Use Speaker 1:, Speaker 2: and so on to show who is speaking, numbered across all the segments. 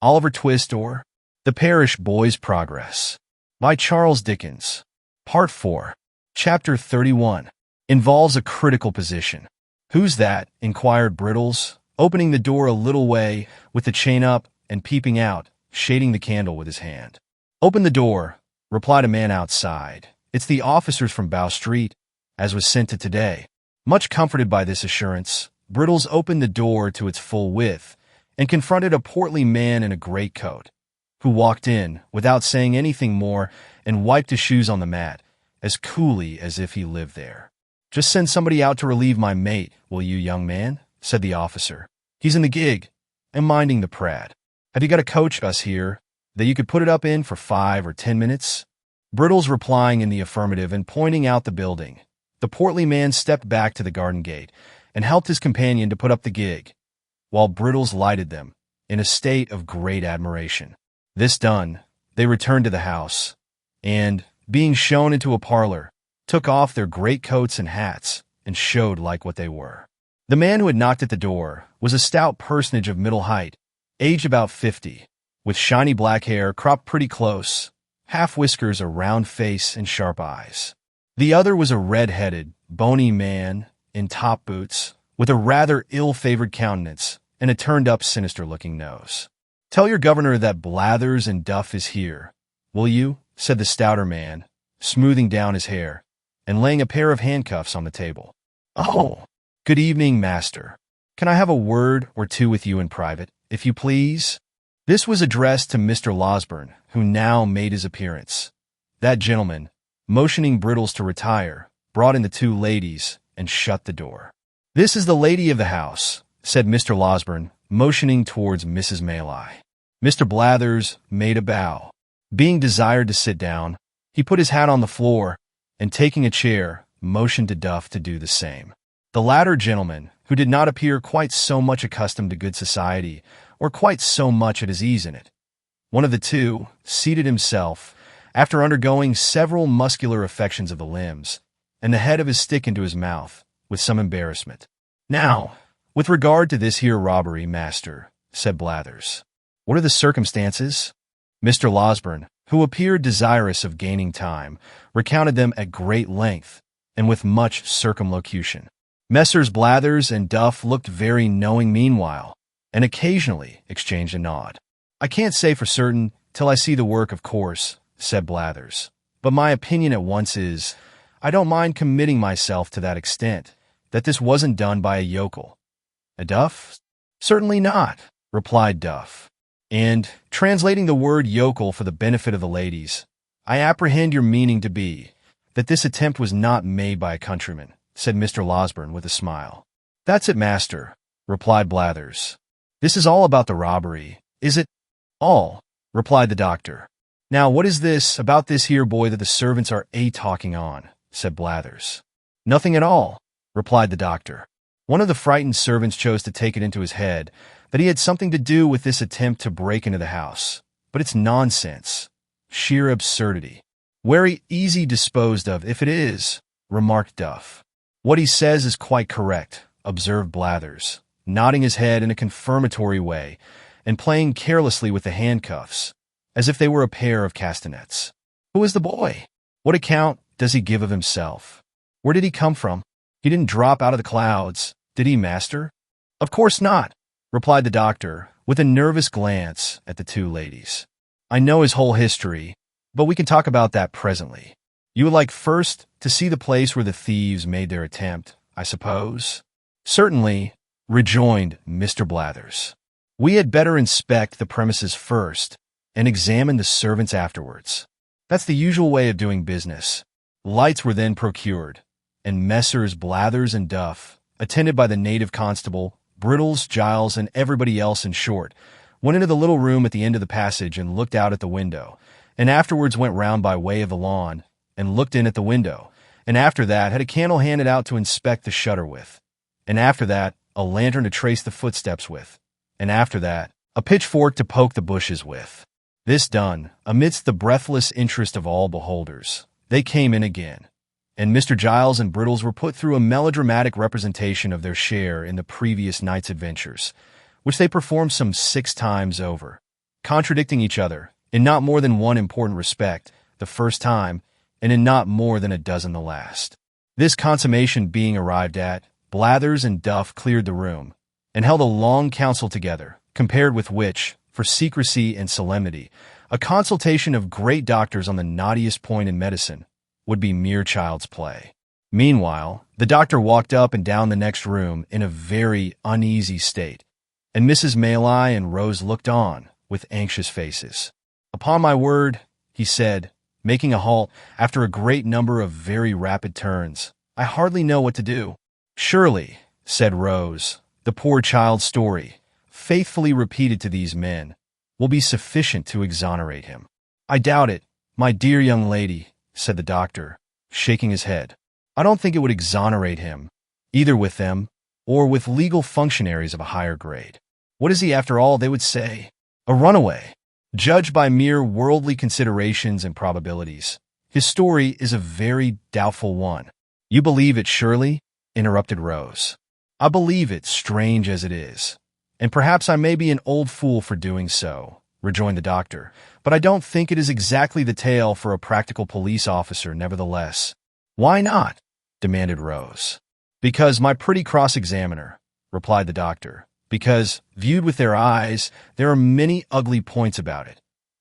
Speaker 1: Oliver Twist or The Parish Boy's Progress by Charles Dickens. Part 4, Chapter 31, involves a critical position. "Who's that?" inquired Brittles, opening the door a little way with the chain up and peeping out, shading the candle with his hand. "Open the door," replied a man outside. "It's the officers from Bow Street, as was sent to today." Much comforted by this assurance, Brittles opened the door to its full width and confronted a portly man in a greatcoat, who walked in without saying anything more and wiped his shoes on the mat, as coolly as if he lived there. "Just send somebody out to relieve my mate, will you, young man?" said the officer. "He's in the gig and minding the prat. Have you got a coach us here that you could put it up in for 5 or 10 minutes? Brittles replying in the affirmative and pointing out the building, the portly man stepped back to the garden gate and helped his companion to put up the gig, while Brittles lighted them, in a state of great admiration. This done, they returned to the house, and, being shown into a parlor, took off their greatcoats and hats, and showed like what they were. The man who had knocked at the door was a stout personage of middle height, aged about 50, with shiny black hair cropped pretty close, half-whiskers, a round face, and sharp eyes. The other was a red-headed, bony man in top boots, with a rather ill-favored countenance and a turned-up, sinister-looking nose. "Tell your governor that Blathers and Duff is here, will you?" said the stouter man, smoothing down his hair and laying a pair of handcuffs on the table. "Oh, good evening, master. Can I have a word or two with you in private, if you please?" This was addressed to Mr. Losberne, who now made his appearance. That gentleman, motioning Brittles to retire, brought in the two ladies and shut the door. "This is the lady of the house," said Mr. Losberne, motioning towards Mrs. Mayleye. Mr. Blathers made a bow. Being desired to sit down, he put his hat on the floor, and taking a chair, motioned to Duff to do the same. The latter gentleman, who did not appear quite so much accustomed to good society, or quite so much at his ease in it, one of the two, seated himself, after undergoing several muscular affections of the limbs, and the head of his stick into his mouth, with some embarrassment. "Now, with regard to this here robbery, master," said Blathers, "what are the circumstances?" Mr. Losberne, who appeared desirous of gaining time, recounted them at great length, and with much circumlocution. Messrs. Blathers and Duff looked very knowing meanwhile, and occasionally exchanged a nod. "I can't say for certain till I see the work, of course," said Blathers, "but my opinion at once is, I don't mind committing myself to that extent, that this wasn't done by a yokel." "A Duff?" "Certainly not," replied Duff. "And, translating the word yokel for the benefit of the ladies, I apprehend your meaning to be that this attempt was not made by a countryman," said Mr. Losberne with a smile. "That's it, master," replied Blathers. "This is all about the robbery, is it?" "All," replied the doctor. "Now, what is this about this here boy that the servants are talking on?" said Blathers. "Nothing at all," replied the doctor. "One of the frightened servants chose to take it into his head that he had something to do with this attempt to break into the house. But it's nonsense. Sheer absurdity. Very easy disposed of if it is," remarked Duff. "What he says is quite correct," observed Blathers, nodding his head in a confirmatory way and playing carelessly with the handcuffs, as if they were a pair of castanets. "Who is the boy? What account does he give of himself? Where did he come from? He didn't drop out of the clouds, did he, master?" "Of course not," replied the doctor, with a nervous glance at the two ladies. "I know his whole history, but we can talk about that presently. You would like first to see the place where the thieves made their attempt, I suppose?" "Certainly," rejoined Mr. Blathers. "We had better inspect the premises first, and examine the servants afterwards. That's the usual way of doing business." Lights were then procured, and Messrs. Blathers and Duff, attended by the native constable, Brittles, Giles, and everybody else in short, went into the little room at the end of the passage and looked out at the window, and afterwards went round by way of the lawn and looked in at the window, and after that had a candle handed out to inspect the shutter with, and after that a lantern to trace the footsteps with, and after that a pitchfork to poke the bushes with. This done, amidst the breathless interest of all beholders, they came in again, and Mr. Giles and Brittles were put through a melodramatic representation of their share in the previous night's adventures, which they performed some 6 times over, contradicting each other in not more than one important respect the first time, and in not more than a dozen the last. This consummation being arrived at, Blathers and Duff cleared the room, and held a long council together, compared with which, for secrecy and solemnity, a consultation of great doctors on the knottiest point in medicine would be mere child's play. Meanwhile, the doctor walked up and down the next room in a very uneasy state, and Mrs. Maylie and Rose looked on with anxious faces. "Upon my word," he said, making a halt after a great number of very rapid turns, "I hardly know what to do." "Surely," said Rose, "the poor child's story, faithfully repeated to these men, will be sufficient to exonerate him." "I doubt it, my dear young lady," said the doctor, shaking his head. "I don't think it would exonerate him, either with them or with legal functionaries of a higher grade. What is he, after all, they would say? A runaway. Judged by mere worldly considerations and probabilities, his story is a very doubtful one." "You believe it, surely?" interrupted Rose. "I believe it, strange as it is. And perhaps I may be an old fool for doing so," rejoined the doctor, "but I don't think it is exactly the tale for a practical police officer, nevertheless." "Why not?" demanded Rose. "Because, my pretty cross-examiner," replied the doctor, "because, viewed with their eyes, there are many ugly points about it.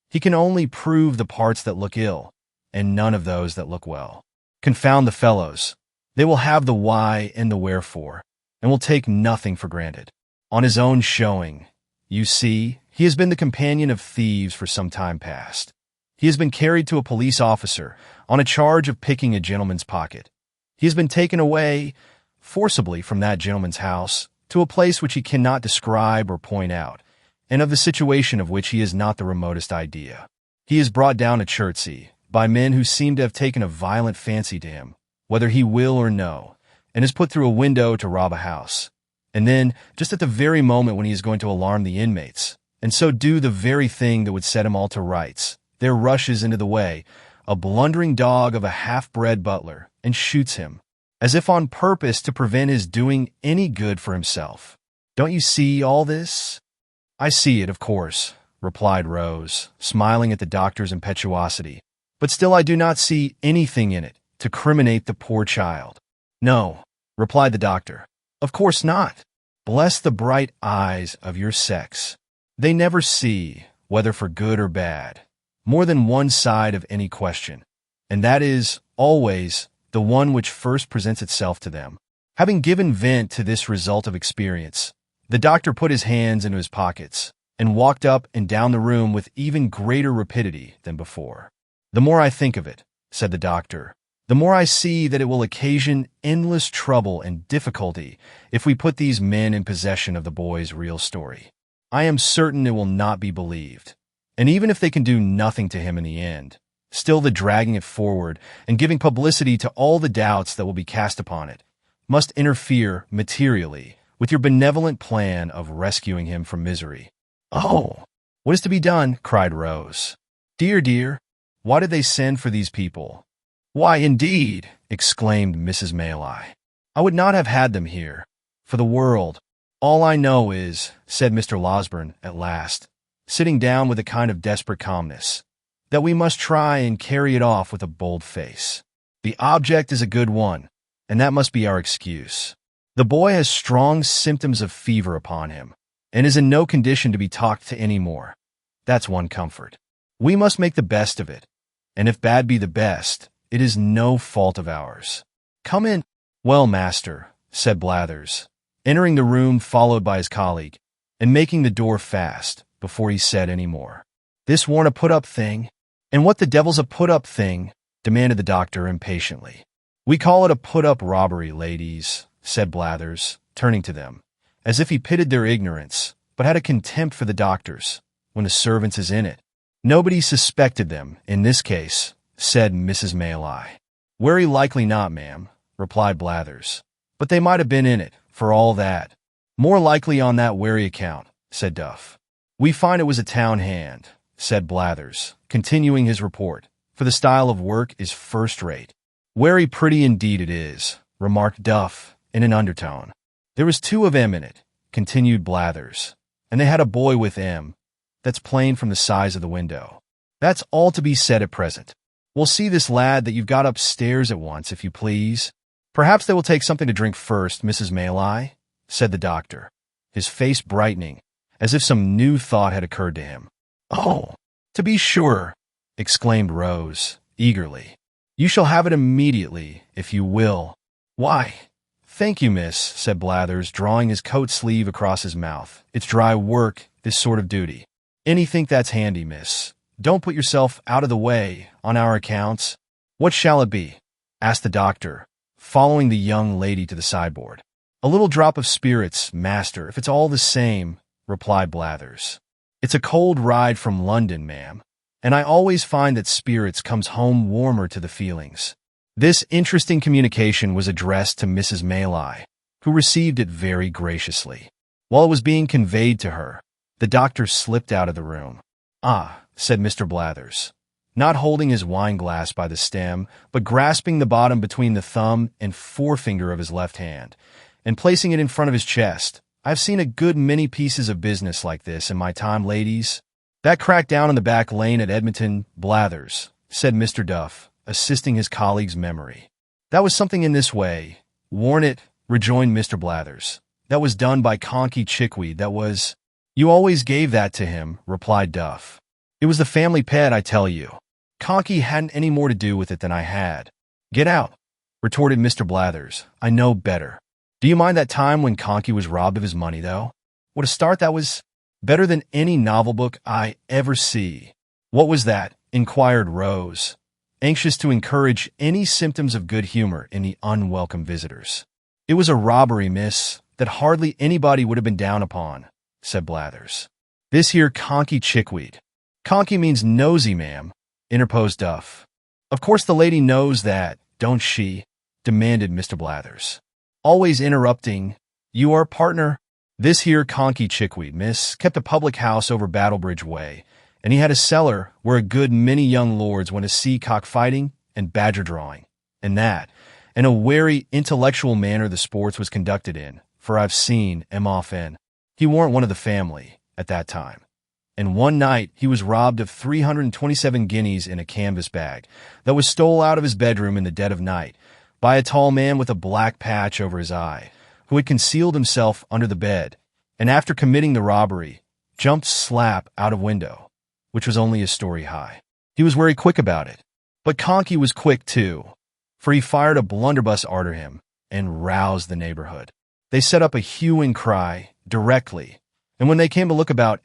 Speaker 1: He can only prove the parts that look ill, and none of those that look well. Confound the fellows! They will have the why and the wherefore, and will take nothing for granted. On his own showing, you see, he has been the companion of thieves for some time past. He has been carried to a police officer on a charge of picking a gentleman's pocket. He has been taken away forcibly from that gentleman's house to a place which he cannot describe or point out, and of the situation of which he has not the remotest idea. He is brought down to Chertsey by men who seem to have taken a violent fancy to him, whether he will or no, and is put through a window to rob a house. And then, just at the very moment when he is going to alarm the inmates, and so do the very thing that would set him all to rights, there rushes into the way a blundering dog of a half-bred butler and shoots him, as if on purpose to prevent his doing any good for himself. Don't you see all this?" "I see it, of course," replied Rose, smiling at the doctor's impetuosity, "but still I do not see anything in it to criminate the poor child." "No," replied the doctor, "of course not. Bless the bright eyes of your sex. They never see, whether for good or bad, more than one side of any question, and that is, always, the one which first presents itself to them." Having given vent to this result of experience, the doctor put his hands into his pockets and walked up and down the room with even greater rapidity than before. "The more I think of it," said the doctor, "the more I see that it will occasion endless trouble and difficulty if we put these men in possession of the boy's real story. I am certain it will not be believed, and even if they can do nothing to him in the end, still the dragging it forward and giving publicity to all the doubts that will be cast upon it must interfere materially with your benevolent plan of rescuing him from misery." "Oh, what is to be done?" cried Rose. "Dear, dear, why did they send for these people?" "Why, indeed," exclaimed Mrs. Maylie, "I would not have had them here, for the world. All I know is," said Mr. Losberne at last, sitting down with a kind of desperate calmness, "that we must try and carry it off with a bold face. The object is a good one, and that must be our excuse. The boy has strong symptoms of fever upon him, and is in no condition to be talked to any more. That's one comfort. We must make the best of it, and if bad be the best, it is no fault of ours. Come in." "Well, master," said Blathers, entering the room followed by his colleague, and making the door fast before he said any more. "This warn't a put-up thing?" "And what the devil's a put-up thing?" demanded the doctor impatiently. "We call it a put-up robbery, ladies," said Blathers, turning to them, as if he pitied their ignorance, but had a contempt for the doctors, when the servants is in it. "Nobody suspected them, in this case," said Mrs. Maylie. "Very likely not, ma'am," replied Blathers, "but they might have been in it, for all that." "More likely on that wery account," said Duff. "We find it was a town hand," said Blathers, continuing his report, "for the style of work is first-rate." "Wery pretty indeed it is," remarked Duff, in an undertone. "There was two of 'em in it," continued Blathers, "and they had a boy with 'em. that's plain from the size of the window. That's all to be said at present. We'll see this lad that you've got upstairs at once, if you please. Perhaps they will take something to drink first, Mrs. Maylie, said the doctor, his face brightening, as if some new thought had occurred to him. Oh, to be sure, exclaimed Rose, eagerly. You shall have it immediately, if you will. Why, thank you, miss, said Blathers, drawing his coat sleeve across his mouth. It's dry work, this sort of duty. Anything that's handy, miss. Don't put yourself out of the way, on our accounts. What shall it be? Asked the doctor, following the young lady to the sideboard. A little drop of spirits, master, if it's all the same, replied Blathers. It's a cold ride from London, ma'am, and I always find that spirits comes home warmer to the feelings. This interesting communication was addressed to Mrs. Maylie, who received it very graciously. While it was being conveyed to her, the doctor slipped out of the room. Ah, said Mr. Blathers, not holding his wine-glass by the stem, but grasping the bottom between the thumb and forefinger of his left hand, and placing it in front of his chest. I've seen a good many pieces of business like this in my time, ladies. That crack down in the back lane at Edmonton, Blathers, said Mr. Duff, assisting his colleague's memory. That was something in this way. Warn it, rejoined Mr. Blathers. That was done by Conky Chickweed, that was— You always gave that to him, replied Duff. It was the family pet, I tell you. Conky hadn't any more to do with it than I had. Get out, retorted Mr. Blathers. I know better. Do you mind that time when Conky was robbed of his money, though? What a start that was! Better than any novel book I ever see. What was that? Inquired Rose, anxious to encourage any symptoms of good humor in the unwelcome visitors. It was a robbery, miss, that hardly anybody would have been down upon, said Blathers. This here Conky Chickweed. Conky means nosy, ma'am, interposed Duff. Of course the lady knows that, don't she? Demanded Mr. Blathers. Always interrupting. You are partner? This here Conky Chickweed, miss, kept a public house over Battlebridge Way, and he had a cellar where a good many young lords went to see cockfighting and badger drawing, and that, in a wary, intellectual manner the sports was conducted in, for I've seen 'em often. He warn't one of the family, at that time. And one night he was robbed of 327 guineas in a canvas bag that was stole out of his bedroom in the dead of night by a tall man with a black patch over his eye, who had concealed himself under the bed, and after committing the robbery, jumped slap out of window, which was only a story high. He was very quick about it, but Conky was quick too, for he fired a blunderbuss arter him and roused the neighborhood. They set up a hue and cry directly, and when they came to look about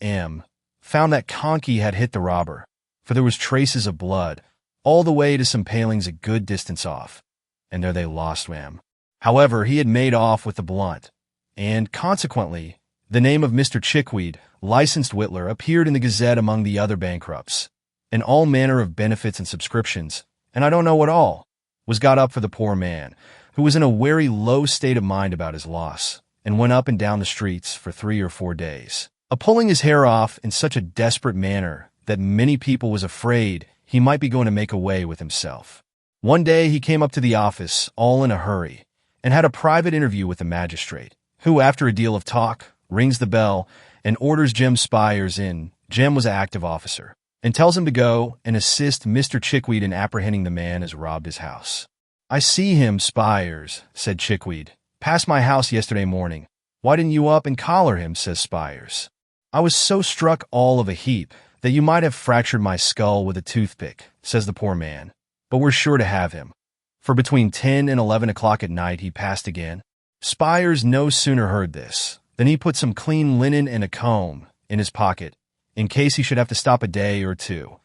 Speaker 1: found that Conky had hit the robber, for there was traces of blood all the way to some palings a good distance off, and there they lost him. However, he had made off with the blunt, and, consequently, the name of Mr. Chickweed, licensed whittler, appeared in the Gazette among the other bankrupts, and all manner of benefits and subscriptions, and I don't know what all, was got up for the poor man, who was in a very low state of mind about his loss, and went up and down the streets for 3 or 4 days, pulling his hair off in such a desperate manner that many people was afraid he might be going to make away with himself. One day he came up to the office, all in a hurry, and had a private interview with the magistrate, who, after a deal of talk, rings the bell and orders Jem Spires in. Jem was an active officer, and tells him to go and assist Mr. Chickweed in apprehending the man as robbed his house. I see him, Spires, said Chickweed. Passed my house yesterday morning. Why didn't you up and collar him, says Spires. I was so struck all of a heap that you might have fractured my skull with a toothpick, says the poor man, but we're sure to have him. For between 10 and 11 o'clock at night he passed again. Spires no sooner heard this than he put some clean linen and a comb in his pocket, in case he should have to stop a day or two,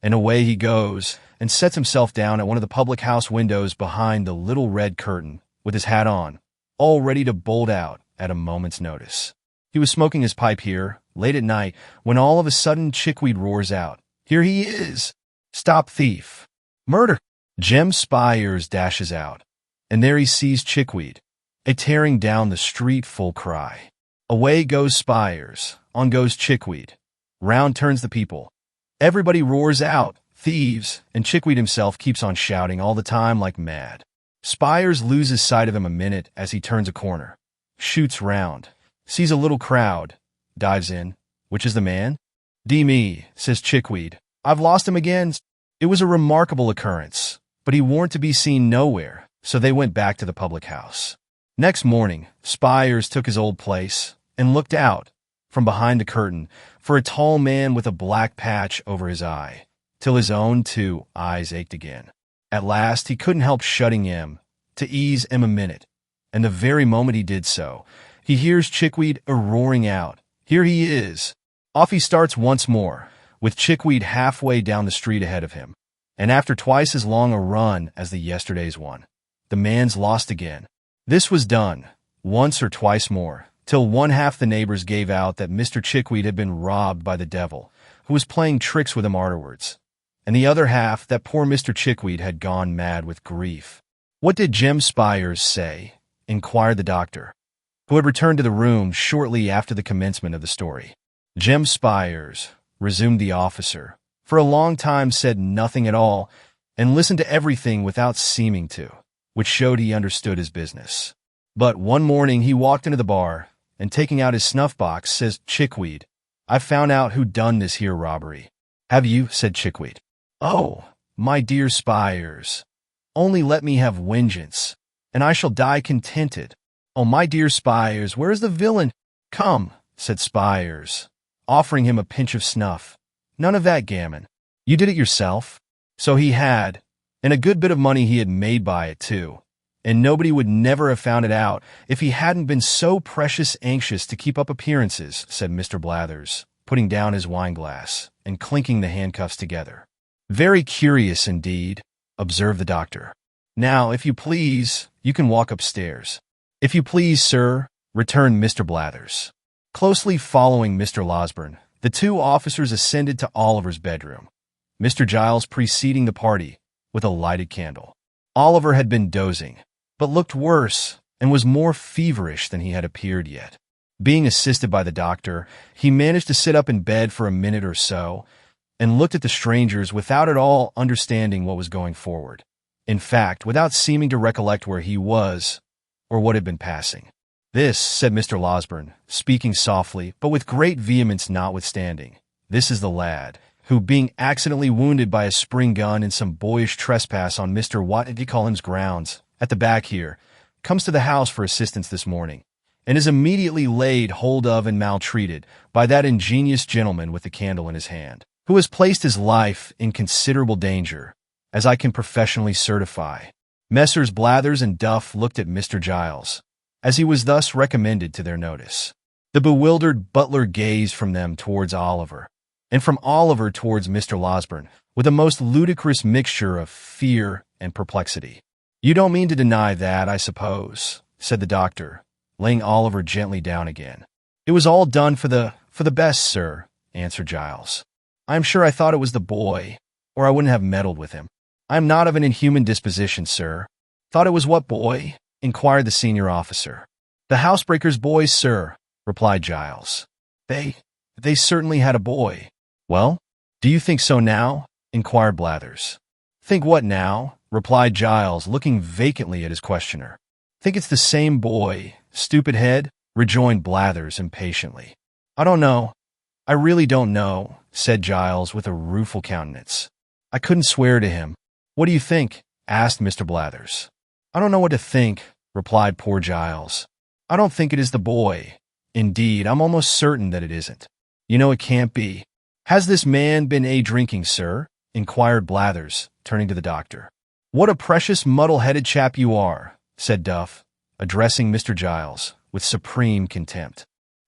Speaker 1: and away he goes and sets himself down at one of the public-house windows behind the little red curtain, with his hat on, all ready to bolt out at a moment's notice. He was smoking his pipe here, late at night, when all of a sudden Chickweed roars out, "Here he is! Stop thief! Murder!" Jem Spires dashes out, and there he sees Chickweed, tearing down the street full cry. Away goes Spires, on goes Chickweed. Round turns the people. Everybody roars out, "Thieves!" and Chickweed himself keeps on shouting all the time like mad. Spires loses sight of him a minute as he turns a corner, shoots round, sees a little crowd, dives in. Which is the man? "Dee me," says Chickweed. "I've lost him again." It was a remarkable occurrence, but he warn't to be seen nowhere, so they went back to the public house. Next morning, Spires took his old place and looked out, from behind the curtain, for a tall man with a black patch over his eye, till his own, too, eyes ached again. At last he couldn't help shutting him, to ease him a minute, and the very moment he did so, he hears Chickweed a-roaring out, "Here he is!" Off he starts once more, with Chickweed halfway down the street ahead of him, and after twice as long a run as the yesterday's one, the man's lost again. This was done, once or twice more, till one half the neighbors gave out that Mr. Chickweed had been robbed by the devil, who was playing tricks with him arterwards, and the other half that poor Mr. Chickweed had gone mad with grief. "What did Jem Spires say?" inquired the doctor, who had returned to the room shortly after the commencement of the story. "Jem Spires," resumed the officer, "for a long time said nothing at all, and listened to everything without seeming to, which showed he understood his business. But one morning he walked into the bar, and taking out his snuff-box, says, 'Chickweed, I've found out who done this here robbery.' 'Have you?' said Chickweed. 'Oh, my dear Spires, only let me have vengeance, and I shall die contented.' 'Oh, my dear Spires, where is the villain?' 'Come,' said Spires, offering him a pinch of snuff. 'None of that gammon. You did it yourself?' So he had, and a good bit of money he had made by it, too, and nobody would never have found it out if he hadn't been so precious anxious to keep up appearances," said Mr. Blathers, putting down his wine-glass and clinking the handcuffs together. "Very curious indeed," observed the doctor. "Now, if you please, you can walk upstairs." "If you please, sir," returned Mr. Blathers. Closely following Mr. Losberne, the two officers ascended to Oliver's bedroom, Mr. Giles preceding the party with a lighted candle. Oliver had been dozing, but looked worse and was more feverish than he had appeared yet. Being assisted by the doctor, he managed to sit up in bed for a minute or so, and looked at the strangers without at all understanding what was going forward. In fact, without seeming to recollect where he was or what had been passing. "This," said Mr. Losberne, speaking softly, but with great vehemence notwithstanding, "this is the lad who, being accidentally wounded by a spring gun in some boyish trespass on Mr. What did you call him's grounds, at the back here, comes to the house for assistance this morning, and is immediately laid hold of and maltreated by that ingenious gentleman with the candle in his hand, who has placed his life in considerable danger, as I can professionally certify." Messrs. Blathers and Duff looked at Mr. Giles, as he was thus recommended to their notice. The bewildered butler gazed from them towards Oliver, and from Oliver towards Mr. Losberne, with a most ludicrous mixture of fear and perplexity. "You don't mean to deny that, I suppose," said the doctor, laying Oliver gently down again. "It was all done for the best, sir," answered Giles. "I am sure I thought it was the boy, or I wouldn't have meddled with him. I am not of an inhuman disposition, sir." "Thought it was what boy?" inquired the senior officer. "The housebreaker's boy, sir," replied Giles. They certainly had a boy." "Well, do you think so now?" inquired Blathers. "Think what now?" replied Giles, looking vacantly at his questioner. "Think it's the same boy, stupid head," rejoined Blathers impatiently. "I don't know. I really don't know," said Giles with a rueful countenance. "I couldn't swear to him." "What do you think?" asked Mr. Blathers. "I don't know what to think," replied poor Giles. "I don't think it is the boy. Indeed, I'm almost certain that it isn't. You know it can't be." "Has this man been drinking, sir?" inquired Blathers, turning to the doctor. "What a precious muddle-headed chap you are," said Duff, addressing Mr. Giles with supreme contempt.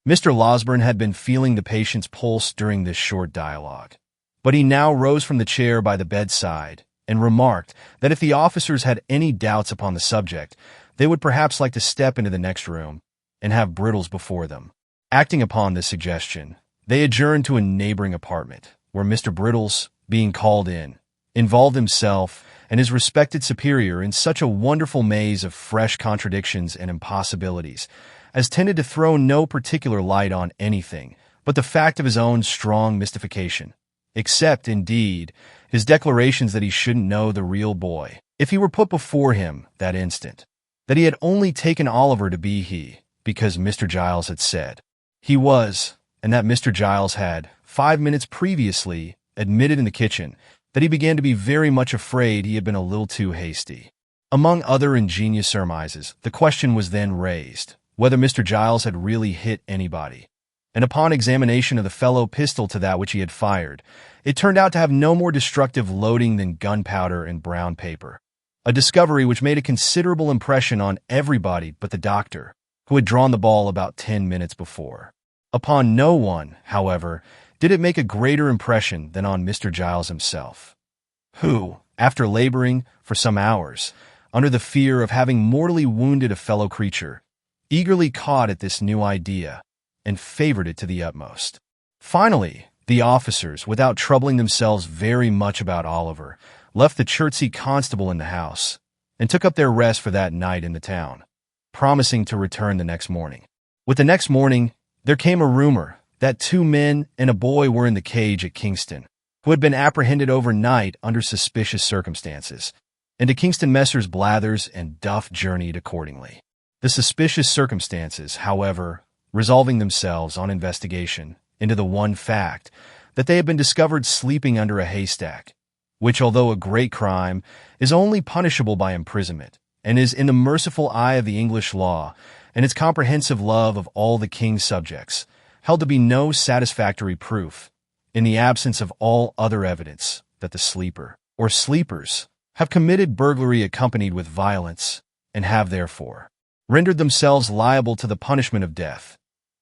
Speaker 1: Mr. Losberne had been feeling the patient's pulse during this short dialogue, but he now rose from the chair by the bedside and remarked that if the officers had any doubts upon the subject, they would perhaps like to step into the next room and have Brittles before them. Acting upon this suggestion, they adjourned to a neighboring apartment, where Mr. Brittles, being called in, involved himself and his respected superior in such a wonderful maze of fresh contradictions and impossibilities as tended to throw no particular light on anything but the fact of his own strong mystification, except, indeed, his declarations that he shouldn't know the real boy, if he were put before him that instant, that he had only taken Oliver to be he, because Mr. Giles had said he was, and that Mr. Giles had, 5 minutes previously, admitted in the kitchen that he began to be very much afraid he had been a little too hasty. Among other ingenious surmises, the question was then raised whether Mr. Giles had really hit anybody. And upon examination of the fellow pistol to that which he had fired, it turned out to have no more destructive loading than gunpowder and brown paper, a discovery which made a considerable impression on everybody but the doctor, who had drawn the ball about 10 minutes before. Upon no one, however, did it make a greater impression than on Mr. Giles himself, who, after laboring for some hours, under the fear of having mortally wounded a fellow creature, eagerly caught at this new idea and favored it to the utmost. Finally, the officers, without troubling themselves very much about Oliver, left the Chertsey constable in the house and took up their rest for that night in the town, promising to return the next morning. With the next morning, there came a rumor that 2 men and a boy were in the cage at Kingston, who had been apprehended overnight under suspicious circumstances, and to Kingston Messrs. Blathers and Duff journeyed accordingly. The suspicious circumstances, however, resolving themselves on investigation into the one fact that they had been discovered sleeping under a haystack, which, although a great crime, is only punishable by imprisonment, and is in the merciful eye of the English law and its comprehensive love of all the king's subjects, held to be no satisfactory proof, in the absence of all other evidence, that the sleeper, or sleepers, have committed burglary accompanied with violence, and have therefore rendered themselves liable to the punishment of death.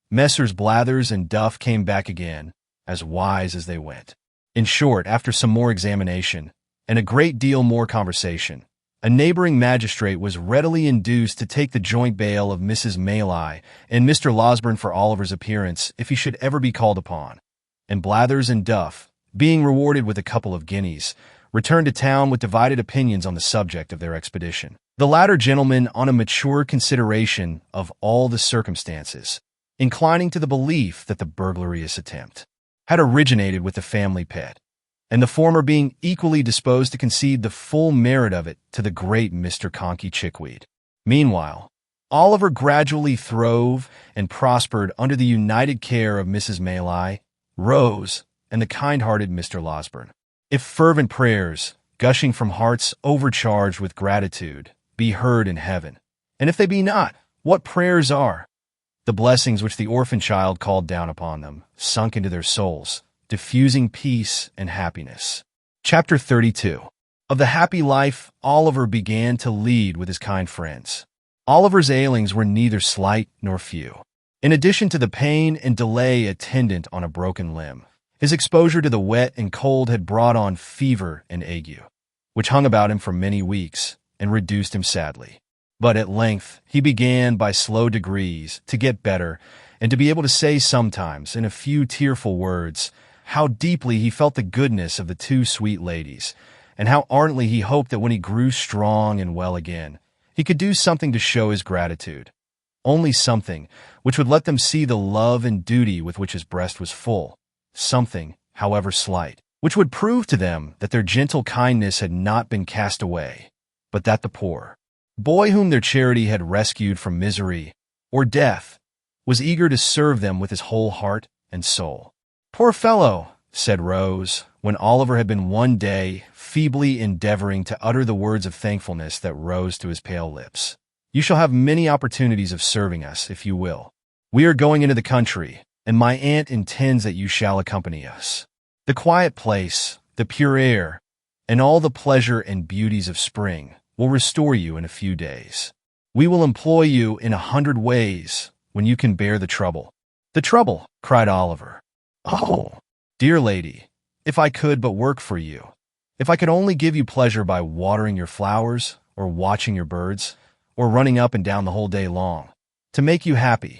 Speaker 1: Messrs. Blathers and Duff came back again, as wise as they went. In short, after some more examination, and a great deal more conversation, a neighboring magistrate was readily induced to take the joint bail of Mrs. Mayleye and Mr. Losberne for Oliver's appearance if he should ever be called upon, and Blathers and Duff, being rewarded with a couple of guineas, returned to town with divided opinions on the subject of their expedition. The latter gentleman, on a mature consideration of all the circumstances, inclining to the belief that the burglarious attempt had originated with the family pet, and the former being equally disposed to concede the full merit of it to the great Mr. Conkey Chickweed. Meanwhile, Oliver gradually throve and prospered under the united care of Mrs. Mayleye, Rose, and the kind-hearted Mr. Losberne. If fervent prayers, gushing from hearts overcharged with gratitude, be heard in heaven, and if they be not, what prayers are? The blessings which the orphan child called down upon them sunk into their souls, diffusing peace and happiness. Chapter 32. Of the happy life Oliver began to lead with his kind friends. Oliver's ailings were neither slight nor few. In addition to the pain and delay attendant on a broken limb, his exposure to the wet and cold had brought on fever and ague, which hung about him for many weeks and reduced him sadly. But at length he began by slow degrees to get better and to be able to say sometimes, in a few tearful words, how deeply he felt the goodness of the 2 sweet ladies, and how ardently he hoped that when he grew strong and well again, he could do something to show his gratitude, only something which would let them see the love and duty with which his breast was full, something, however slight, which would prove to them that their gentle kindness had not been cast away, but that the poor boy whom their charity had rescued from misery or death was eager to serve them with his whole heart and soul. "Poor fellow," said Rose, when Oliver had been one day feebly endeavoring to utter the words of thankfulness that rose to his pale lips. "You shall have many opportunities of serving us, if you will. We are going into the country, and my aunt intends that you shall accompany us. The quiet place, the pure air, and all the pleasure and beauties of spring will restore you in a few days. We will employ you in 100 ways when you can bear the trouble." "The trouble?" cried Oliver. "Oh, dear lady, if I could but work for you, if I could only give you pleasure by watering your flowers, or watching your birds, or running up and down the whole day long, to make you happy,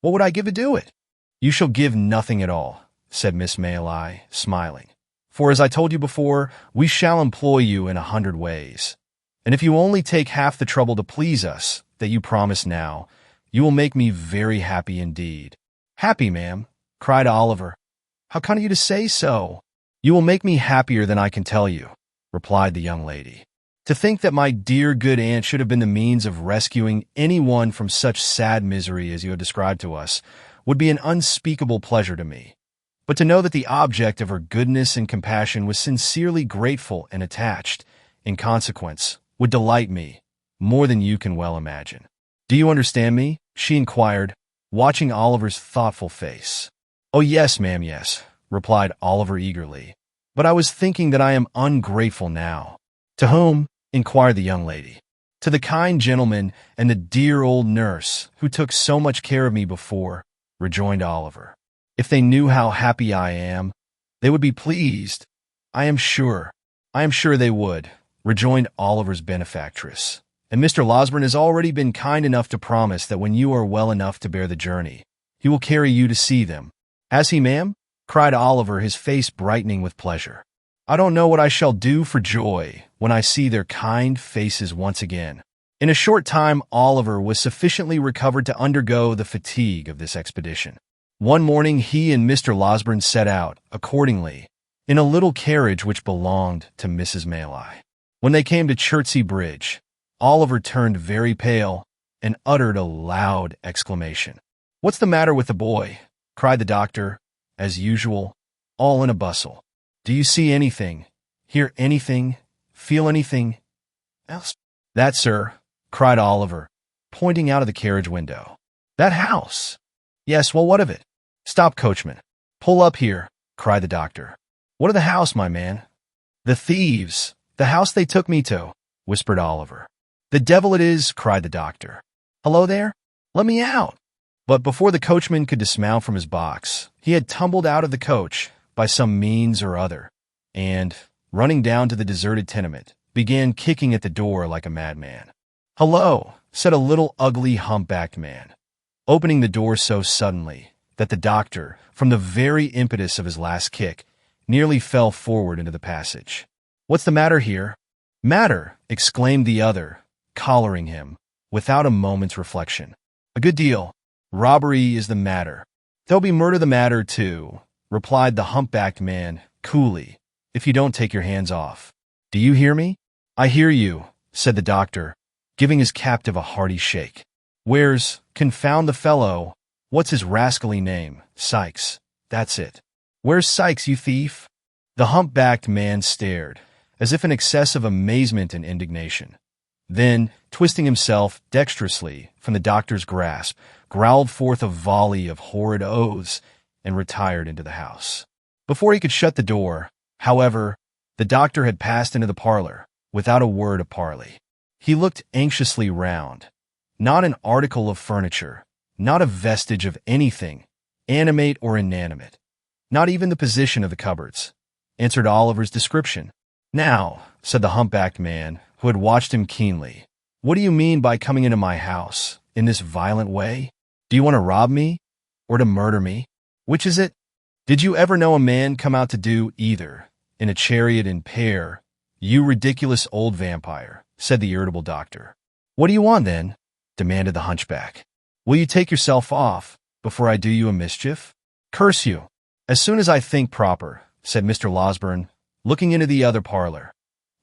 Speaker 1: what would I give to do it?" "You shall give nothing at all," said Miss Mayleye, smiling, "for as I told you before, we shall employ you in 100 ways. And if you only take half the trouble to please us that you promise now, you will make me very happy indeed." "Happy, ma'am?" cried Oliver. "How kind of you to say so." "You will make me happier than I can tell you," replied the young lady. "To think that my dear good aunt should have been the means of rescuing anyone from such sad misery as you have described to us would be an unspeakable pleasure to me. But to know that the object of her goodness and compassion was sincerely grateful and attached, in consequence, would delight me more than you can well imagine. Do you understand me? She inquired, watching Oliver's thoughtful face. Oh yes, ma'am, yes, replied Oliver eagerly. But I was thinking that I am ungrateful now. To whom? Inquired the young lady. To the kind gentleman and the dear old nurse who took so much care of me before, rejoined Oliver. If they knew how happy I am, they would be pleased. I am sure they would, rejoined Oliver's benefactress. And Mr. Losberne has already been kind enough to promise that when you are well enough to bear the journey, he will carry you to see them. Has he, ma'am? Cried Oliver, his face brightening with pleasure. I don't know what I shall do for joy when I see their kind faces once again. In a short time, Oliver was sufficiently recovered to undergo the fatigue of this expedition. One morning he and Mr. Losberne set out, accordingly, in a little carriage which belonged to Mrs. Mayleye. When they came to Chertsey Bridge, Oliver turned very pale and uttered a loud exclamation. "What's the matter with the boy?" cried the doctor, as usual, all in a bustle. "Do you see anything, hear anything, feel anything else?" "That, sir," cried Oliver, pointing out of the carriage window. "That house." "Yes, well, what of it?" "Stop, coachman. Pull up here," cried the doctor. "What of the house, my man?" "The thieves. The house they took me to," whispered Oliver. "The devil it is," cried the doctor. "Hello there. Let me out." But before the coachman could dismount from his box, he had tumbled out of the coach by some means or other, and, running down to the deserted tenement, began kicking at the door like a madman. "Hello," said a little ugly humpbacked man, opening the door so suddenly that the doctor, from the very impetus of his last kick, nearly fell forward into the passage. "What's the matter here?" "Matter!" exclaimed the other, collaring him, without a moment's reflection. "A good deal. Robbery is the matter. There'll be murder the matter, too," replied the humpbacked man, coolly, "if you don't take your hands off. Do you hear me?" "I hear you," said the doctor, giving his captive a hearty shake. Confound the fellow, what's his rascally name? Sikes. That's it. Where's Sikes, you thief?" The humpbacked man stared, as if in excess of amazement and indignation. Then, twisting himself dexterously from the doctor's grasp, growled forth a volley of horrid oaths and retired into the house. Before he could shut the door, however, the doctor had passed into the parlor, without a word of parley. He looked anxiously round. Not an article of furniture, not a vestige of anything, animate or inanimate, not even the position of the cupboards, answered Oliver's description. "Now," said the humpbacked man, who had watched him keenly, "what do you mean by coming into my house in this violent way? Do you want to rob me, or to murder me? Which is it? Did you ever know a man come out to do either, in a chariot and pair? You ridiculous old vampire," said the irritable doctor. "What do you want, then?" demanded the hunchback. "Will you take yourself off before I do you a mischief? Curse you." "As soon as I think proper," said Mr. Losberne, looking into the other parlor,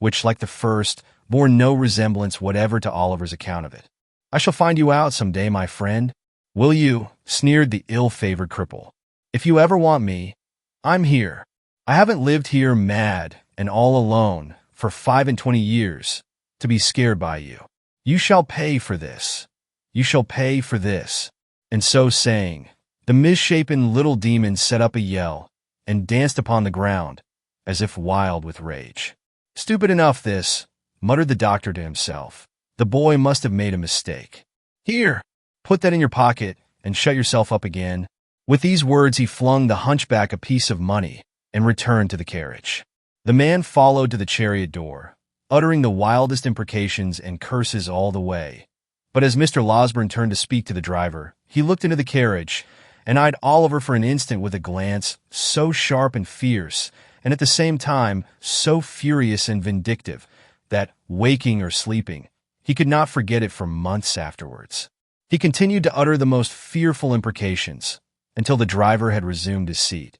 Speaker 1: which, like the first, bore no resemblance whatever to Oliver's account of it. "I shall find you out some day, my friend." "Will you?" sneered the ill-favored cripple. "If you ever want me, I'm here. I haven't lived here mad and all alone for 25 years to be scared by you. You shall pay for this. You shall pay for this." And so saying, the misshapen little demon set up a yell and danced upon the ground, as if wild with rage. "Stupid enough, this," muttered the doctor to himself. "The boy must have made a mistake. Here, put that in your pocket and shut yourself up again." With these words he flung the hunchback a piece of money and returned to the carriage. The man followed to the chariot door, uttering the wildest imprecations and curses all the way. But as Mr. Losberne turned to speak to the driver, he looked into the carriage and eyed Oliver for an instant with a glance so sharp and fierce, and at the same time so furious and vindictive, that, waking or sleeping, he could not forget it for months afterwards. He continued to utter the most fearful imprecations until the driver had resumed his seat,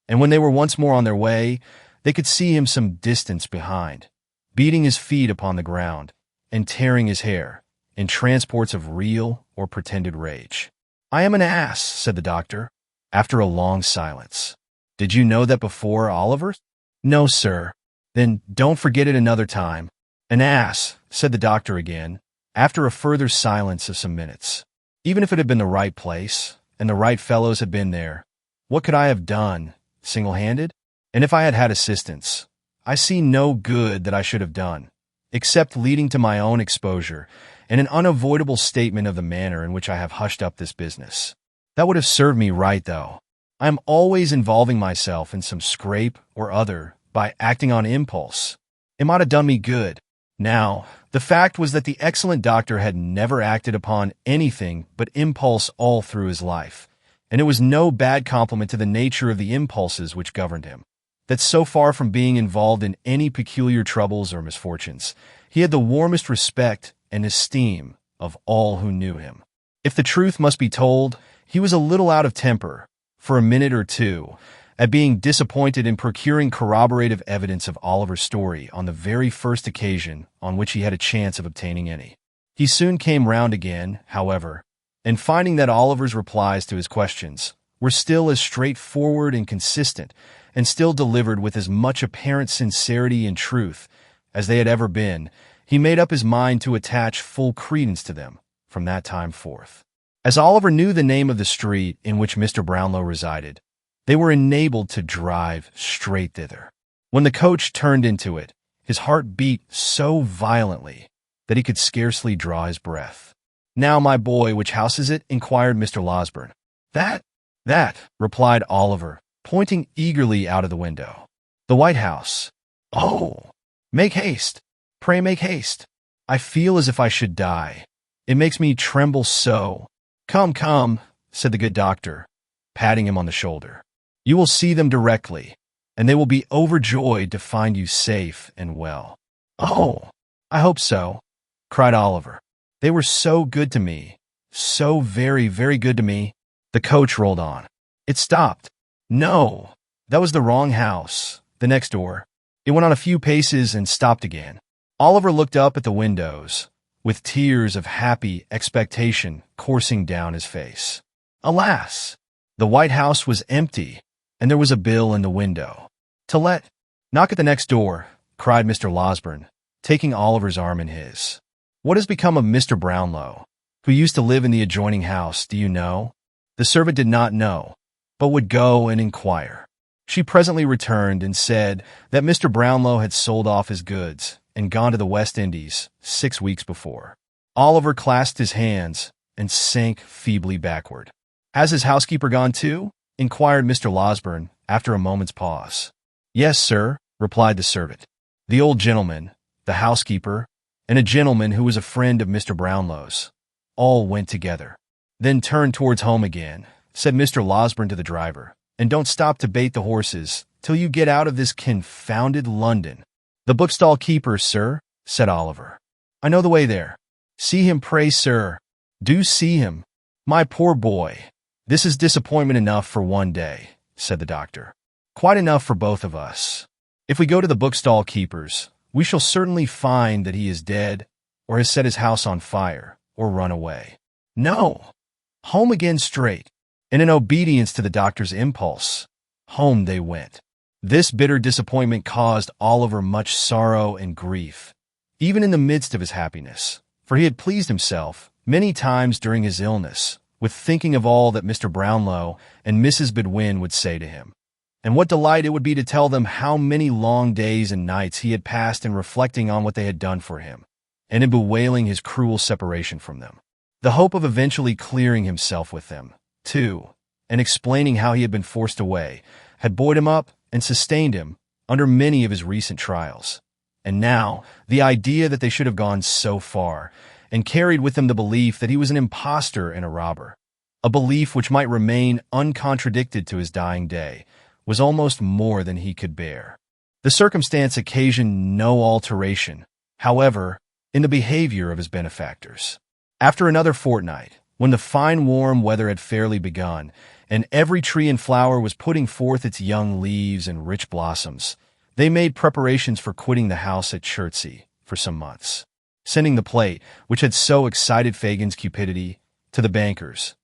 Speaker 1: and when they were once more on their way, they could see him some distance behind, beating his feet upon the ground and tearing his hair in transports of real or pretended rage. I am an ass, said the doctor, after a long silence. Did you know that before, Oliver? No, sir. Then don't forget it another time. An ass, said the doctor again, after a further silence of some minutes. Even if it had been the right place, and the right fellows had been there, what could I have done, single-handed? And if I had had assistance, I see no good that I should have done, except leading to my own exposure and an unavoidable statement of the manner in which I have hushed up this business. That would have served me right, though. I am always involving myself in some scrape or other by acting on impulse. It might have done me good. Now, the fact was that the excellent doctor had never acted upon anything but impulse all through his life, and it was no bad compliment to the nature of the impulses which governed him, that so far from being involved in any peculiar troubles or misfortunes, he had the warmest respect and esteem of all who knew him. If the truth must be told, he was a little out of temper, for a minute or two, at being disappointed in procuring corroborative evidence of Oliver's story on the very first occasion on which he had a chance of obtaining any. He soon came round again, however, and finding that Oliver's replies to his questions were still as straightforward and consistent, and still delivered with as much apparent sincerity and truth as they had ever been, he made up his mind to attach full credence to them from that time forth. As Oliver knew the name of the street in which Mr. Brownlow resided, they were enabled to drive straight thither. When the coach turned into it, his heart beat so violently that he could scarcely draw his breath. "Now, my boy, which house is it?" inquired Mr. Losberne. That, replied Oliver, pointing eagerly out of the window. "The White House." "Oh, make haste. Pray make haste. I feel as if I should die. It makes me tremble so." Come, said the good doctor, patting him on the shoulder. "You will see them directly, and they will be overjoyed to find you safe and well." "Oh, I hope so," cried Oliver. "They were so good to me, so very, very good to me." The coach rolled on. It stopped. No, that was the wrong house, the next door. It went on a few paces and stopped again. Oliver looked up at the windows, with tears of happy expectation coursing down his face. Alas! The White House was empty, and there was a bill in the window. "To let." "Knock at the next door," cried Mr. Losberne, taking Oliver's arm in his. "What has become of Mr. Brownlow, who used to live in the adjoining house, do you know?" The servant did not know, but would go and inquire. She presently returned and said that Mr. Brownlow had sold off his goods and gone to the West Indies 6 weeks before. Oliver clasped his hands and sank feebly backward. "Has his housekeeper gone too?" inquired Mr. Losberne after a moment's pause. "Yes, sir," replied the servant. The old gentleman, the housekeeper, and a gentleman who was a friend of Mr. Brownlow's, all went together. "Then turn towards home again," said Mr. Losberne to the driver, "and don't stop to bait the horses till you get out of this confounded London." "The bookstall keeper, sir," said Oliver. "I know the way there." "See him, pray, sir. Do see him." "My poor boy, this is disappointment enough for one day," said the doctor. "Quite enough for both of us. If we go to the bookstall keeper's, we shall certainly find that he is dead, or has set his house on fire, or run away. No, home again straight." And in obedience to the doctor's impulse, home they went. This bitter disappointment caused Oliver much sorrow and grief, even in the midst of his happiness, for he had pleased himself many times during his illness with thinking of all that Mr. Brownlow and Mrs. Bedwin would say to him, and what delight it would be to tell them how many long days and nights he had passed in reflecting on what they had done for him, and in bewailing his cruel separation from them. The hope of eventually clearing himself with them, too, and explaining how he had been forced away, had buoyed him up and sustained him under many of his recent trials. And now, the idea that they should have gone so far, and carried with them the belief that he was an impostor and a robber, a belief which might remain uncontradicted to his dying day, was almost more than he could bear. The circumstance occasioned no alteration, however, in the behavior of his benefactors. After another fortnight, when the fine warm weather had fairly begun, and every tree and flower was putting forth its young leaves and rich blossoms, they made preparations for quitting the house at Chertsey for some months, sending the plate, which had so excited Fagin's cupidity, to the bankers,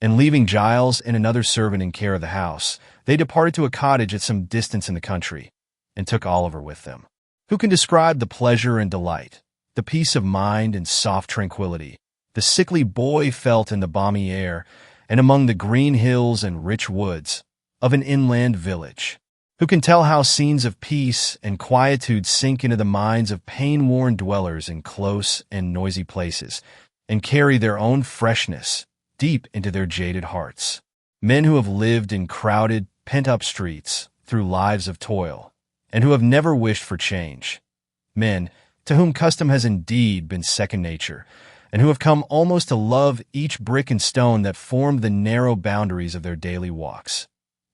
Speaker 1: And leaving Giles and another servant in care of the house, they departed to a cottage at some distance in the country, and took Oliver with them. Who can describe the pleasure and delight, the peace of mind and soft tranquility the sickly boy felt in the balmy air and among the green hills and rich woods of an inland village? Who can tell how scenes of peace and quietude sink into the minds of pain-worn dwellers in close and noisy places, and carry their own freshness deep into their jaded hearts? Men who have lived in crowded, pent-up streets through lives of toil, and who have never wished for change. Men to whom custom has indeed been second nature, and who have come almost to love each brick and stone that formed the narrow boundaries of their daily walks.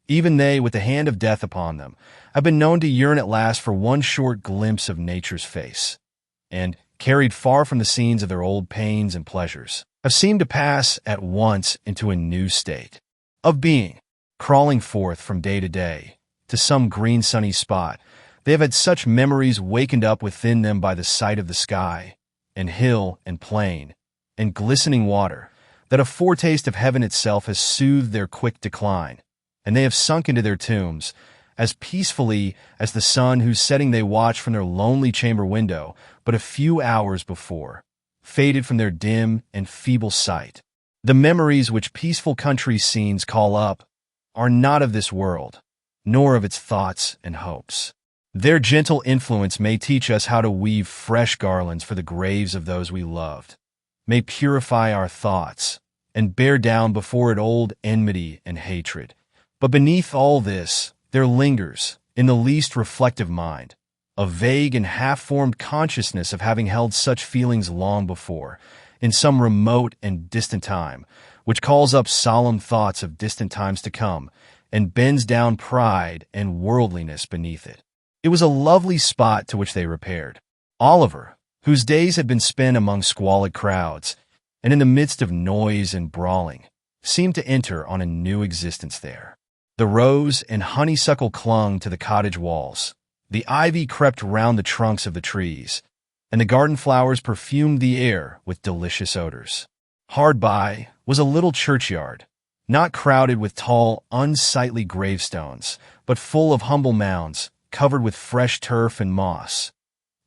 Speaker 1: Even they, with the hand of death upon them, have been known to yearn at last for one short glimpse of nature's face, and, carried far from the scenes of their old pains and pleasures, have seemed to pass at once into a new state of being. Crawling forth from day to day to some green sunny spot, they have had such memories wakened up within them by the sight of the sky, and hill and plain, and glistening water, that a foretaste of heaven itself has soothed their quick decline, and they have sunk into their tombs as peacefully as the sun whose setting they watched from their lonely chamber window but a few hours before, faded from their dim and feeble sight. The memories which peaceful country scenes call up are not of this world, nor of its thoughts and hopes. Their gentle influence may teach us how to weave fresh garlands for the graves of those we loved, may purify our thoughts, and bear down before it old enmity and hatred. But beneath all this, there lingers, in the least reflective mind, a vague and half-formed consciousness of having held such feelings long before, in some remote and distant time, which calls up solemn thoughts of distant times to come, and bends down pride and worldliness beneath it. It was a lovely spot to which they repaired. Oliver, whose days had been spent among squalid crowds, and in the midst of noise and brawling, seemed to enter on a new existence there. The rose and honeysuckle clung to the cottage walls, the ivy crept round the trunks of the trees, and the garden flowers perfumed the air with delicious odors. Hard by was a little churchyard, not crowded with tall, unsightly gravestones, but full of humble mounds, covered with fresh turf and moss,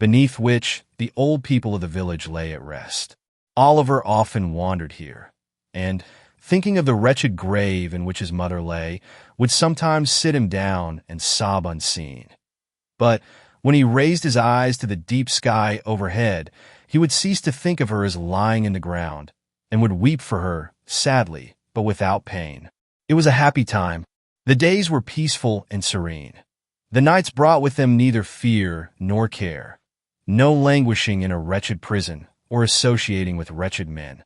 Speaker 1: beneath which the old people of the village lay at rest. Oliver often wandered here, and, thinking of the wretched grave in which his mother lay, would sometimes sit him down and sob unseen. But when he raised his eyes to the deep sky overhead, he would cease to think of her as lying in the ground, and would weep for her, sadly, but without pain. It was a happy time. The days were peaceful and serene. The nights brought with them neither fear nor care, no languishing in a wretched prison or associating with wretched men,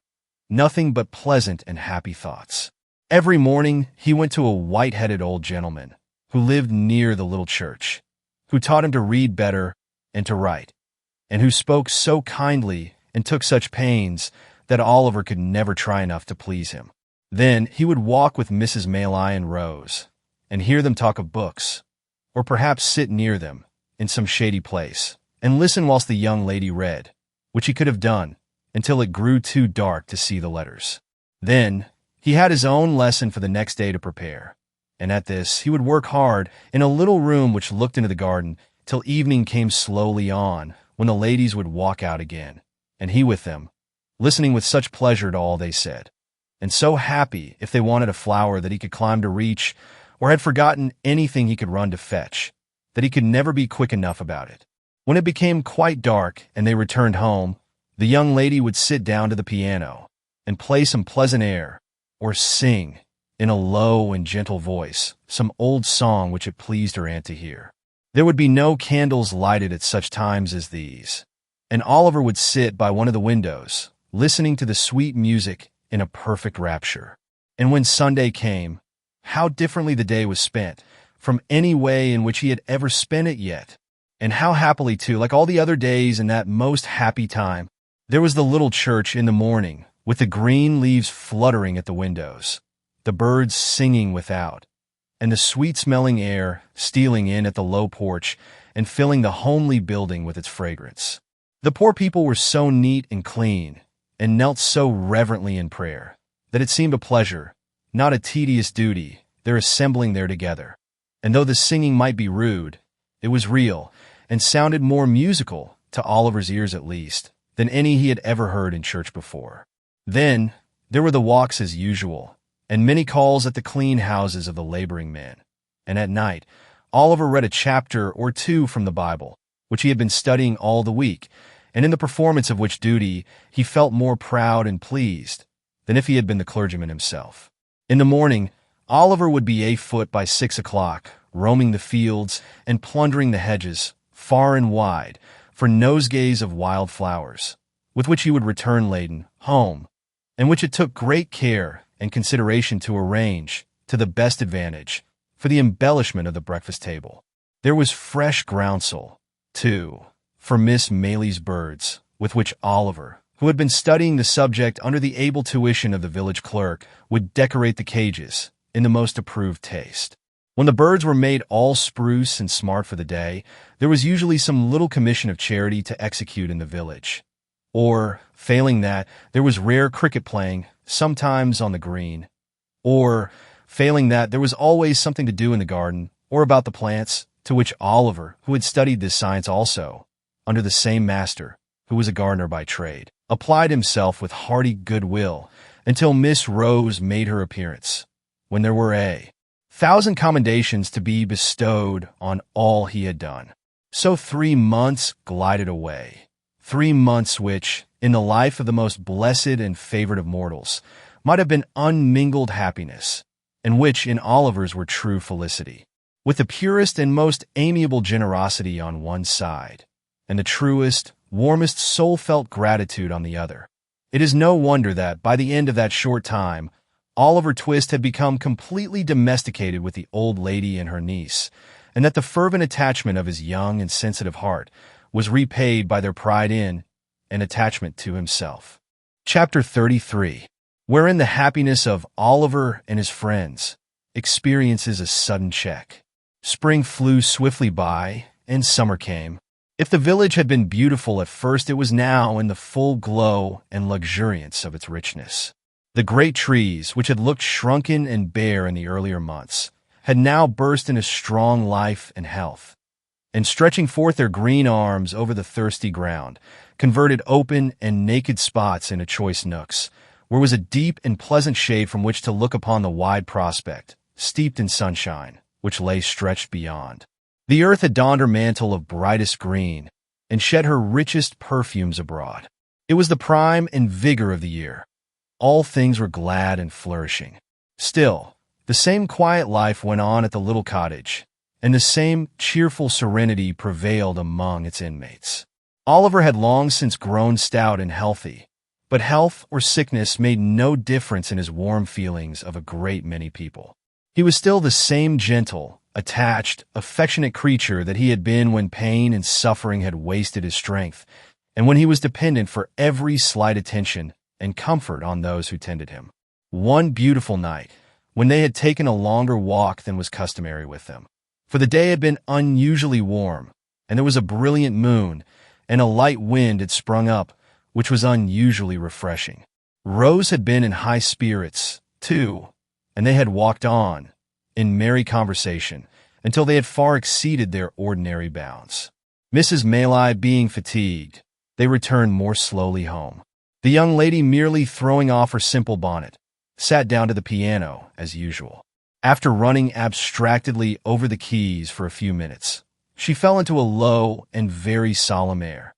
Speaker 1: nothing but pleasant and happy thoughts. Every morning he went to a white-headed old gentleman who lived near the little church, who taught him to read better and to write, and who spoke so kindly and took such pains that Oliver could never try enough to please him. Then he would walk with Mrs. Maylie and Rose, and hear them talk of books, or perhaps sit near them in some shady place, and listen whilst the young lady read, which he could have done until it grew too dark to see the letters. Then he had his own lesson for the next day to prepare, and at this he would work hard in a little room which looked into the garden till evening came slowly on, when the ladies would walk out again, and he with them, listening with such pleasure to all they said, and so happy if they wanted a flower that he could climb to reach, or had forgotten anything he could run to fetch, that he could never be quick enough about it. When it became quite dark and they returned home, the young lady would sit down to the piano and play some pleasant air, or sing, in a low and gentle voice, some old song which it pleased her aunt to hear. There would be no candles lighted at such times as these, and Oliver would sit by one of the windows, listening to the sweet music in a perfect rapture. And when Sunday came, how differently the day was spent from any way in which he had ever spent it yet, and how happily, too, like all the other days in that most happy time. There was the little church in the morning, with the green leaves fluttering at the windows, the birds singing without, and the sweet-smelling air stealing in at the low porch and filling the homely building with its fragrance. The poor people were so neat and clean, and knelt so reverently in prayer, that it seemed a pleasure, not a tedious duty, their assembling there together. And though the singing might be rude, it was real, and sounded more musical, to Oliver's ears at least, than any he had ever heard in church before. Then there were the walks as usual, and many calls at the clean houses of the laboring men. And at night, Oliver read a chapter or two from the Bible, which he had been studying all the week, and in the performance of which duty he felt more proud and pleased than if he had been the clergyman himself. In the morning, Oliver would be afoot by 6 o'clock, roaming the fields and plundering the hedges, far and wide, for nosegays of wild flowers, with which he would return laden home, and which it took great care and consideration to arrange, to the best advantage, for the embellishment of the breakfast table. There was fresh groundsel, too, for Miss Maylie's birds, with which Oliver, who had been studying the subject under the able tuition of the village clerk, would decorate the cages in the most approved taste. When the birds were made all spruce and smart for the day, there was usually some little commission of charity to execute in the village. Or, failing that, there was rare cricket playing, sometimes on the green. Or, failing that, there was always something to do in the garden, or about the plants, to which Oliver, who had studied this science also, under the same master, who was a gardener by trade, applied himself with hearty goodwill, until Miss Rose made her appearance, when there were 1,000 commendations to be bestowed on all he had done. So 3 months glided away. 3 months which, in the life of the most blessed and favored of mortals, might have been unmingled happiness, and which in Oliver's were true felicity, with the purest and most amiable generosity on one side, and the truest, warmest soul-felt gratitude on the other. It is no wonder that, by the end of that short time, Oliver Twist had become completely domesticated with the old lady and her niece, and that the fervent attachment of his young and sensitive heart was repaid by their pride in and attachment to himself. Chapter 33, wherein the happiness of Oliver and his friends experiences a sudden check. Spring flew swiftly by, and summer came. If the village had been beautiful at first, it was now in the full glow and luxuriance of its richness. The great trees, which had looked shrunken and bare in the earlier months, had now burst into strong life and health, and stretching forth their green arms over the thirsty ground, converted open and naked spots into choice nooks, where was a deep and pleasant shade from which to look upon the wide prospect, steeped in sunshine, which lay stretched beyond. The earth had donned her mantle of brightest green, and shed her richest perfumes abroad. It was the prime and vigor of the year. All things were glad and flourishing. Still, the same quiet life went on at the little cottage, and the same cheerful serenity prevailed among its inmates. Oliver had long since grown stout and healthy, but health or sickness made no difference in his warm feelings of a great many people. He was still the same gentle, attached, affectionate creature that he had been when pain and suffering had wasted his strength, and when he was dependent for every slight attention and comfort on those who tended him. One beautiful night, when they had taken a longer walk than was customary with them, for the day had been unusually warm, and there was a brilliant moon, and a light wind had sprung up, which was unusually refreshing. Rose had been in high spirits, too, and they had walked on, in merry conversation, until they had far exceeded their ordinary bounds. Mrs. Maylie being fatigued, they returned more slowly home. The young lady, merely throwing off her simple bonnet, sat down to the piano, as usual. After running abstractedly over the keys for a few minutes, she fell into a low and very solemn air,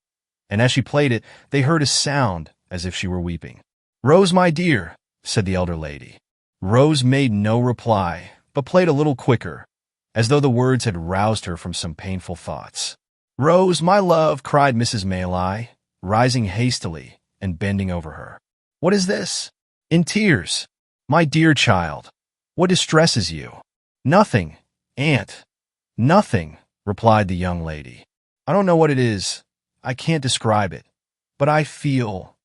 Speaker 1: and as she played it, they heard a sound as if she were weeping. "Rose, my dear," said the elder lady. Rose made no reply, but played a little quicker, as though the words had roused her from some painful thoughts. "Rose, my love," cried Mrs. Maylie, rising hastily and bending over her. "What is this? In tears? My dear child, what distresses you?" "Nothing, aunt, nothing," replied the young lady. "I don't know what it is. I can't describe it, but I feel—"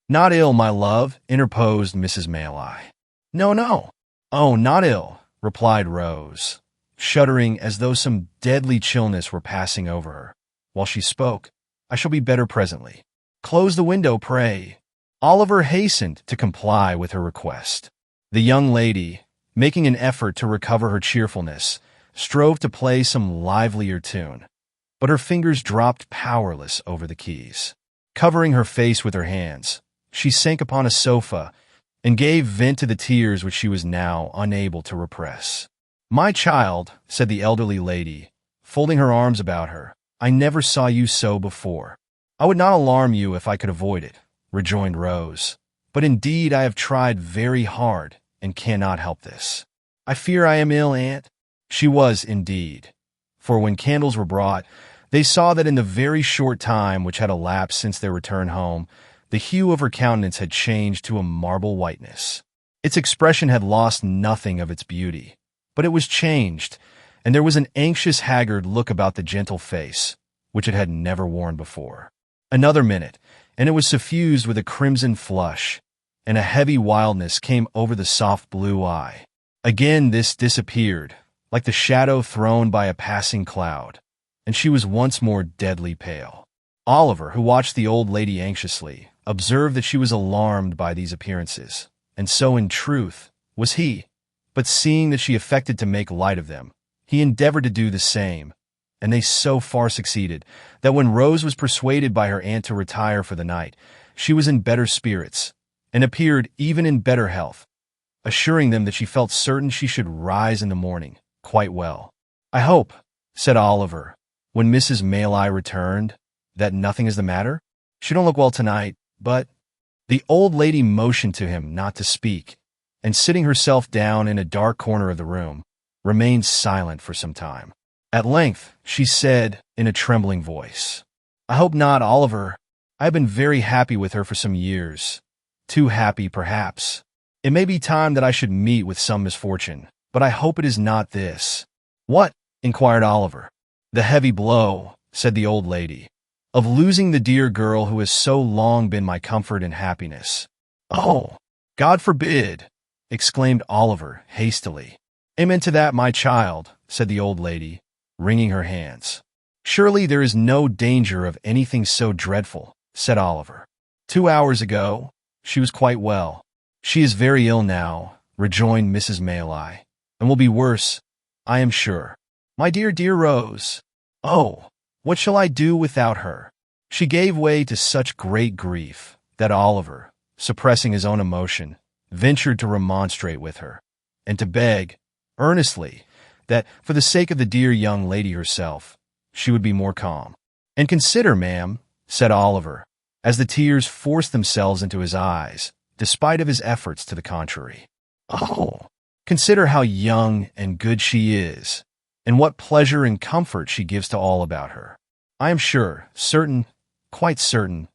Speaker 1: "Not ill, my love," interposed Mrs. Maylie. "No, no. Oh, not ill," replied Rose, shuddering as though some deadly chillness were passing over her. While she spoke, "I shall be better presently. Close the window, pray." Oliver hastened to comply with her request. The young lady, making an effort to recover her cheerfulness, strove to play some livelier tune. But her fingers dropped powerless over the keys. Covering her face with her hands, she sank upon a sofa and gave vent to the tears which she was now unable to repress. "My child," said the elderly lady, folding her arms about her, "I never saw you so before." "I would not alarm you if I could avoid it," rejoined Rose. "But indeed I have tried very hard and cannot help this." "I fear I am ill, aunt." She was indeed, for when candles were brought, they saw that in the very short time which had elapsed since their return home, the hue of her countenance had changed to a marble whiteness. Its expression had lost nothing of its beauty, but it was changed, and there was an anxious, haggard look about the gentle face, which it had never worn before. Another minute, and it was suffused with a crimson flush, and a heavy wildness came over the soft blue eye. Again this disappeared, like the shadow thrown by a passing cloud, and she was once more deadly pale. Oliver, who watched the old lady anxiously, observed that she was alarmed by these appearances, and so in truth was he. But seeing that she affected to make light of them, he endeavored to do the same, and they so far succeeded that when Rose was persuaded by her aunt to retire for the night, she was in better spirits, and appeared even in better health, assuring them that she felt certain she should rise in the morning quite well. "I hope," said Oliver, when Mrs. Maylie returned, "that nothing is the matter? She don't look well tonight, but—" The old lady motioned to him not to speak, and sitting herself down in a dark corner of the room, remained silent for some time. At length, she said in a trembling voice, "I hope not, Oliver. I have been very happy with her for some years. Too happy, perhaps. It may be time that I should meet with some misfortune, but I hope it is not this." "What?" inquired Oliver. "The heavy blow," said the old lady, "of losing the dear girl who has so long been my comfort and happiness." "Oh, God forbid!" exclaimed Oliver hastily. "Amen to that, my child," said the old lady, wringing her hands. "Surely there is no danger of anything so dreadful," said Oliver. "2 hours ago, she was quite well." "She is very ill now," rejoined Mrs. Maylie, "and will be worse, I am sure. My dear, dear Rose! Oh, what shall I do without her?" She gave way to such great grief that Oliver, suppressing his own emotion, ventured to remonstrate with her, and to beg, earnestly, that, for the sake of the dear young lady herself, she would be more calm. "And consider, ma'am," said Oliver, as the tears forced themselves into his eyes, despite of his efforts to the contrary. "Oh, consider how young and good she is, and what pleasure and comfort she gives to all about her. I am sure, certain, quite certain,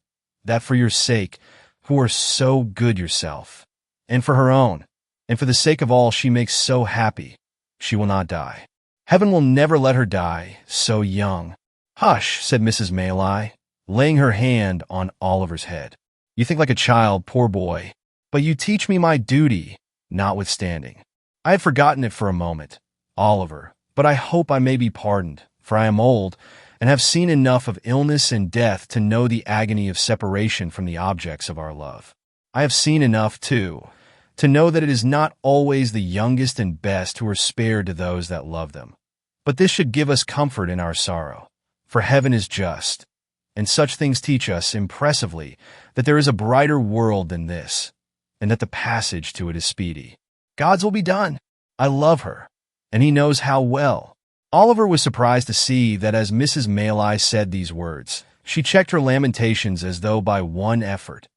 Speaker 1: that for your sake, who are so good yourself, and for her own, and for the sake of all she makes so happy, she will not die. Heaven will never let her die so young." "Hush," said Mrs. Maylie, laying her hand on Oliver's head. "You think like a child, poor boy, but you teach me my duty, notwithstanding. I had forgotten it for a moment, Oliver, but I hope I may be pardoned, for I am old, and have seen enough of illness and death to know the agony of separation from the objects of our love. I have seen enough, too, to know that it is not always the youngest and best who are spared to those that love them. But this should give us comfort in our sorrow, for heaven is just, and such things teach us impressively that there is a brighter world than this, and that the passage to it is speedy. God's will be done. I love her, and he knows how well." Oliver was surprised to see that as Mrs. Maylie said these words, she checked her lamentations as though by one effort,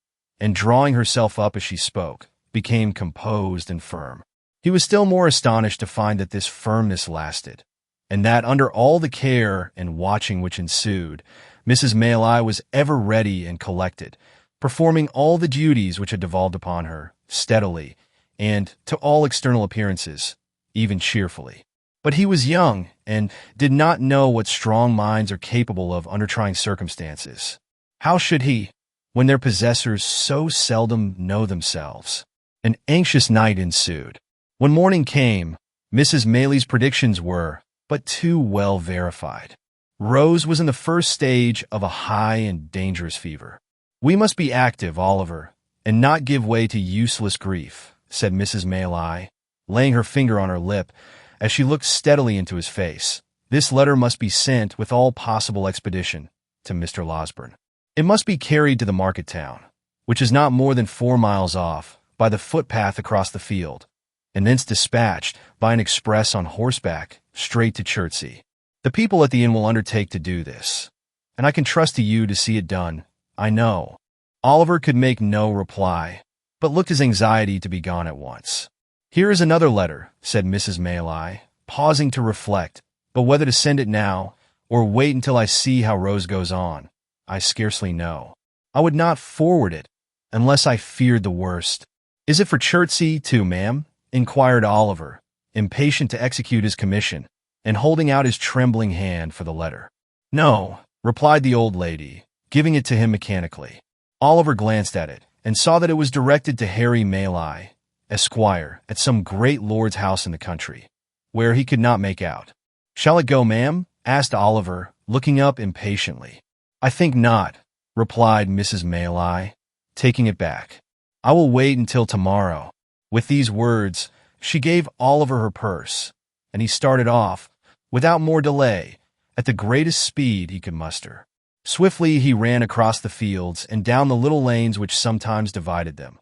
Speaker 1: and drawing herself up as she spoke, became composed and firm. He was still more astonished to find that this firmness lasted, and that under all the care and watching which ensued, Mrs. Maylie was ever ready and collected, performing all the duties which had devolved upon her, steadily, and, to all external appearances, even cheerfully. But he was young, and did not know what strong minds are capable of under trying circumstances. How should he, when their possessors so seldom know themselves? An anxious night ensued. When morning came, Mrs. Maylie's predictions were but too well verified. Rose was in the first stage of a high and dangerous fever. "We must be active, Oliver, and not give way to useless grief," said Mrs. Maylie, laying her finger on her lip as she looked steadily into his face. "This letter must be sent with all possible expedition to Mr. Losberne. It must be carried to the market town, which is not more than 4 miles off, by the footpath across the field, and thence dispatched by an express on horseback straight to Chertsey. The people at the inn will undertake to do this, and I can trust to you to see it done, I know." Oliver could make no reply, but looked his anxiety to be gone at once. "Here is another letter," said Mrs. Maylie, pausing to reflect, "but whether to send it now, or wait until I see how Rose goes on, I scarcely know. I would not forward it, unless I feared the worst." "Is it for Chertsey, too, ma'am?" inquired Oliver, impatient to execute his commission, and holding out his trembling hand for the letter. "No," replied the old lady, giving it to him mechanically. Oliver glanced at it, and saw that it was directed to Harry Maylie, Esquire, at some great lord's house in the country, where he could not make out. "Shall it go, ma'am?" asked Oliver, looking up impatiently. "I think not," replied Mrs. Maylie, taking it back. "I will wait until tomorrow." With these words, she gave Oliver her purse, and he started off, without more delay, at the greatest speed he could muster. Swiftly he ran across the fields and down the little lanes which sometimes divided them,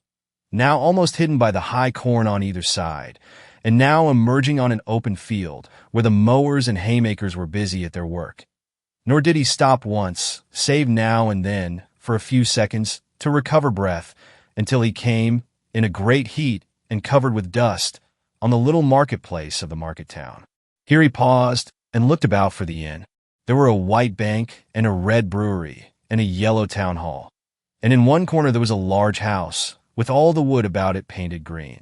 Speaker 1: now almost hidden by the high corn on either side, and now emerging on an open field where the mowers and haymakers were busy at their work. Nor did he stop once, save now and then, for a few seconds, to recover breath, until he came, in a great heat and covered with dust, on the little marketplace of the market town. Here he paused and looked about for the inn. There were a white bank and a red brewery and a yellow town hall, and in one corner there was a large house, with all the wood about it painted green,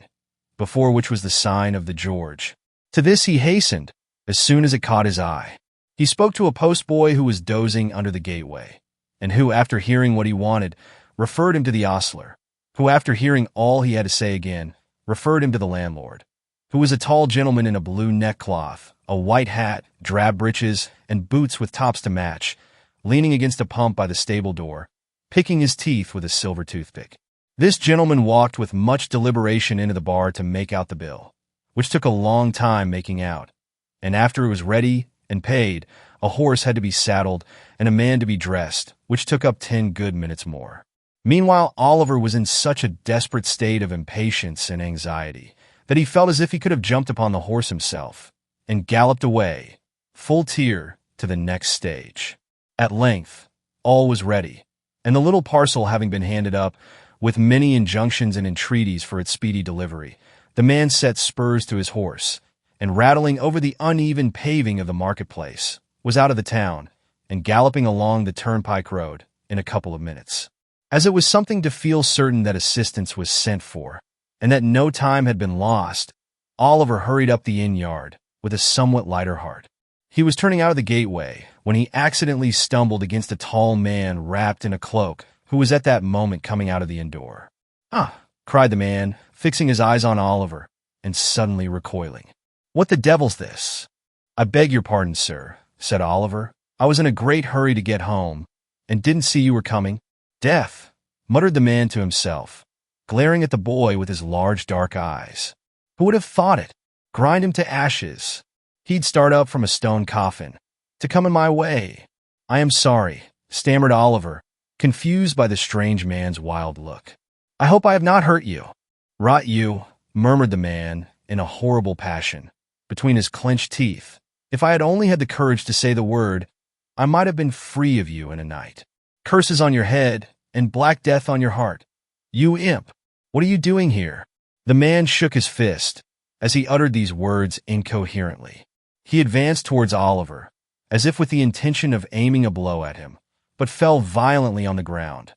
Speaker 1: before which was the sign of the George. To this he hastened, as soon as it caught his eye. He spoke to a postboy who was dozing under the gateway, and who, after hearing what he wanted, referred him to the ostler, who, after hearing all he had to say again, referred him to the landlord, who was a tall gentleman in a blue neckcloth, a white hat, drab breeches, and boots with tops to match, leaning against a pump by the stable door, picking his teeth with a silver toothpick. This gentleman walked with much deliberation into the bar to make out the bill, which took a long time making out, and after it was ready and paid, a horse had to be saddled and a man to be dressed, which took up 10 good minutes more. Meanwhile, Oliver was in such a desperate state of impatience and anxiety that he felt as if he could have jumped upon the horse himself and galloped away, full tier, to the next stage. At length, all was ready, and the little parcel having been handed up, with many injunctions and entreaties for its speedy delivery, the man set spurs to his horse, and rattling over the uneven paving of the marketplace, was out of the town, and galloping along the turnpike road in a couple of minutes. As it was something to feel certain that assistance was sent for, and that no time had been lost, Oliver hurried up the inn yard with a somewhat lighter heart. He was turning out of the gateway when he accidentally stumbled against a tall man wrapped in a cloak who was at that moment coming out of the inn door. "Ah!" cried the man, fixing his eyes on Oliver, and suddenly recoiling. "What the devil's this?" "I beg your pardon, sir," said Oliver. "I was in a great hurry to get home, and didn't see you were coming." "Death!" muttered the man to himself, glaring at the boy with his large dark eyes. "Who would have thought it? Grind him to ashes. He'd start up from a stone coffin, to come in my way." "I am sorry," stammered Oliver, confused by the strange man's wild look. "I hope I have not hurt you." "Rot you," murmured the man, in a horrible passion, between his clenched teeth. "If I had only had the courage to say the word, I might have been free of you in a night. Curses on your head, and black death on your heart. You imp, what are you doing here?" The man shook his fist as he uttered these words incoherently. He advanced towards Oliver, as if with the intention of aiming a blow at him, but fell violently on the ground,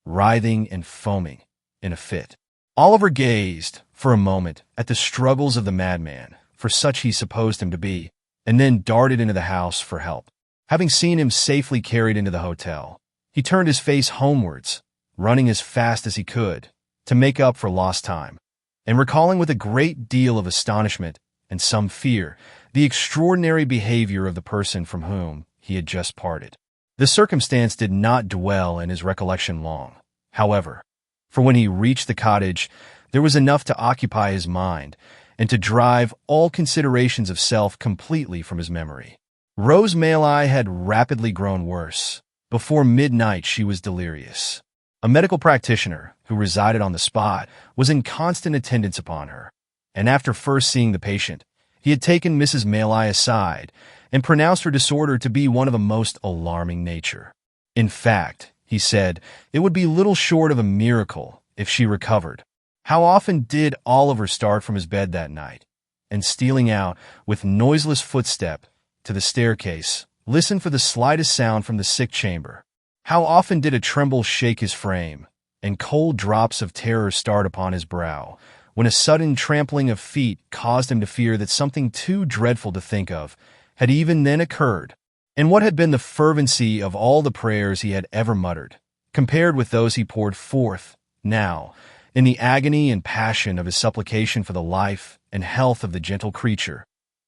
Speaker 1: writhing and foaming in a fit. Oliver gazed, for a moment, at the struggles of the madman, for such he supposed him to be, and then darted into the house for help. Having seen him safely carried into the hotel, he turned his face homewards, running as fast as he could, to make up for lost time, and recalling with a great deal of astonishment and some fear the extraordinary behavior of the person from whom he had just parted. The circumstance did not dwell in his recollection long, however, for when he reached the cottage, there was enough to occupy his mind, and to drive all considerations of self completely from his memory. Rose Maylie had rapidly grown worse. Before midnight, she was delirious. A medical practitioner, who resided on the spot, was in constant attendance upon her, and after first seeing the patient, he had taken Mrs. Maylie aside and pronounced her disorder to be one of a most alarming nature. In fact, he said, it would be little short of a miracle if she recovered. How often did Oliver start from his bed that night, and stealing out with noiseless footstep to the staircase, listen for the slightest sound from the sick chamber? How often did a tremble shake his frame, and cold drops of terror start upon his brow, when a sudden trampling of feet caused him to fear that something too dreadful to think of had even then occurred? And what had been the fervency of all the prayers he had ever muttered, compared with those he poured forth now, in the agony and passion of his supplication for the life and health of the gentle creature,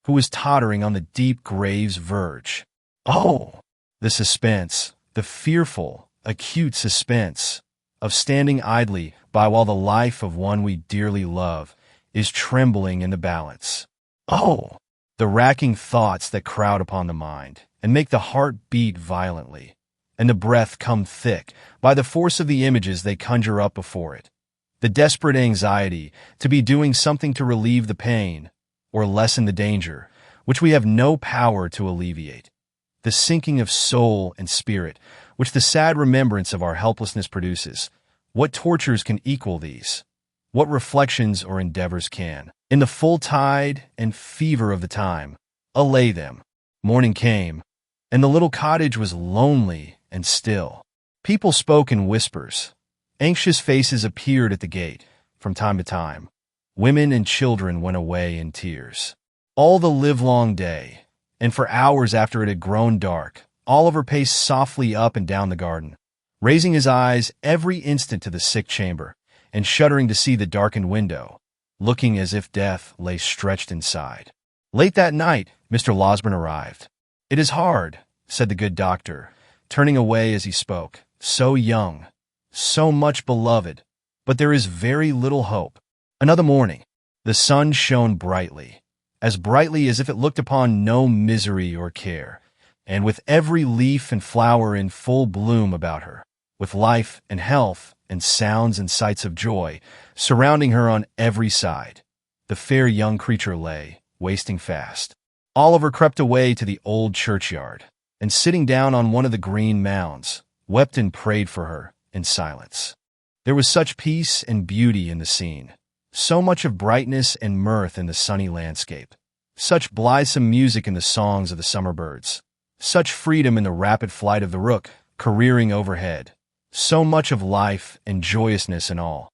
Speaker 1: who was tottering on the deep grave's verge? Oh, the suspense, the fearful, acute suspense, of standing idly by while the life of one we dearly love is trembling in the balance. Oh, the racking thoughts that crowd upon the mind and make the heart beat violently, and the breath come thick by the force of the images they conjure up before it. The desperate anxiety to be doing something to relieve the pain or lessen the danger, which we have no power to alleviate. The sinking of soul and spirit, which the sad remembrance of our helplessness produces. What tortures can equal these? What reflections or endeavors can, in the full tide and fever of the time, allay them? Morning came, and the little cottage was lonely and still. People spoke in whispers. Anxious faces appeared at the gate from time to time. Women and children went away in tears. All the livelong day, and for hours after it had grown dark, Oliver paced softly up and down the garden, raising his eyes every instant to the sick chamber, and shuddering to see the darkened window, looking as if death lay stretched inside. Late that night, Mr. Losberne arrived. "It is hard," said the good doctor, turning away as he spoke. "So young, so much beloved, but there is very little hope." Another morning, the sun shone brightly as if it looked upon no misery or care, and with every leaf and flower in full bloom about her, with life and health and sounds and sights of joy surrounding her on every side, the fair young creature lay, wasting fast. Oliver crept away to the old churchyard, and sitting down on one of the green mounds, wept and prayed for her in silence. There was such peace and beauty in the scene, so much of brightness and mirth in the sunny landscape, such blithesome music in the songs of the summer birds, such freedom in the rapid flight of the rook careering overhead, so much of life and joyousness in all,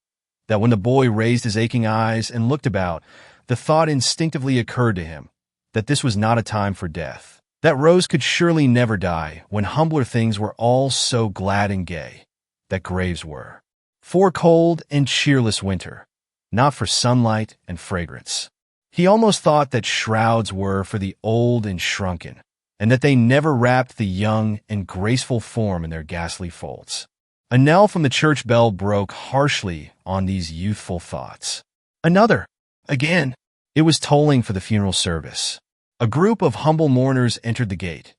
Speaker 1: that when the boy raised his aching eyes and looked about, the thought instinctively occurred to him that this was not a time for death, that Rose could surely never die when humbler things were all so glad and gay, that graves were for cold and cheerless winter, not for sunlight and fragrance. He almost thought that shrouds were for the old and shrunken, and that they never wrapped the young and graceful form in their ghastly folds. A knell from the church bell broke harshly on these youthful thoughts. Another, again. It was tolling for the funeral service. A group of humble mourners entered the gate,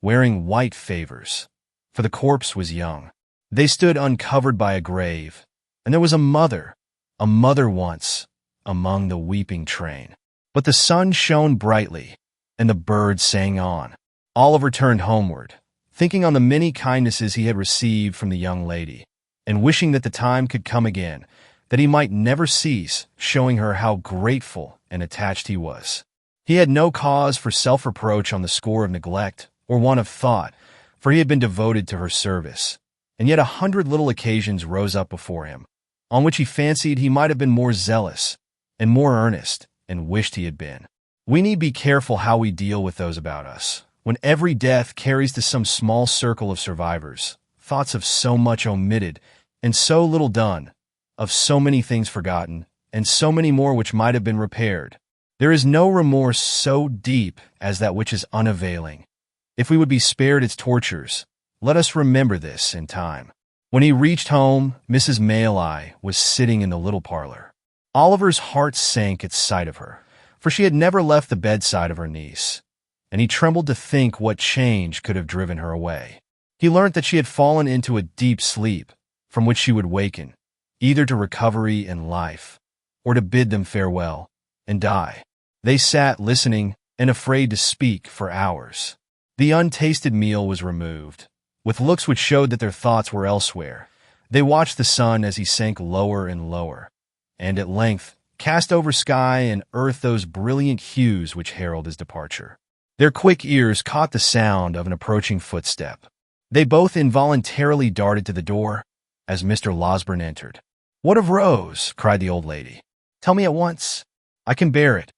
Speaker 1: wearing white favors, for the corpse was young. They stood uncovered by a grave, and there was a mother once, among the weeping train. But the sun shone brightly, and the birds sang on. Oliver turned homeward, thinking on the many kindnesses he had received from the young lady, and wishing that the time could come again, that he might never cease showing her how grateful and attached he was. He had no cause for self-reproach on the score of neglect or want of thought, for he had been devoted to her service, and yet 100 little occasions rose up before him, on which he fancied he might have been more zealous and more earnest, and wished he had been. We need be careful how we deal with those about us, when every death carries to some small circle of survivors thoughts of so much omitted and so little done, of so many things forgotten, and so many more which might have been repaired. There is no remorse so deep as that which is unavailing. If we would be spared its tortures, let us remember this in time. When he reached home, Mrs. Maylie was sitting in the little parlor. Oliver's heart sank at sight of her, for she had never left the bedside of her niece, and he trembled to think what change could have driven her away. He learnt that she had fallen into a deep sleep, from which she would waken, either to recovery and life, or to bid them farewell and die. They sat listening and afraid to speak for hours. The untasted meal was removed, with looks which showed that their thoughts were elsewhere. They watched the sun as he sank lower and lower, and at length cast over sky and earth those brilliant hues which herald his departure. Their quick ears caught the sound of an approaching footstep. They both involuntarily darted to the door as Mr. Losberne entered. "What of Rose?" cried the old lady. "Tell me at once. I can bear it.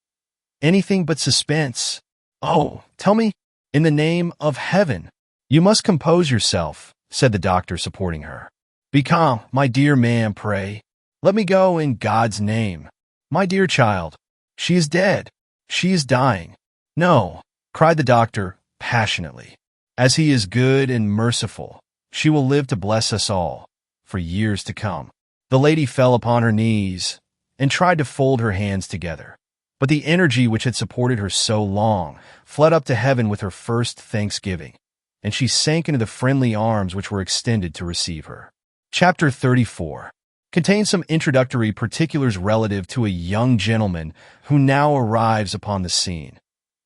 Speaker 1: Anything but suspense. Oh, tell me, in the name of heaven." "You must compose yourself," said the doctor, supporting her. "Be calm, my dear ma'am, pray. Let me go in God's name. My dear child, she is dead. She is dying." "No," cried the doctor passionately. "As he is good and merciful, she will live to bless us all for years to come." The lady fell upon her knees and tried to fold her hands together, but the energy which had supported her so long fled up to heaven with her first thanksgiving, and she sank into the friendly arms which were extended to receive her. Chapter 34 contains some introductory particulars relative to a young gentleman who now arrives upon the scene,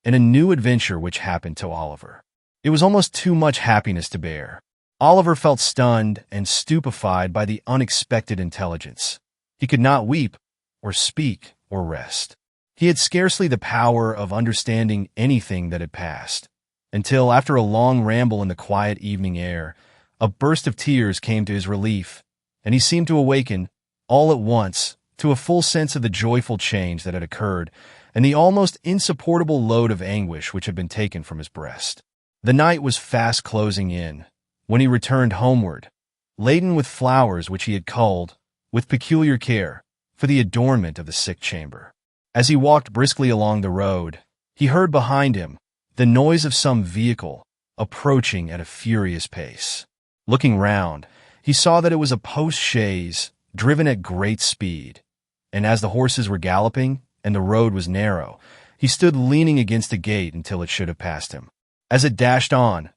Speaker 1: and a new adventure which happened to Oliver. It was almost too much happiness to bear. Oliver felt stunned and stupefied by the unexpected intelligence. He could not weep, or speak, or rest. He had scarcely the power of understanding anything that had passed, until, after a long ramble in the quiet evening air, a burst of tears came to his relief, and he seemed to awaken, all at once, to a full sense of the joyful change that had occurred, and the almost insupportable load of anguish which had been taken from his breast. The night was fast closing in when he returned homeward, laden with flowers which he had culled, with peculiar care, for the adornment of the sick chamber. As he walked briskly along the road, he heard behind him the noise of some vehicle approaching at a furious pace. Looking round, he saw that it was a post-chaise driven at great speed, and as the horses were galloping and the road was narrow, he stood leaning against a gate until it should have passed him. As it dashed on,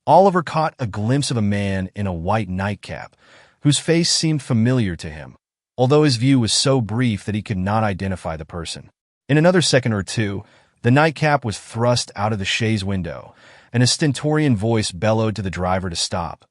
Speaker 1: Oliver caught a glimpse of a man in a white nightcap, whose face seemed familiar to him, although his view was so brief that he could not identify the person. In another second or two, the nightcap was thrust out of the chaise window, and a stentorian voice bellowed to the driver to stop,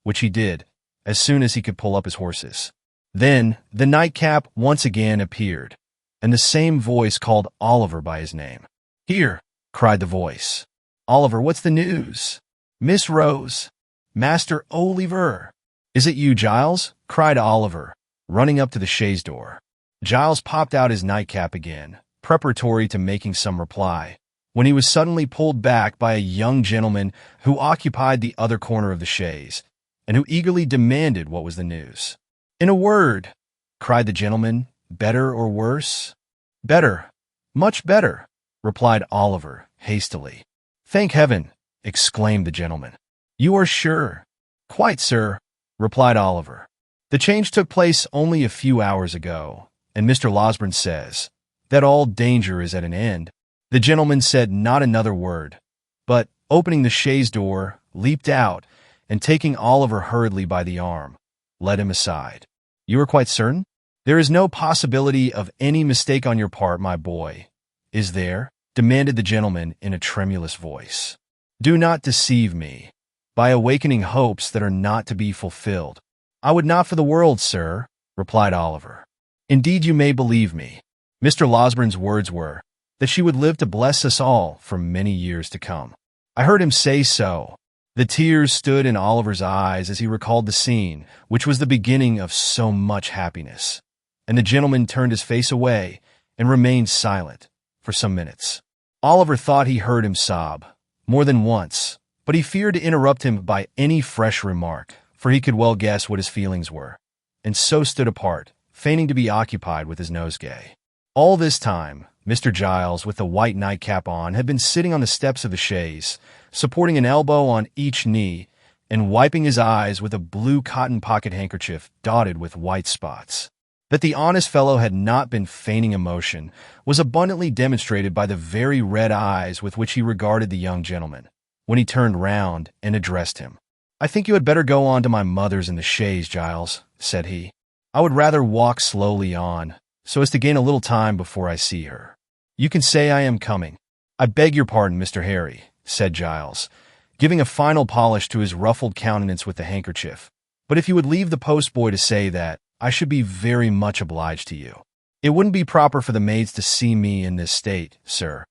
Speaker 1: which he did as soon as he could pull up his horses. Then the nightcap once again appeared, and the same voice called Oliver by his name. "Here," cried the voice. "Oliver, what's the news?" "Miss Rose, Master Oliver." "Is it you, Giles?" cried Oliver, running up to the chaise door. Giles popped out his nightcap again, preparatory to making some reply, when he was suddenly pulled back by a young gentleman who occupied the other corner of the chaise, and who eagerly demanded what was the news. "In a word," cried the gentleman, "better or worse?" "Better, much better," replied Oliver hastily. "Thank heaven!" exclaimed the gentleman. "You are sure?" "Quite, sir," replied Oliver. "The change took place only a few hours ago, and Mr. Losberne says that all danger is at an end." The gentleman said not another word, but, opening the chaise door, leaped out, and taking Oliver hurriedly by the arm, led him aside. "You are quite certain? There is no possibility of any mistake on your part, my boy, is there?" demanded the gentleman in a tremulous voice. "Do not deceive me by awakening hopes that are not to be fulfilled." "I would not for the world, sir," replied Oliver. "Indeed, you may believe me. Mr. Losberne's words were that she would live to bless us all for many years to come. I heard him say so." The tears stood in Oliver's eyes as he recalled the scene, which was the beginning of so much happiness, and the gentleman turned his face away and remained silent for some minutes. Oliver thought he heard him sob more than once, but he feared to interrupt him by any fresh remark, for he could well guess what his feelings were, and so stood apart, feigning to be occupied with his nosegay. All this time, Mr. Giles, with the white nightcap on, had been sitting on the steps of the chaise, supporting an elbow on each knee, and wiping his eyes with a blue cotton pocket handkerchief dotted with white spots. That the honest fellow had not been feigning emotion was abundantly demonstrated by the very red eyes with which he regarded the young gentleman when he turned round and addressed him. "I think you had better go on to my mother's in the chaise, Giles," said he. "I would rather walk slowly on, so as to gain a little time before I see her. You can say I am coming." "I beg your pardon, Mr. Harry," said Giles, giving a final polish to his ruffled countenance with the handkerchief. "But if you would leave the postboy to say that, I should be very much obliged to you. It wouldn't be proper for the maids to see me in this state, sir.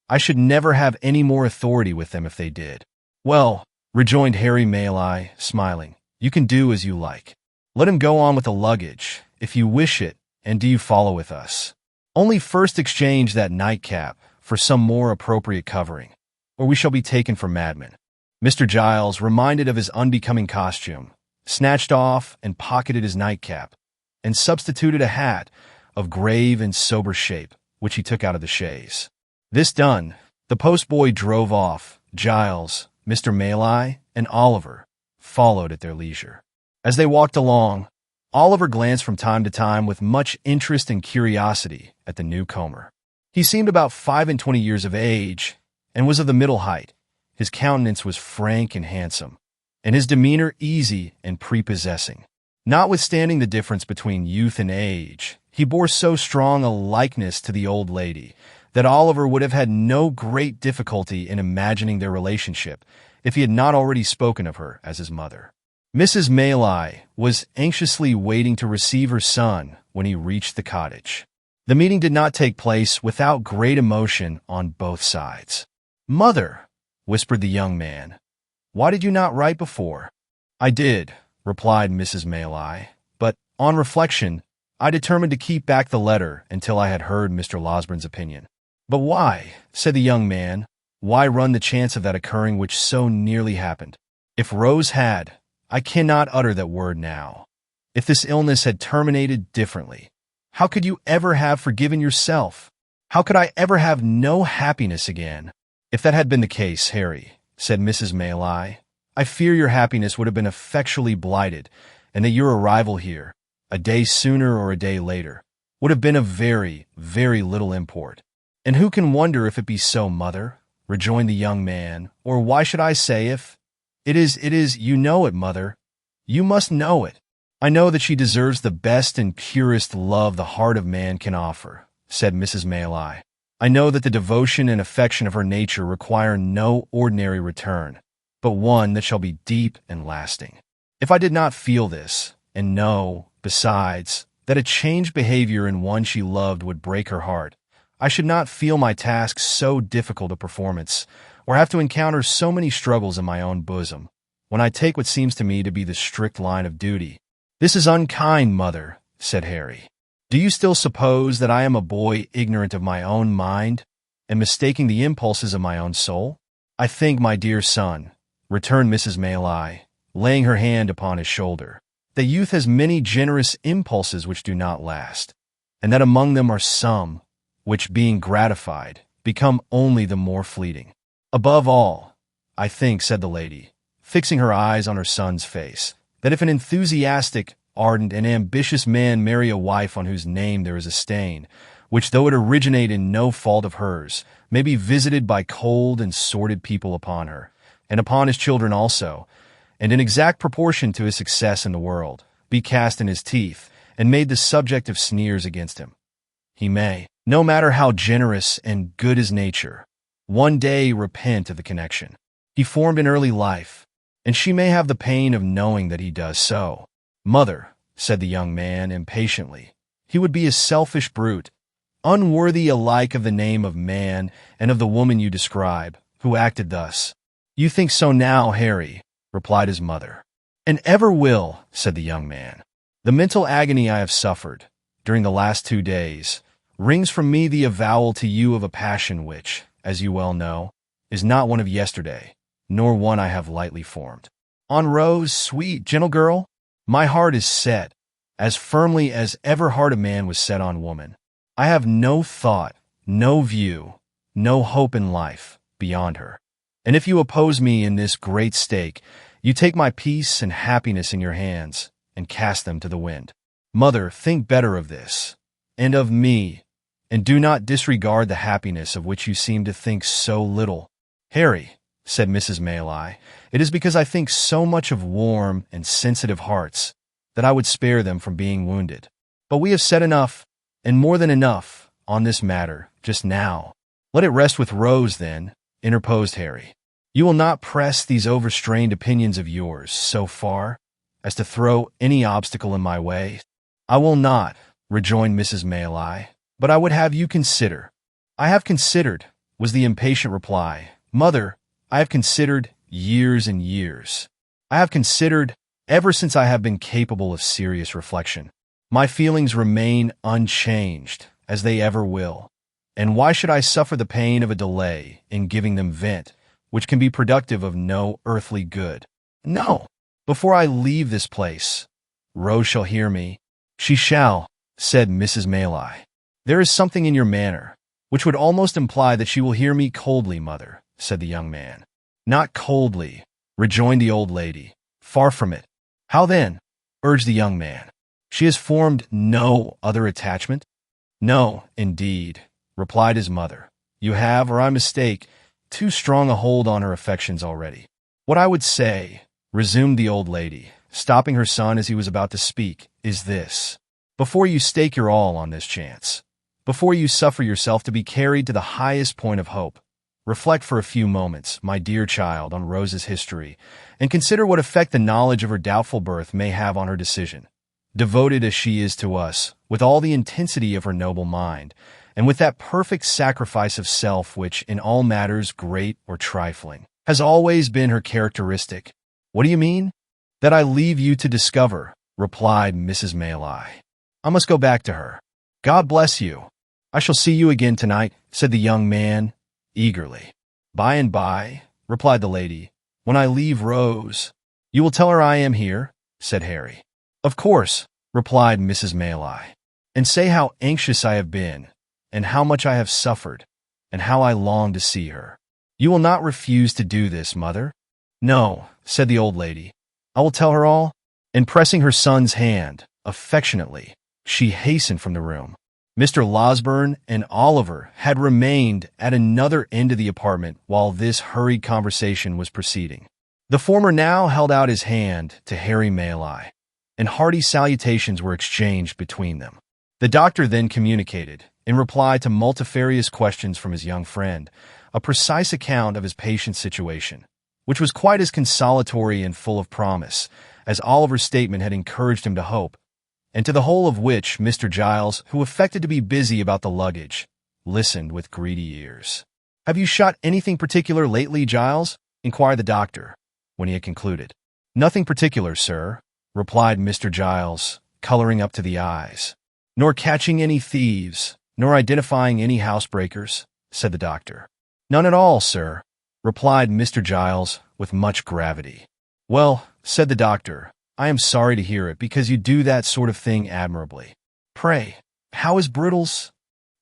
Speaker 1: I should never have any more authority with them if they did." "Well," rejoined Harry Maylie, smiling, "you can do as you like. Let him go on with the luggage, if you wish it, and do you follow with us. Only first exchange that nightcap for some more appropriate covering, or we shall be taken for madmen." Mr. Giles, reminded of his unbecoming costume, snatched off and pocketed his nightcap, and substituted a hat of grave and sober shape, which he took out of the chaise. This done, the postboy drove off. Giles, Mr. Maylie, and Oliver followed at their leisure. As they walked along, Oliver glanced from time to time with much interest and curiosity at the newcomer. He seemed about 25 years of age, and was of the middle height. His countenance was frank and handsome, and his demeanor easy and prepossessing. Notwithstanding the difference between youth and age, he bore so strong a likeness to the old lady that Oliver would have had no great difficulty in imagining their relationship if he had not already spoken of her as his mother. Mrs. Maylie was anxiously waiting to receive her son when he reached the cottage. The meeting did not take place without great emotion on both sides. "Mother," whispered the young man, "why did you not write before?" "I did," replied Mrs. Maylie, "but, on reflection, I determined to keep back the letter until I had heard Mr. Losburn's opinion." "But why?" said the young man. "Why run the chance of that occurring which so nearly happened? If Rose had, I cannot utter that word now. If this illness had terminated differently, how could you ever have forgiven yourself? How could I ever have no happiness again?" "If that had been the case, Harry," said Mrs. Maylie, "I fear your happiness would have been effectually blighted, and that your arrival here, a day sooner or a day later, would have been of very, very little import." "And who can wonder if it be so, mother?" rejoined the young man. "Or why should I say if? It is, you know it, mother. You must know it." "I know that she deserves the best and purest love the heart of man can offer," said Mrs. Maylie. "I know that the devotion and affection of her nature require no ordinary return, but one that shall be deep and lasting. If I did not feel this, and know, besides, that a changed behavior in one she loved would break her heart, I should not feel my task so difficult a performance, or have to encounter so many struggles in my own bosom, when I take what seems to me to be the strict line of duty." "This is unkind, mother," said Harry. "Do you still suppose that I am a boy ignorant of my own mind, and mistaking the impulses of my own soul?" "I think, my dear son," returned Mrs. Maylie, laying her hand upon his shoulder, "that youth has many generous impulses which do not last, and that among them are some which, being gratified, become only the more fleeting. Above all, I think," said the lady, fixing her eyes on her son's face, "that if an enthusiastic, ardent, and ambitious man marry a wife on whose name there is a stain, which, though it originate in no fault of hers, may be visited by cold and sordid people upon her, and upon his children also, and in exact proportion to his success in the world, be cast in his teeth, and made the subject of sneers against him, he may, no matter how generous and good his nature, one day repent of the connection he formed in early life, and she may have the pain of knowing that he does so." "Mother," said the young man impatiently, "he would be a selfish brute, unworthy alike of the name of man and of the woman you describe, who acted thus." "You think so now, Harry," replied his mother. "And ever will," said the young man. "The mental agony I have suffered during the last 2 days wrings from me the avowal to you of a passion which, as you well know, is not one of yesterday, nor one I have lightly formed. On Rose, sweet, gentle girl, my heart is set, as firmly as ever heart of man was set on woman. I have no thought, no view, no hope in life beyond her. And if you oppose me in this great stake, you take my peace and happiness in your hands and cast them to the wind." Mother, think better of this, and of me, and do not disregard the happiness of which you seem to think so little. Harry, said Mrs. Maylie, it is because I think so much of warm and sensitive hearts that I would spare them from being wounded. But we have said enough, and more than enough, on this matter, just now. Let it rest with Rose, then, interposed Harry. You will not press these overstrained opinions of yours so far as to throw any obstacle in my way. I will not, rejoined Mrs. Maylie, but I would have you consider. I have considered, was the impatient reply. Mother, I have considered years and years. I have considered ever since I have been capable of serious reflection. My feelings remain unchanged, as they ever will. And why should I suffer the pain of a delay in giving them vent, which can be productive of no earthly good? No. Before I leave this place, Rose shall hear me. She shall, said Mrs. Maylie. There is something in your manner which would almost imply that she will hear me coldly, mother, said the young man. Not coldly, rejoined the old lady. Far from it. How then? Urged the young man. She has formed no other attachment? No, indeed, replied his mother. You have, or I mistake, too strong a hold on her affections already. What I would say, resumed the old lady, stopping her son as he was about to speak, is this. Before you stake your all on this chance, before you suffer yourself to be carried to the highest point of hope, reflect for a few moments, my dear child, on Rose's history, and consider what effect the knowledge of her doubtful birth may have on her decision. Devoted as she is to us, with all the intensity of her noble mind, and with that perfect sacrifice of self which, in all matters great or trifling, has always been her characteristic. What do you mean? That I leave you to discover, replied Mrs. Maylie. I must go back to her. God bless you. I shall see you again tonight, said the young man, eagerly. By and by, replied the lady, when I leave Rose. You will tell her I am here, said Harry. Of course, replied Mrs. Maylie, and say how anxious I have been, and how much I have suffered, and how I long to see her. You will not refuse to do this, mother? No, said the old lady. I will tell her all. And pressing her son's hand affectionately, she hastened from the room. Mr. Losberne and Oliver had remained at another end of the apartment while this hurried conversation was proceeding. The former now held out his hand to Harry Maylie, and hearty salutations were exchanged between them. The doctor then communicated, in reply to multifarious questions from his young friend, a precise account of his patient's situation, which was quite as consolatory and full of promise as Oliver's statement had encouraged him to hope, and to the whole of which Mr. Giles, who affected to be busy about the luggage, listened with greedy ears. "Have you shot anything particular lately, Giles?" inquired the doctor, when he had concluded. "Nothing particular, sir," replied Mr. Giles, coloring up to the eyes. "Nor catching any thieves, nor identifying any housebreakers?" said the doctor. "None at all, sir," replied Mr. Giles with much gravity. "Well," said the doctor, "I am sorry to hear it, because you do that sort of thing admirably. Pray, how is Brittles?"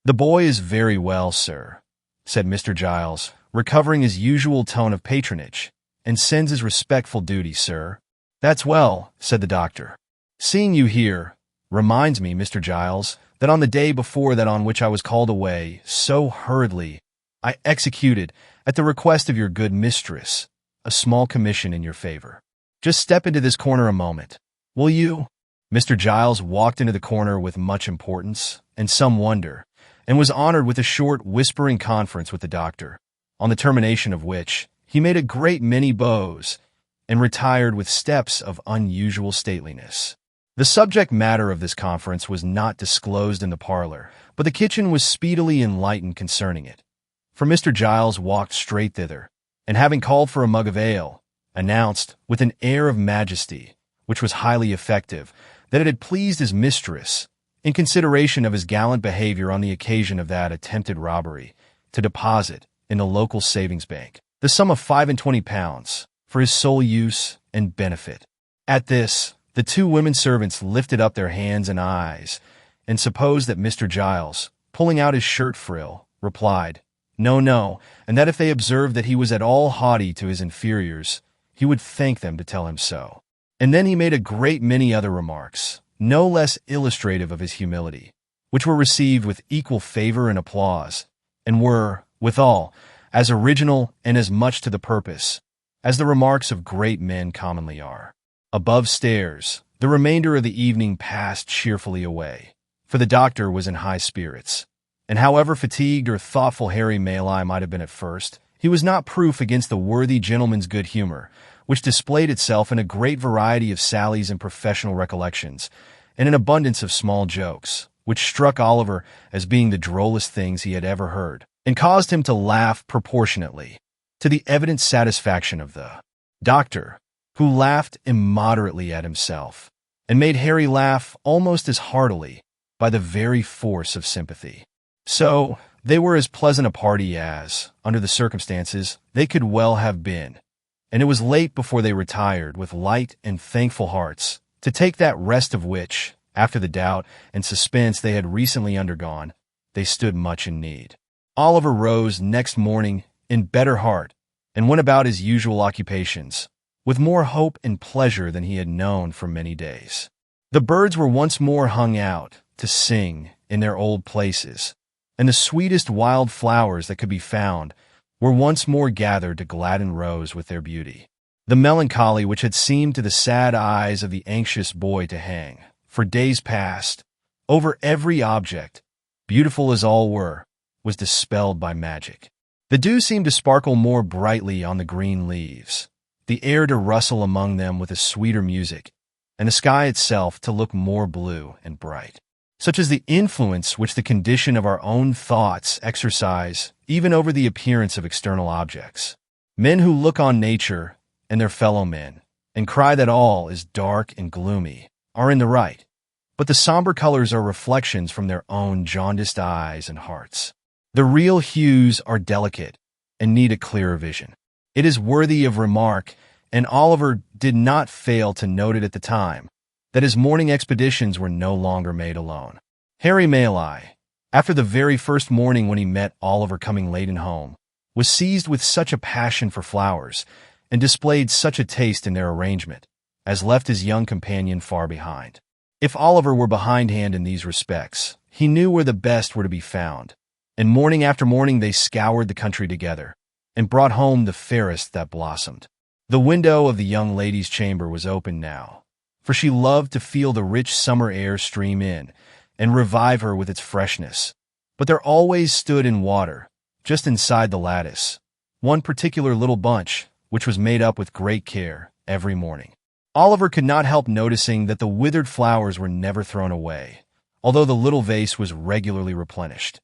Speaker 1: "The boy is very well, sir," said Mr. Giles, recovering his usual tone of patronage, "and sends his respectful duty, sir." "That's well," said the doctor. "Seeing you here reminds me, Mr. Giles, that on the day before that on which I was called away so hurriedly, I executed, at the request of your good mistress, a small commission in your favor. Just step into this corner a moment, will you?" Mr. Giles walked into the corner with much importance and some wonder, and was honored with a short, whispering conference with the doctor, on the termination of which he made a great many bows and retired with steps of unusual stateliness. The subject matter of this conference was not disclosed in the parlor, but the kitchen was speedily enlightened concerning it. For Mr. Giles walked straight thither, and having called for a mug of ale, announced, with an air of majesty, which was highly effective, that it had pleased his mistress, in consideration of his gallant behavior on the occasion of that attempted robbery, to deposit, in the local savings bank, the sum of £25, for his sole use and benefit. At this, the two women servants lifted up their hands and eyes, and supposed that Mr. Giles, pulling out his shirt frill, replied, "No, no," and that if they observed that he was at all haughty to his inferiors, he would thank them to tell him so. And then he made a great many other remarks, no less illustrative of his humility, which were received with equal favor and applause, and were, withal, as original and as much to the purpose as the remarks of great men commonly are. Above stairs, the remainder of the evening passed cheerfully away, for the doctor was in high spirits, and however fatigued or thoughtful Harry Maylie might have been at first, he was not proof against the worthy gentleman's good humor, which displayed itself in a great variety of sallies and professional recollections, and an abundance of small jokes, which struck Oliver as being the drollest things he had ever heard, and caused him to laugh proportionately, to the evident satisfaction of the doctor, who laughed immoderately at himself, and made Harry laugh almost as heartily by the very force of sympathy. So, they were as pleasant a party as, under the circumstances, they could well have been, and it was late before they retired with light and thankful hearts to take that rest of which, after the doubt and suspense they had recently undergone, they stood much in need. Oliver rose next morning in better heart and went about his usual occupations, with more hope and pleasure than he had known for many days. The birds were once more hung out to sing in their old places, and the sweetest wild flowers that could be found were once more gathered to gladden Rose with their beauty. The melancholy which had seemed to the sad eyes of the anxious boy to hang, for days past, over every object, beautiful as all were, was dispelled by magic. The dew seemed to sparkle more brightly on the green leaves, the air to rustle among them with a sweeter music, and the sky itself to look more blue and bright. Such is the influence which the condition of our own thoughts exercise even over the appearance of external objects. Men who look on nature and their fellow men, and cry that all is dark and gloomy, are in the right, but the somber colors are reflections from their own jaundiced eyes and hearts. The real hues are delicate and need a clearer vision. It is worthy of remark, and Oliver did not fail to note it at the time, that his morning expeditions were no longer made alone. Harry Maylie, after the very first morning when he met Oliver coming late in home, was seized with such a passion for flowers, and displayed such a taste in their arrangement, as left his young companion far behind. If Oliver were behindhand in these respects, he knew where the best were to be found, and morning after morning they scoured the country together, and brought home the fairest that blossomed. The window of the young lady's chamber was open now, for she loved to feel the rich summer air stream in and revive her with its freshness. But there always stood in water, just inside the lattice, one particular little bunch, which was made up with great care every morning. Oliver could not help noticing that the withered flowers were never thrown away, although the little vase was regularly replenished.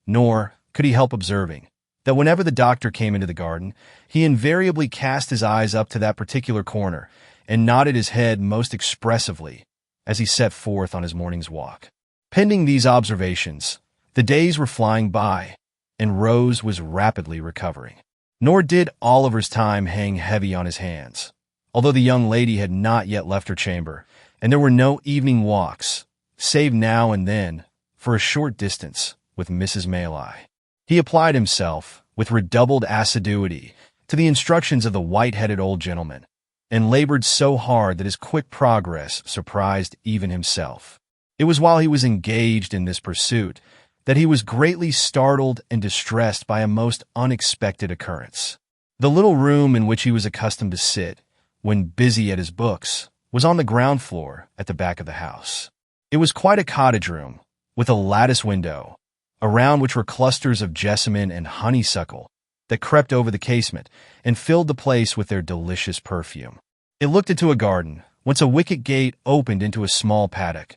Speaker 1: Nor could he help observing that whenever the doctor came into the garden, he invariably cast his eyes up to that particular corner and nodded his head most expressively as he set forth on his morning's walk. Pending these observations, the days were flying by, and Rose was rapidly recovering. Nor did Oliver's time hang heavy on his hands, although the young lady had not yet left her chamber, and there were no evening walks, save now and then, for a short distance, with Mrs. Maylie. He applied himself, with redoubled assiduity, to the instructions of the white-headed old gentleman, and labored so hard that his quick progress surprised even himself. It was while he was engaged in this pursuit that he was greatly startled and distressed by a most unexpected occurrence. The little room in which he was accustomed to sit, when busy at his books, was on the ground floor at the back of the house. It was quite a cottage room, with a lattice window, around which were clusters of jessamine and honeysuckle that crept over the casement and filled the place with their delicious perfume. It looked into a garden, whence a wicket gate opened into a small paddock.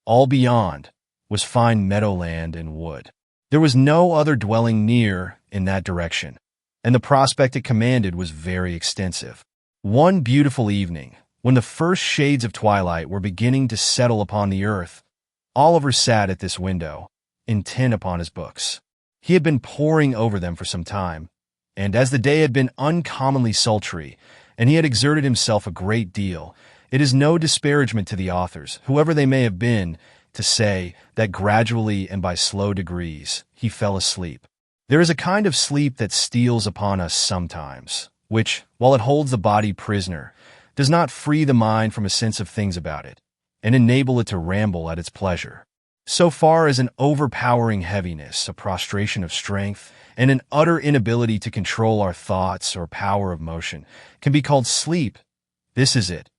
Speaker 1: All beyond was fine meadowland and wood. There was no other dwelling near in that direction, and the prospect it commanded was very extensive. One beautiful evening, when the first shades of twilight were beginning to settle upon the earth, Oliver sat at this window, intent upon his books. He had been poring over them for some time, and as the day had been uncommonly sultry, and he had exerted himself a great deal, it is no disparagement to the authors, whoever they may have been, to say that gradually and by slow degrees he fell asleep. There is a kind of sleep that steals upon us sometimes, which, while it holds the body prisoner, does not free the mind from a sense of things about it, and enable it to ramble at its pleasure. So far as an overpowering heaviness, a prostration of strength, and an utter inability to control our thoughts or power of motion can be called sleep, this is it.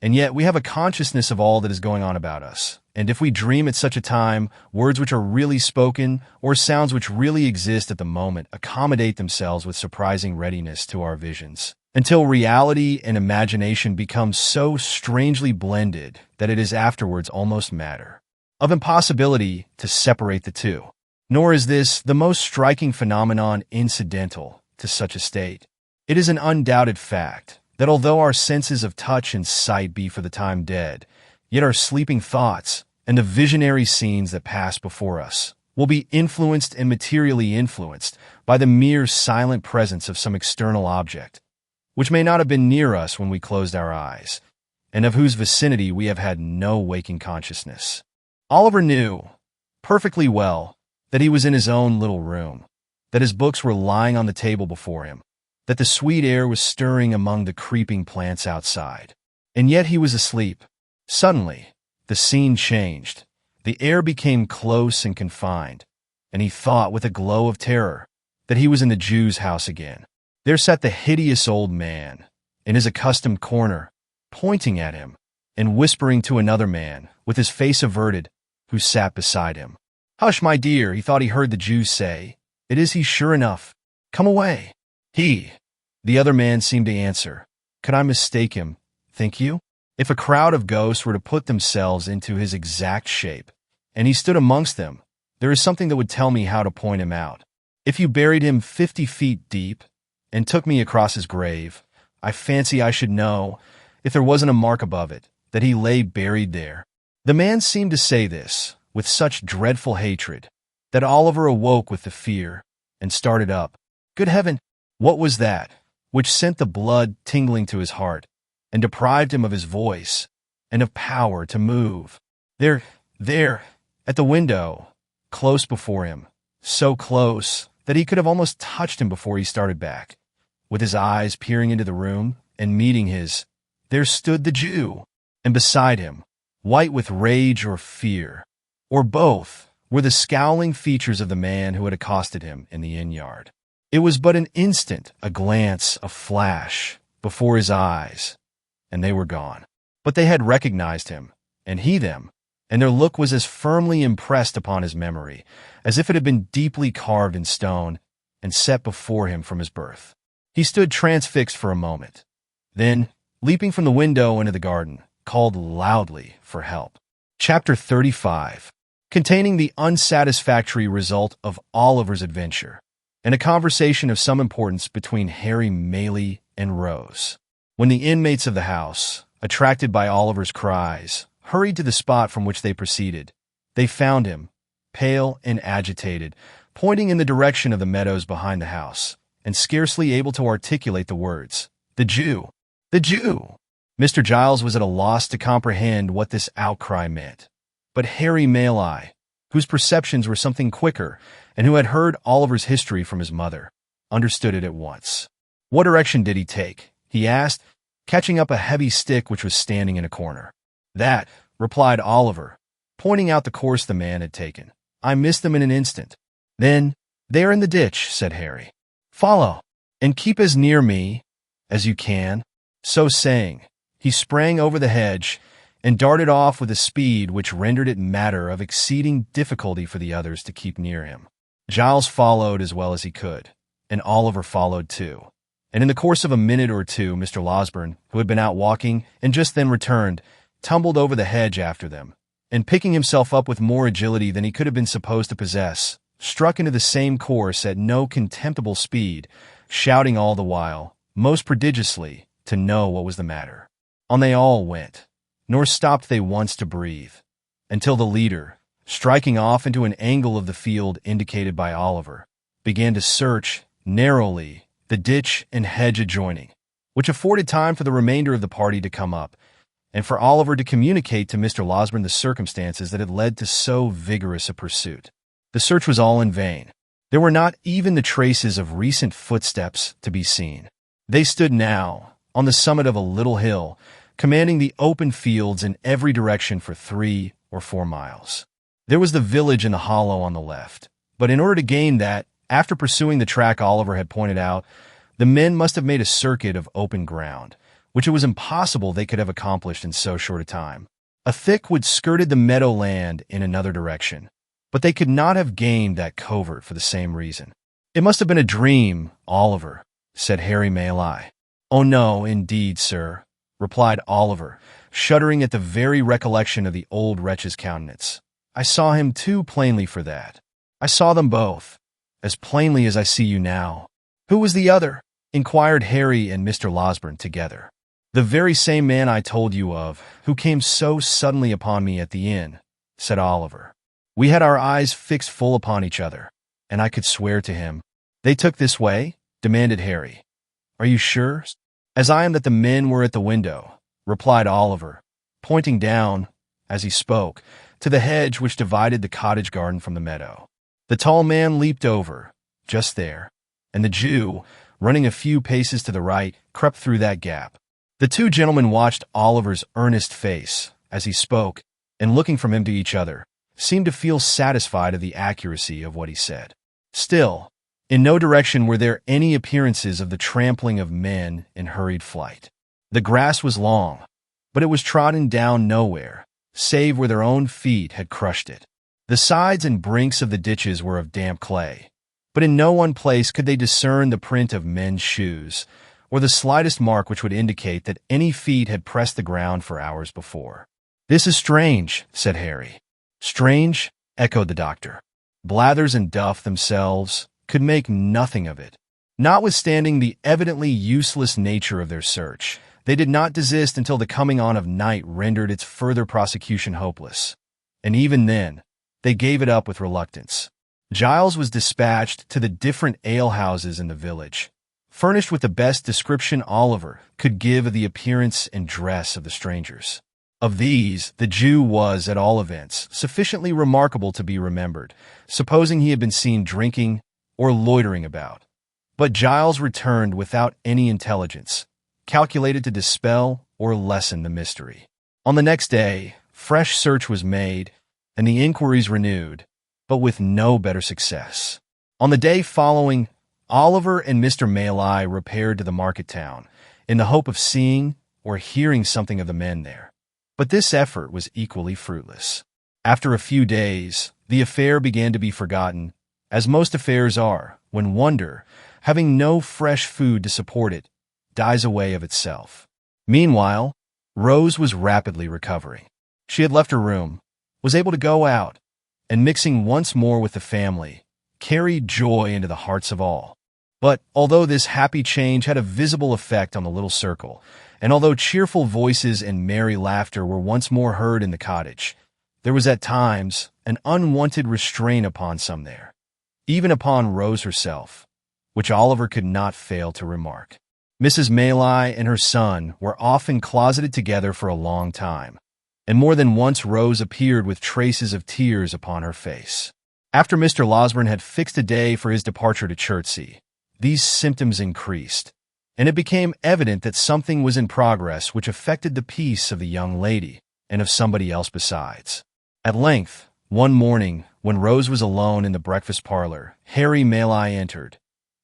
Speaker 1: And yet we have a consciousness of all that is going on about us. And if we dream at such a time, words which are really spoken or sounds which really exist at the moment accommodate themselves with surprising readiness to our visions, until reality and imagination become so strangely blended that it is afterwards almost matter of impossibility to separate the two. Nor is this the most striking phenomenon incidental to such a state. It is an undoubted fact that although our senses of touch and sight be for the time dead, yet our sleeping thoughts and the visionary scenes that pass before us will be influenced and materially influenced by the mere silent presence of some external object, which may not have been near us when we closed our eyes, and of whose vicinity we have had no waking consciousness. Oliver knew perfectly well that he was in his own little room, that his books were lying on the table before him, that the sweet air was stirring among the creeping plants outside. And yet he was asleep. Suddenly, the scene changed. The air became close and confined, and he thought with a glow of terror that he was in the Jew's house again. There sat the hideous old man in his accustomed corner, pointing at him and whispering to another man with his face averted who sat beside him. "Hush, my dear," he thought he heard the Jew say. "It is he sure enough. Come away." "He," the other man seemed to answer. "Could I mistake him, think you? If a crowd of ghosts were to put themselves into his exact shape, and he stood amongst them, there is something that would tell me how to point him out. If you buried him 50 feet deep and took me across his grave, I fancy I should know, if there wasn't a mark above it, that he lay buried there." The man seemed to say this with such dreadful hatred that Oliver awoke with the fear and started up. Good heaven! What was that which sent the blood tingling to his heart and deprived him of his voice and of power to move? There, at the window, close before him, so close that he could have almost touched him before he started back, with his eyes peering into the room and meeting his, there stood the Jew, and beside him, white with rage or fear, or both, were the scowling features of the man who had accosted him in the inn-yard. It was but an instant, a glance, a flash, before his eyes, and they were gone. But they had recognized him, and he them, and their look was as firmly impressed upon his memory as if it had been deeply carved in stone and set before him from his birth. He stood transfixed for a moment, then, leaping from the window into the garden, called loudly for help. Chapter 35, containing the unsatisfactory result of Oliver's adventure, and a conversation of some importance between Harry Maylie and Rose. When the inmates of the house, attracted by Oliver's cries, hurried to the spot from which they proceeded, they found him, pale and agitated, pointing in the direction of the meadows behind the house, and scarcely able to articulate the words, "The Jew! The Jew!" Mr. Giles was at a loss to comprehend what this outcry meant, but Harry Maylie, whose perceptions were something quicker and who had heard Oliver's history from his mother, understood it at once. "What direction did he take?" he asked, catching up a heavy stick which was standing in a corner. "That," replied Oliver, pointing out the course the man had taken. "I missed them in an instant." "Then, there in the ditch," said Harry. "Follow, and keep as near me as you can." So saying, he sprang over the hedge and darted off with a speed which rendered it matter of exceeding difficulty for the others to keep near him. Giles followed as well as he could, and Oliver followed too. And in the course of a minute or two, Mr. Losberne, who had been out walking and just then returned, tumbled over the hedge after them, and picking himself up with more agility than he could have been supposed to possess, struck into the same course at no contemptible speed, shouting all the while, most prodigiously, to know what was the matter. On they all went, nor stopped they once to breathe, until the leader, striking off into an angle of the field indicated by Oliver, began to search, narrowly, the ditch and hedge adjoining, which afforded time for the remainder of the party to come up, and for Oliver to communicate to Mr. Losberne the circumstances that had led to so vigorous a pursuit. The search was all in vain. There were not even the traces of recent footsteps to be seen. They stood now on the summit of a little hill, commanding the open fields in every direction for 3 or 4 miles. There was the village in the hollow on the left, but in order to gain that, after pursuing the track Oliver had pointed out, the men must have made a circuit of open ground, which it was impossible they could have accomplished in so short a time. A thick wood skirted the meadowland in another direction, but they could not have gained that covert for the same reason. "It must have been a dream, Oliver," said Harry Maylie. "Oh no, indeed, sir," replied Oliver, shuddering at the very recollection of the old wretch's countenance. "I saw him too plainly for that. I saw them both, as plainly as I see you now." "Who was the other?" inquired Harry and Mr. Losberne together. "The very same man I told you of, who came so suddenly upon me at the inn," said Oliver. "We had our eyes fixed full upon each other, and I could swear to him." "They took this way?" demanded Harry. "Are you sure?" "As I am that the men were at the window," replied Oliver, pointing down, as he spoke, to the hedge which divided the cottage garden from the meadow. The tall man leaped over, just there, and the Jew, running a few paces to the right, crept through that gap. The two gentlemen watched Oliver's earnest face as he spoke, and looking from him to each other, seemed to feel satisfied of the accuracy of what he said. Still, in no direction were there any appearances of the trampling of men in hurried flight. The grass was long, but it was trodden down nowhere, save where their own feet had crushed it. The sides and brinks of the ditches were of damp clay, but in no one place could they discern the print of men's shoes, or the slightest mark which would indicate that any feet had pressed the ground for hours before. "This is strange," said Harry. "Strange?" echoed the doctor. Blathers and Duff themselves could make nothing of it. Notwithstanding the evidently useless nature of their search, they did not desist until the coming on of night rendered its further prosecution hopeless, and even then they gave it up with reluctance. Giles was dispatched to the different alehouses in the village, furnished with the best description Oliver could give of the appearance and dress of the strangers. Of these, the Jew was, at all events, sufficiently remarkable to be remembered, supposing he had been seen drinking or loitering about. But Giles returned without any intelligence, calculated to dispel or lessen the mystery. On the next day, fresh search was made, and the inquiries renewed, but with no better success. On the day following, Oliver and Mr. Maylie repaired to the market town, in the hope of seeing or hearing something of the men there. But this effort was equally fruitless. After a few days, the affair began to be forgotten, as most affairs are, when wonder, having no fresh food to support it, dies away of itself. Meanwhile, Rose was rapidly recovering. She had left her room, was able to go out, and mixing once more with the family, carried joy into the hearts of all. But although this happy change had a visible effect on the little circle, and although cheerful voices and merry laughter were once more heard in the cottage, there was at times an unwonted restraint upon some there, even upon Rose herself, which Oliver could not fail to remark. Mrs. Maylie and her son were often closeted together for a long time, and more than once Rose appeared with traces of tears upon her face. After Mr. Losberne had fixed a day for his departure to Chertsey, these symptoms increased, and it became evident that something was in progress which affected the peace of the young lady and of somebody else besides. At length, one morning, when Rose was alone in the breakfast parlor, Harry Maylie entered,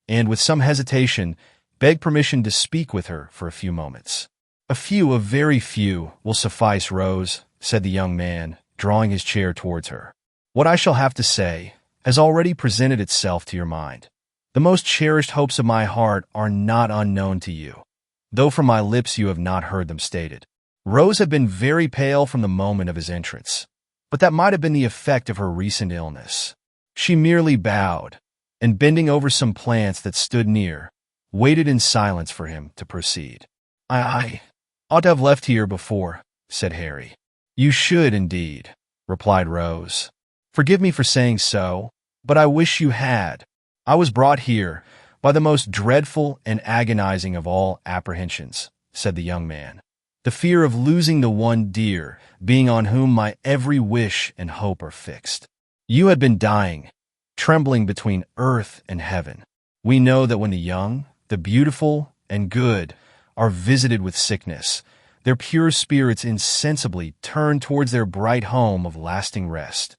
Speaker 1: and with some hesitation begged permission to speak with her for a few moments. A very few, will suffice, Rose," said the young man, drawing his chair towards her. "What I shall have to say has already presented itself to your mind. The most cherished hopes of my heart are not unknown to you, though from my lips you have not heard them stated." Rose had been very pale from the moment of his entrance, but that might have been the effect of her recent illness. She merely bowed, and bending over some plants that stood near, waited in silence for him to proceed. I ought to have left here before," said Harry. "You should, indeed," replied Rose. "Forgive me for saying so, but I wish you had. I was brought here by the most dreadful and agonizing of all apprehensions," said the young man, "the fear of losing the one dear being on whom my every wish and hope are fixed. You had been dying, trembling between earth and heaven. We know that when the young, the beautiful, and good are visited with sickness, their pure spirits insensibly turned towards their bright home of lasting rest.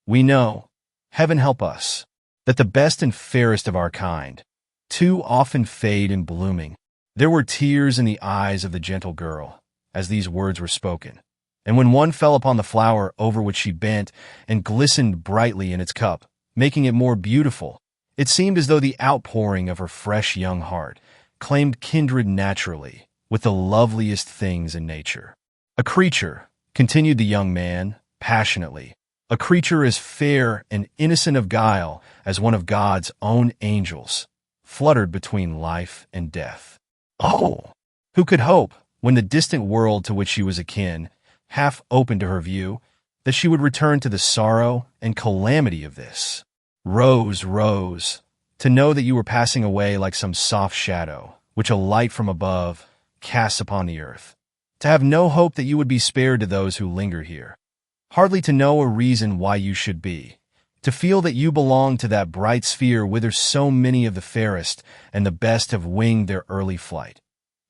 Speaker 1: We know, heaven help us, that the best and fairest of our kind too often fade in blooming. There were tears in the eyes of the gentle girl as these words were spoken, and when one fell upon the flower over which she bent and glistened brightly in its cup, making it more beautiful, it seemed as though the outpouring of her fresh young heart claimed kindred naturally with the loveliest things in nature. A creature, continued the young man passionately, a creature as fair and innocent of guile as one of God's own angels, fluttered between life and death. Oh! Who could hope, when the distant world to which she was akin half opened to her view, that she would return to the sorrow and calamity of this? Rose, Rose, to know that you were passing away like some soft shadow, which a light from above casts upon the earth, to have no hope that you would be spared to those who linger here, hardly to know a reason why you should be, to feel that you belong to that bright sphere whither so many of the fairest and the best have winged their early flight,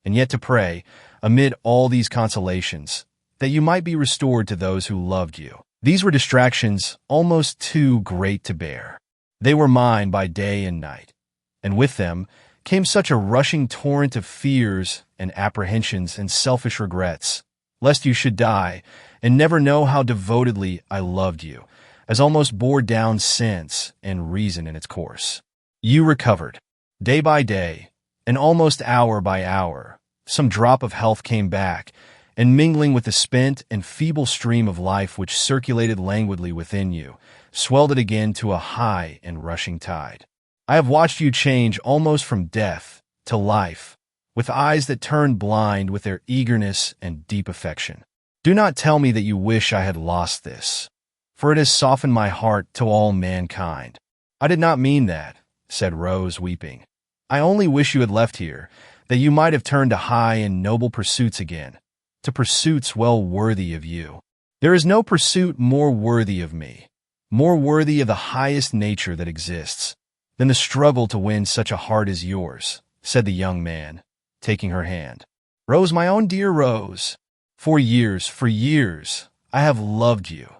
Speaker 1: and yet to pray, amid all these consolations, that you might be restored to those who loved you. These were distractions almost too great to bear. They were mine by day and night, and with them came such a rushing torrent of fears and apprehensions and selfish regrets, lest you should die and never know how devotedly I loved you, as almost bore down sense and reason in its course. You recovered. Day by day, and almost hour by hour, some drop of health came back, and mingling with the spent and feeble stream of life which circulated languidly within you, swelled it again to a high and rushing tide. I have watched you change almost from death to life, with eyes that turned blind with their eagerness and deep affection. Do not tell me that you wish I had lost this, for it has softened my heart to all mankind. I did not mean that, said Rose, weeping. I only wish you had left here, that you might have turned to high and noble pursuits again, to pursuits well worthy of you. There is no pursuit more worthy of me, more worthy of the highest nature that exists, than the struggle to win such a heart as yours, said the young man, taking her hand. Rose, my own dear Rose, for years, I have loved you,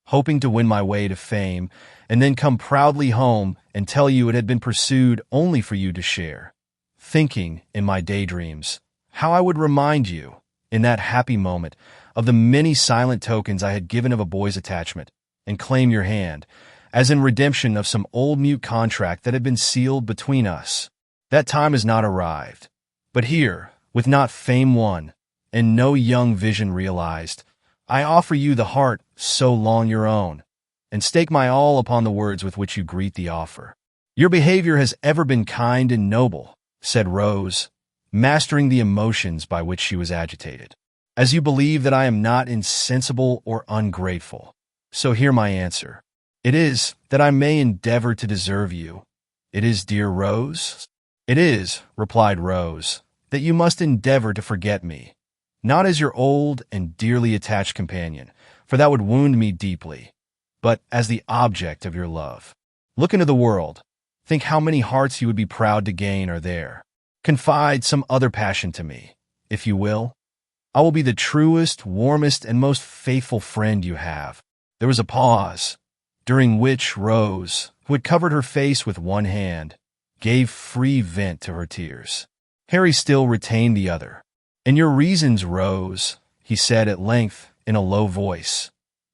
Speaker 1: hoping to win my way to fame, and then come proudly home and tell you it had been pursued only for you to share, thinking, in my daydreams, how I would remind you, in that happy moment, of the many silent tokens I had given of a boy's attachment, and claim your hand, as in redemption of some old mute contract that had been sealed between us. That time has not arrived. But here, with not fame won, and no young vision realized, I offer you the heart so long your own, and stake my all upon the words with which you greet the offer. Your behavior has ever been kind and noble, said Rose, mastering the emotions by which she was agitated. As you believe that I am not insensible or ungrateful, so hear my answer. It is that I may endeavor to deserve you. It is, dear Rose? It is, replied Rose, that you must endeavor to forget me, not as your old and dearly attached companion, for that would wound me deeply, but as the object of your love. Look into the world. Think how many hearts you would be proud to gain are there. Confide some other passion to me, if you will. I will be the truest, warmest, and most faithful friend you have. There was a pause, during which Rose, who had covered her face with one hand, gave free vent to her tears. Harry still retained the other. "And your reasons, Rose," he said at length in a low voice.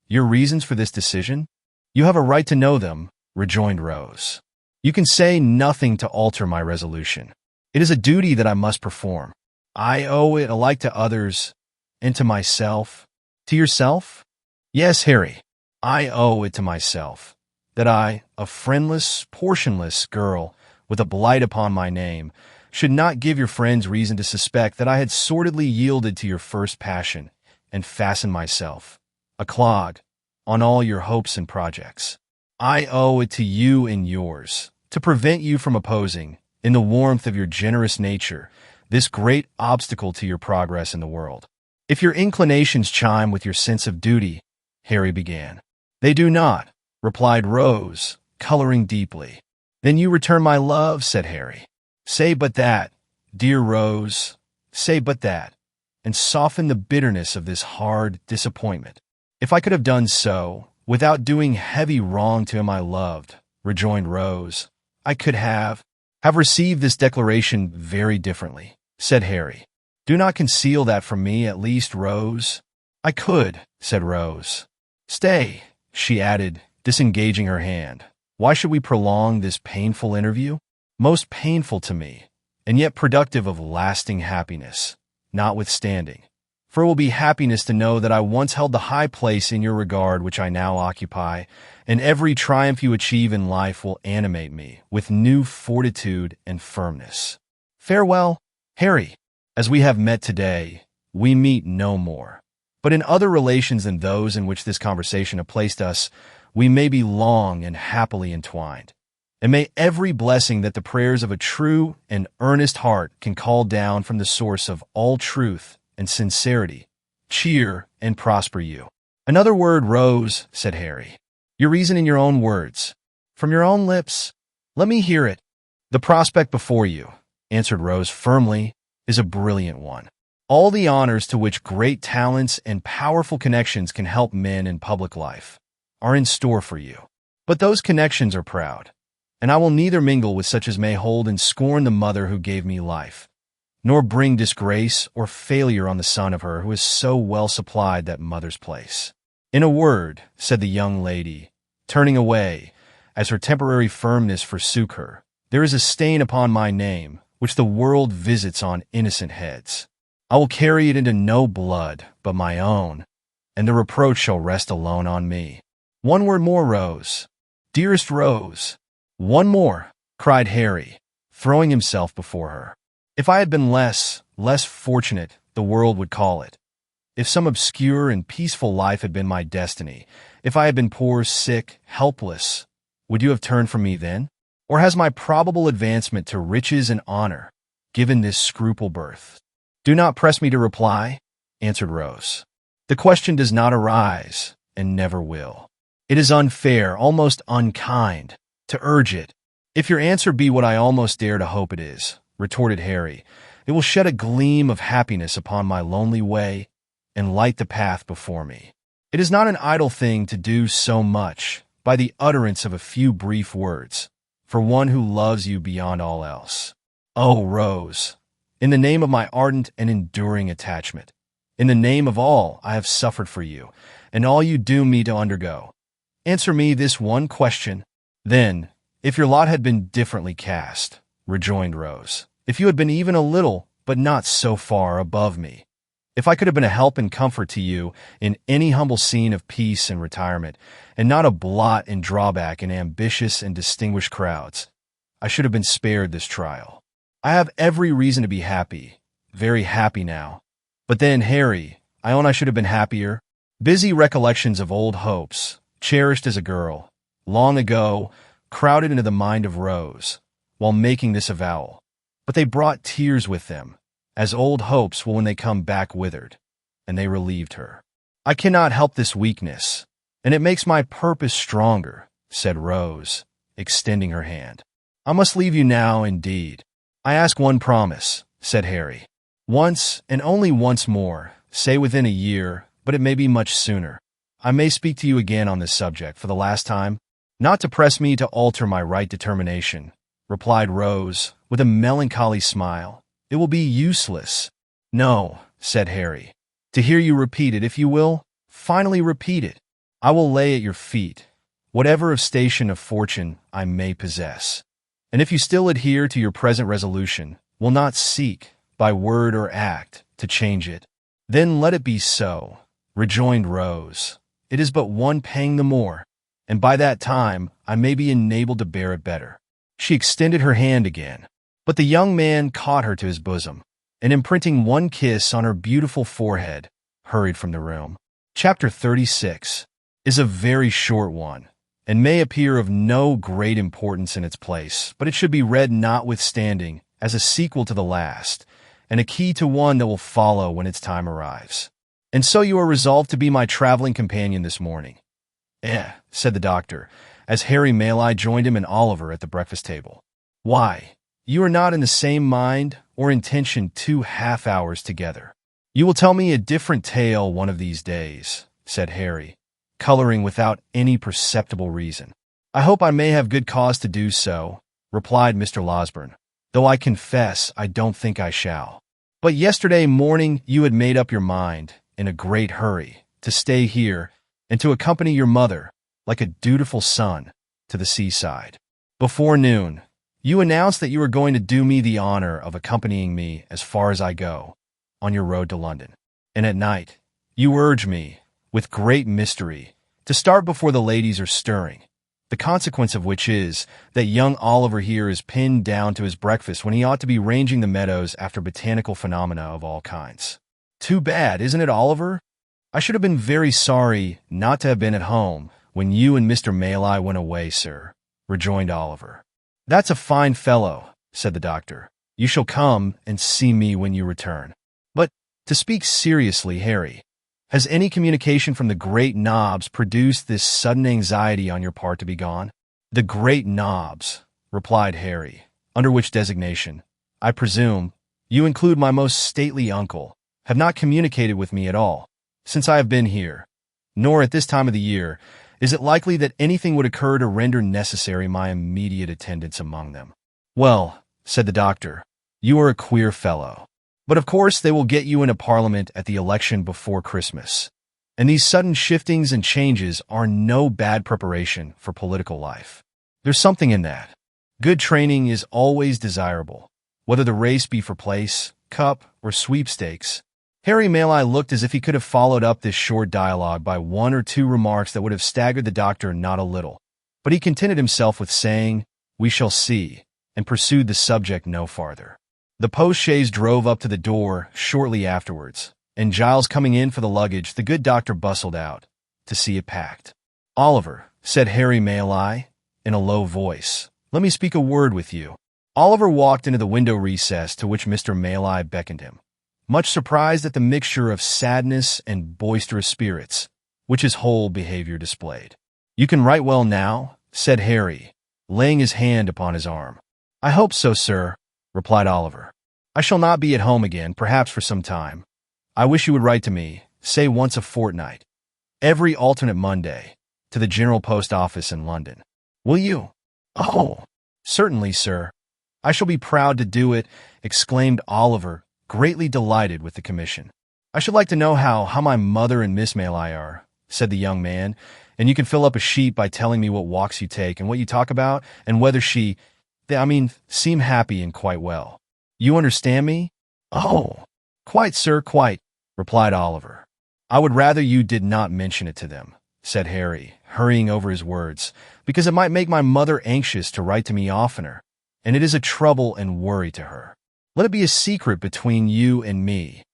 Speaker 1: "Your reasons for this decision? You have a right to know them," rejoined Rose. "You can say nothing to alter my resolution. It is a duty that I must perform. I owe it alike to others and to myself." "To yourself?" "Yes, Harry. I owe it to myself, that I, a friendless, portionless girl with a blight upon my name, should not give your friends reason to suspect that I had sordidly yielded to your first passion and fastened myself, a clog, on all your hopes and projects. I owe it to you and yours to prevent you from opposing, in the warmth of your generous nature, this great obstacle to your progress in the world. If your inclinations chime with your sense of duty," Harry began. "They do not," replied Rose, coloring deeply. "Then you return my love," said Harry. "Say but that, dear Rose, say but that, and soften the bitterness of this hard disappointment. If I could have done so, without doing heavy wrong to him I loved, rejoined Rose, I could have received this declaration very differently, said Harry. Do not conceal that from me, at least, Rose. I could, said Rose. Stay, she added, disengaging her hand. Why should we prolong this painful interview? Most painful to me, and yet productive of lasting happiness, notwithstanding. For it will be happiness to know that I once held the high place in your regard which I now occupy, and every triumph you achieve in life will animate me with new fortitude and firmness. Farewell, Harry. As we have met today, we meet no more. But in other relations than those in which this conversation has placed us, we may be long and happily entwined. And may every blessing that the prayers of a true and earnest heart can call down from the source of all truth and sincerity cheer and prosper you. Another word, Rose, said Harry. Your reason in your own words. From your own lips. Let me hear it. The prospect before you, answered Rose firmly, is a brilliant one. All the honors to which great talents and powerful connections can help men in public life are in store for you. But those connections are proud, and I will neither mingle with such as may hold in scorn the mother who gave me life, nor bring disgrace or failure on the son of her who has so well supplied that mother's place. In a word, said the young lady, turning away, as her temporary firmness forsook her, there is a stain upon my name, which the world visits on innocent heads. I will carry it into no blood but my own, and the reproach shall rest alone on me. One word more, Rose. Dearest Rose. One more, cried Harry, throwing himself before her. If I had been less fortunate, the world would call it. If some obscure and peaceful life had been my destiny, if I had been poor, sick, helpless, would you have turned from me then? Or has my probable advancement to riches and honor given this scruple birth? Do not press me to reply, answered Rose. The question does not arise, and never will. It is unfair, almost unkind, to urge it. If your answer be what I almost dare to hope it is, retorted Harry, it will shed a gleam of happiness upon my lonely way and light the path before me. It is not an idle thing to do so much by the utterance of a few brief words, for one who loves you beyond all else. Oh, Rose, in the name of my ardent and enduring attachment, in the name of all I have suffered for you, and all you doom me to undergo, answer me this one question. Then, if your lot had been differently cast, rejoined Rose, if you had been even a little, but not so far above me, if I could have been a help and comfort to you in any humble scene of peace and retirement, and not a blot and drawback in ambitious and distinguished crowds, I should have been spared this trial. I have every reason to be happy, very happy now. But then, Harry, I own I should have been happier. Busy recollections of old hopes, cherished as a girl, long ago, crowded into the mind of Rose, while making this avowal. But they brought tears with them, as old hopes will when they come back withered, and they relieved her. I cannot help this weakness, and it makes my purpose stronger, said Rose, extending her hand. I must leave you now, indeed. I ask one promise, said Harry. Once, and only once more, say within a year, but it may be much sooner. I may speak to you again on this subject for the last time, not to press me to alter my right determination, replied Rose, with a melancholy smile. It will be useless. No, said Harry. To hear you repeat it, if you will, finally repeat it. I will lay at your feet, whatever of station of fortune I may possess. And if you still adhere to your present resolution, will not seek, by word or act, to change it, then let it be so, rejoined Rose. It is but one pang the more, and by that time I may be enabled to bear it better. She extended her hand again, but the young man caught her to his bosom, and imprinting one kiss on her beautiful forehead, hurried from the room. Chapter 36 is a very short one, and may appear of no great importance in its place, but it should be read notwithstanding as a sequel to the last, and a key to one that will follow when its time arrives. And so you are resolved to be my traveling companion this morning? Said the doctor, as Harry Maley joined him and Oliver at the breakfast table. Why, you are not in the same mind or intention 2 half hours together. "You will tell me a different tale one of these days," said Harry, coloring without any perceptible reason. "I hope I may have good cause to do so," replied Mr. Losberne, "though I confess I don't think I shall. But yesterday morning you had made up your mind, in a great hurry, to stay here and to accompany your mother, like a dutiful son, to the seaside. Before noon, you announced that you were going to do me the honor of accompanying me as far as I go, on your road to London. And at night, you urge me, with great mystery, to start before the ladies are stirring, the consequence of which is that young Oliver here is pinned down to his breakfast when he ought to be ranging the meadows after botanical phenomena of all kinds. Too bad, isn't it, Oliver? I should have been very sorry not to have been at home when you and Mr. Mayley went away, sir," rejoined Oliver. "That's a fine fellow," said the doctor. "You shall come and see me when you return. But, to speak seriously, Harry, has any communication from the great Knobs produced this sudden anxiety on your part to be gone?" "The great Knobs," replied Harry, "under which designation, I presume, you include my most stately uncle, have not communicated with me at all, since I have been here, nor at this time of the year is it likely that anything would occur to render necessary my immediate attendance among them." "Well," said the doctor, "you are a queer fellow. But of course they will get you into Parliament at the election before Christmas. And these sudden shiftings and changes are no bad preparation for political life. There's something in that. Good training is always desirable, whether the race be for place, cup, or sweepstakes." Harry Mayley looked as if he could have followed up this short dialogue by one or two remarks that would have staggered the doctor not a little, but he contented himself with saying, "We shall see," and pursued the subject no farther. The post-chaise drove up to the door shortly afterwards, and Giles coming in for the luggage, the good doctor bustled out to see it packed. "Oliver," said Harry Mayley, in a low voice, "let me speak a word with you." Oliver walked into the window recess to which Mr. Mayley beckoned him, much surprised at the mixture of sadness and boisterous spirits which his whole behavior displayed. "You can write well now?" said Harry, laying his hand upon his arm. "I hope so, sir," replied Oliver. "I shall not be at home again, perhaps for some time. I wish you would write to me, say once a fortnight, every alternate Monday, to the General Post Office in London. Will you?" "Oh, certainly, sir. I shall be proud to do it," exclaimed Oliver, greatly delighted with the commission. "I should like to know how my mother and Miss Mayley are," said the young man, "and you can fill up a sheet by telling me what walks you take and what you talk about, and whether seem happy and quite well. You understand me?" "Oh, quite, sir, quite," replied Oliver. "I would rather you did not mention it to them," said Harry, hurrying over his words, "because it might make my mother anxious to write to me oftener, and it is a trouble and worry to her. Let it be a secret between you and me.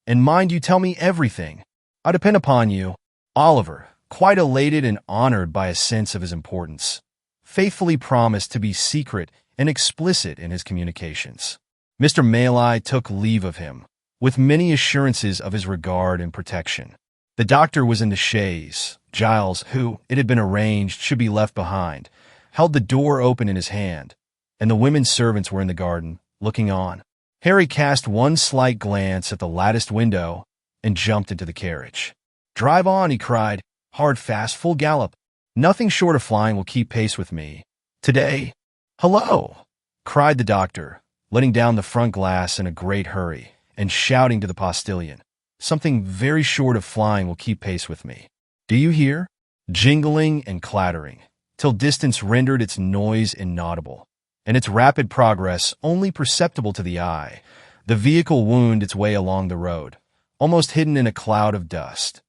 Speaker 1: And mind you tell me everything. I depend upon you." Oliver, quite elated and honored by a sense of his importance, faithfully promised to be secret and explicit in his communications. Mr. Mayley took leave of him, with many assurances of his regard and protection. The doctor was in the chaise. Giles, who, it had been arranged, should be left behind, held the door open in his hand, and the women servants were in the garden, looking on. Harry cast one slight glance at the latticed window and jumped into the carriage. "Drive on," he cried, "hard, fast, full gallop. Nothing short of flying will keep pace with me. Today—" "Hullo!" cried the doctor, letting down the front glass in a great hurry, and shouting to the postilion, "Something very short of flying will keep pace with me. Do you hear?" Jingling and clattering, till distance rendered its noise inaudible, and its rapid progress only perceptible to the eye, the vehicle wound its way along the road, almost hidden in a cloud of dust,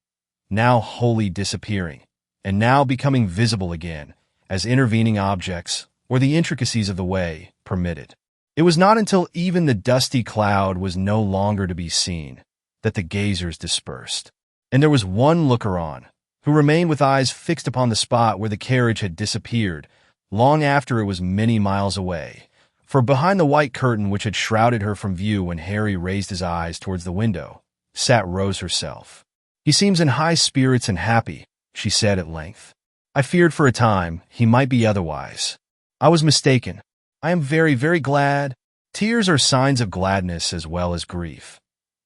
Speaker 1: now wholly disappearing, and now becoming visible again, as intervening objects, or the intricacies of the way, permitted. It was not until even the dusty cloud was no longer to be seen that the gazers dispersed, and there was one looker-on, who remained with eyes fixed upon the spot where the carriage had disappeared, long after it was many miles away, for behind the white curtain which had shrouded her from view when Harry raised his eyes towards the window, sat Rose herself. "He seems in high spirits and happy," she said at length. "I feared for a time he might be otherwise. I was mistaken. I am very, very glad. Tears are signs of gladness as well as grief.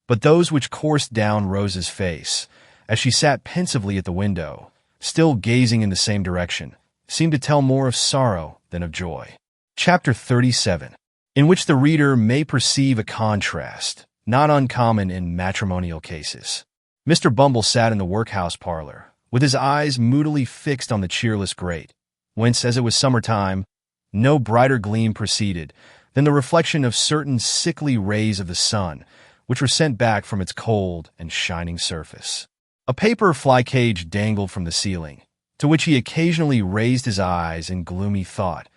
Speaker 1: but those which coursed down Rose's face, as she sat pensively at the window, still gazing in the same direction, seemed to tell more of sorrow than of joy. Chapter 37, in which the reader may perceive a contrast, not uncommon in matrimonial cases. Mr. Bumble sat in the workhouse parlor, with his eyes moodily fixed on the cheerless grate, whence, as it was summertime, no brighter gleam proceeded than the reflection of certain sickly rays of the sun, which were sent back from its cold and shining surface. A paper fly cage dangled from the ceiling, to which he occasionally raised his eyes in gloomy thought,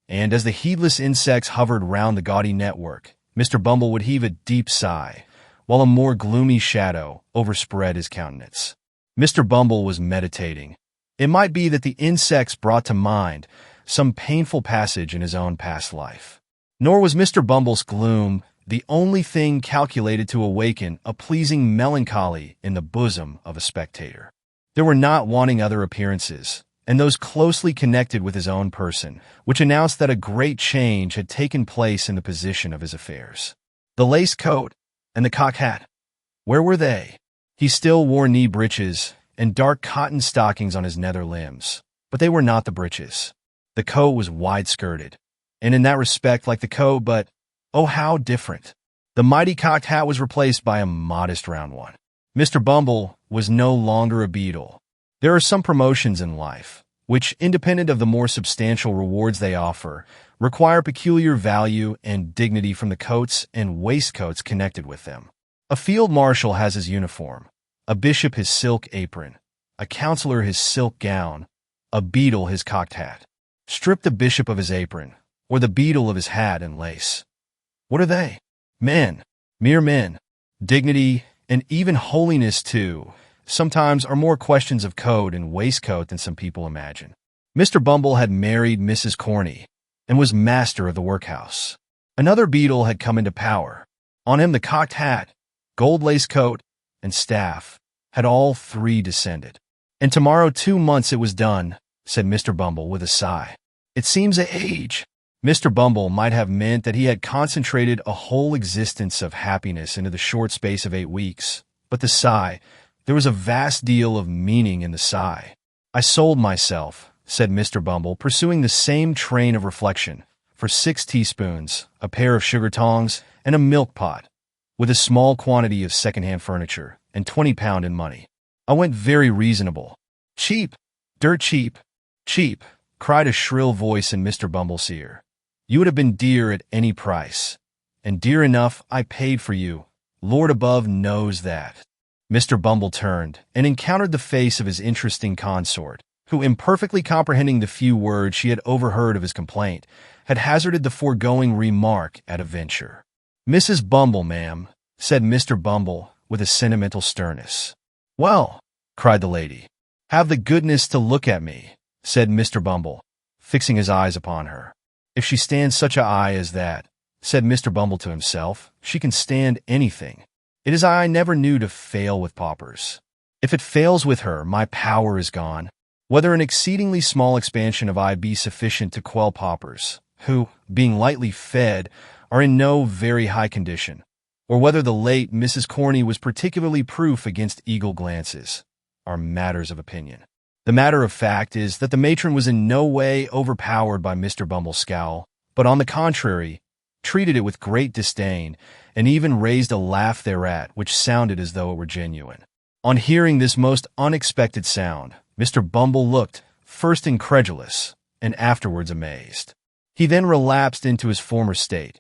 Speaker 1: and as the heedless insects hovered round the gaudy network, Mr. Bumble would heave a deep sigh, while a more gloomy shadow overspread his countenance. Mr. Bumble was meditating. It might be that the insects brought to mind some painful passage in his own past life. Nor was Mr. Bumble's gloom the only thing calculated to awaken a pleasing melancholy in the bosom of a spectator. There were not wanting other appearances, and those closely connected with his own person, which announced that a great change had taken place in the position of his affairs. The lace coat and the cocked hat, where were they? He still wore knee breeches and dark cotton stockings on his nether limbs, but they were not the breeches. The coat was wide-skirted, and in that respect like the coat, but oh, how different. The mighty cocked hat was replaced by a modest round one. Mr. Bumble was no longer a beadle. There are some promotions in life, which, independent of the more substantial rewards they offer, require peculiar value and dignity from the coats and waistcoats connected with them. A field marshal has his uniform, a bishop his silk apron, a counselor his silk gown, a beadle his cocked hat. Strip the bishop of his apron, or the beadle of his hat and lace. What are they? Men, mere men. Dignity, and even holiness, too, sometimes are more questions of coat and waistcoat than some people imagine. Mr. Bumble had married Mrs. Corney, and was master of the workhouse. Another beadle had come into power. On him the cocked hat, gold lace coat, and staff had all three descended. And tomorrow 2 months it was done, said Mr. Bumble with a sigh. It seems a age. Mr. Bumble might have meant that he had concentrated a whole existence of happiness into the short space of 8 weeks, but the sigh, there was a vast deal of meaning in the sigh. I sold myself, said Mr. Bumble, pursuing the same train of reflection, for 6 teaspoons, a pair of sugar tongs, and a milk pot, with a small quantity of second-hand furniture, and £20 in money. I went very reasonable. Cheap, dirt cheap, cheap, cried a shrill voice in Mr. Bumble's ear. You would have been dear at any price, and dear enough I paid for you. Lord above knows that. Mr. Bumble turned and encountered the face of his interesting consort, who, imperfectly comprehending the few words she had overheard of his complaint, had hazarded the foregoing remark at a venture. Mrs. Bumble, ma'am, said Mr. Bumble with a sentimental sternness. Well, cried the lady. Have the goodness to look at me, said Mr. Bumble, fixing his eyes upon her. If she stands such a eye as that, said Mr. Bumble to himself, she can stand anything. It is I never knew to fail with paupers. If it fails with her, my power is gone. Whether an exceedingly small expansion of I be sufficient to quell paupers, who, being lightly fed, are in no very high condition, or whether the late Mrs. Corney was particularly proof against eagle glances, are matters of opinion. The matter of fact is that the matron was in no way overpowered by Mr. Bumble's scowl, but on the contrary, treated it with great disdain, and even raised a laugh thereat which sounded as though it were genuine. On hearing this most unexpected sound, Mr. Bumble looked, first incredulous, and afterwards amazed. He then relapsed into his former state,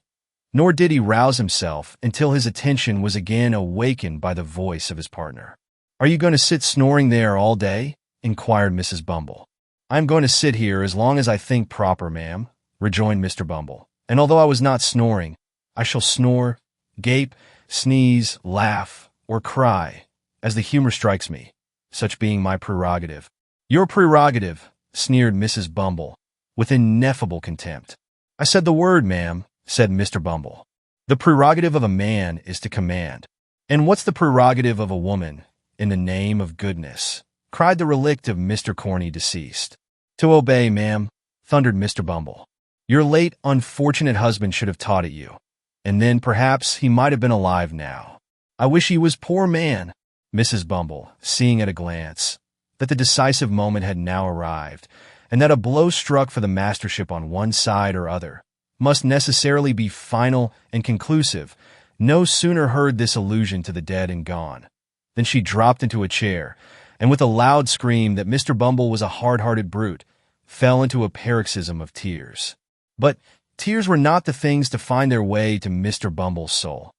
Speaker 1: nor did he rouse himself until his attention was again awakened by the voice of his partner. Are you going to sit snoring there all day? Inquired Mrs. Bumble. I am going to sit here as long as I think proper, ma'am, rejoined Mr. Bumble, and although I was not snoring, I shall snore, gape, sneeze, laugh, or cry, as the humor strikes me, such being my prerogative. Your prerogative, sneered Mrs. Bumble, with ineffable contempt. I said the word, ma'am, said Mr. Bumble. The prerogative of a man is to command. And what's the prerogative of a woman, in the name of goodness? Cried the relict of Mr. Corney deceased. To obey, ma'am, thundered Mr. Bumble. Your late unfortunate husband should have taught it you, and then perhaps he might have been alive now. I wish he was poor man. Mrs. Bumble, seeing at a glance that the decisive moment had now arrived, and that a blow struck for the mastership on one side or other must necessarily be final and conclusive, no sooner heard this allusion to the dead and gone than she dropped into a chair, and with a loud scream that Mr. Bumble was a hard-hearted brute, fell into a paroxysm of tears. But tears were not the things to find their way to Mr. Bumble's soul.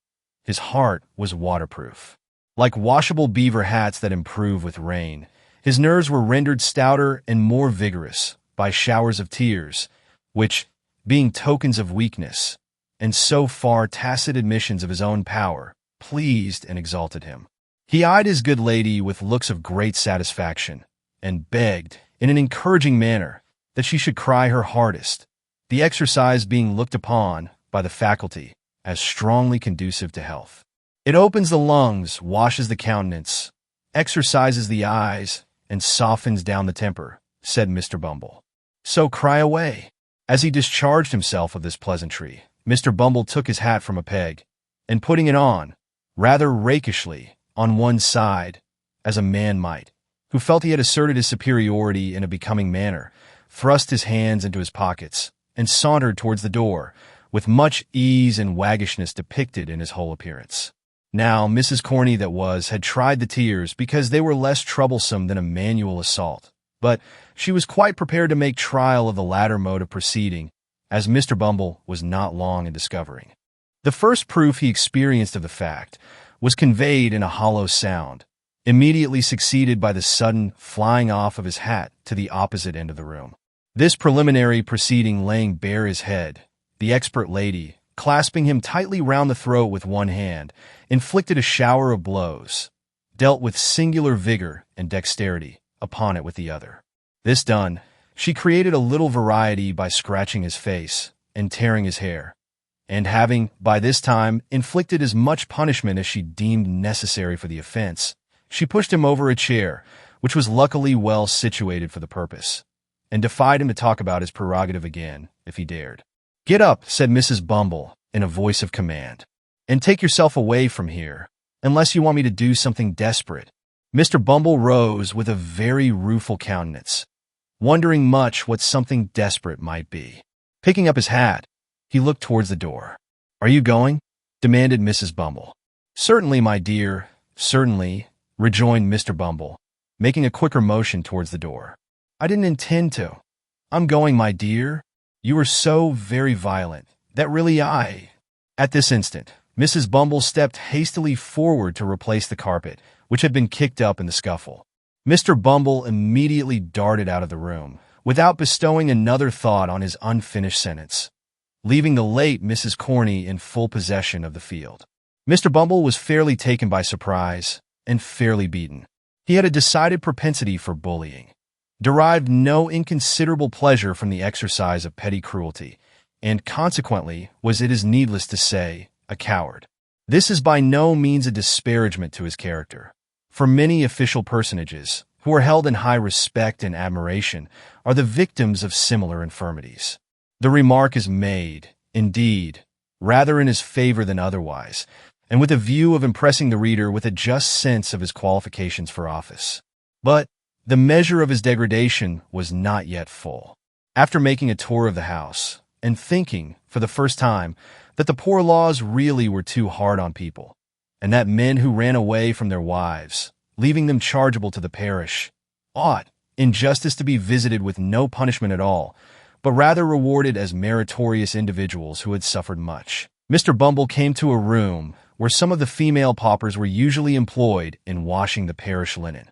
Speaker 1: His heart was waterproof. Like washable beaver hats that improve with rain, his nerves were rendered stouter and more vigorous by showers of tears, which, being tokens of weakness, and so far tacit admissions of his own power, pleased and exalted him. He eyed his good lady with looks of great satisfaction, and begged, in an encouraging manner, that she should cry her hardest, the exercise being looked upon by the faculty as strongly conducive to health. It opens the lungs, washes the countenance, exercises the eyes, and softens down the temper, said Mr. Bumble. So cry away. As he discharged himself of this pleasantry, Mr. Bumble took his hat from a peg, and putting it on, rather rakishly, on one side, as a man might, who felt he had asserted his superiority in a becoming manner, thrust his hands into his pockets, and sauntered towards the door, with much ease and waggishness depicted in his whole appearance. Now, Mrs. Corney that was had tried the tears because they were less troublesome than a manual assault, but she was quite prepared to make trial of the latter mode of proceeding, as Mr. Bumble was not long in discovering. The first proof he experienced of the fact was conveyed in a hollow sound, immediately succeeded by the sudden flying off of his hat to the opposite end of the room. This preliminary proceeding laying bare his head, the expert lady, clasping him tightly round the throat with one hand, inflicted a shower of blows, dealt with singular vigor and dexterity upon it with the other. This done, she created a little variety by scratching his face and tearing his hair, and having, by this time, inflicted as much punishment as she deemed necessary for the offense, she pushed him over a chair, which was luckily well situated for the purpose, and defied him to talk about his prerogative again, if he dared. "Get up," said Mrs. Bumble, in a voice of command, "and take yourself away from here, unless you want me to do something desperate." Mr. Bumble rose with a very rueful countenance, wondering much what something desperate might be. Picking up his hat, he looked towards the door. "Are you going?" demanded Mrs. Bumble. "Certainly, my dear, certainly," rejoined Mr. Bumble, making a quicker motion towards the door. "I didn't intend to. I'm going, my dear. You were so very violent that really At this instant, Mrs. Bumble stepped hastily forward to replace the carpet, which had been kicked up in the scuffle. Mr. Bumble immediately darted out of the room, without bestowing another thought on his unfinished sentence, leaving the late Mrs. Corney in full possession of the field. Mr. Bumble was fairly taken by surprise, and fairly beaten. He had a decided propensity for bullying, derived no inconsiderable pleasure from the exercise of petty cruelty, and consequently was, it is needless to say, a coward. This is by no means a disparagement to his character, for many official personages, who are held in high respect and admiration, are the victims of similar infirmities. The remark is made, indeed, rather in his favor than otherwise, and with a view of impressing the reader with a just sense of his qualifications for office. But the measure of his degradation was not yet full. After making a tour of the house, and thinking, for the first time, that the poor laws really were too hard on people, and that men who ran away from their wives, leaving them chargeable to the parish, ought, in justice, to be visited with no punishment at all, but rather rewarded as meritorious individuals who had suffered much, Mr. Bumble came to a room where some of the female paupers were usually employed in washing the parish linen,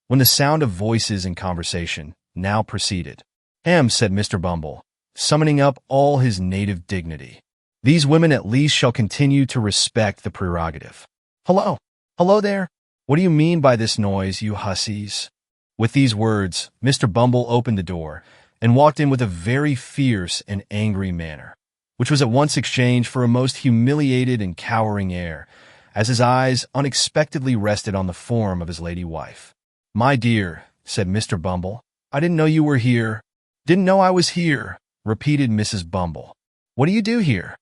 Speaker 1: when the sound of voices in conversation now proceeded. "Ham," said Mr. Bumble, summoning up all his native dignity. "These women at least shall continue to respect the prerogative. Hello! Hello there! What do you mean by this noise, you hussies?" With these words, Mr. Bumble opened the door and walked in with a very fierce and angry manner, which was at once exchanged for a most humiliated and cowering air, as his eyes unexpectedly rested on the form of his lady wife. "My dear," said Mr. Bumble, "I didn't know you were here." "Didn't know I was here," repeated Mrs. Bumble. "What do you do here?"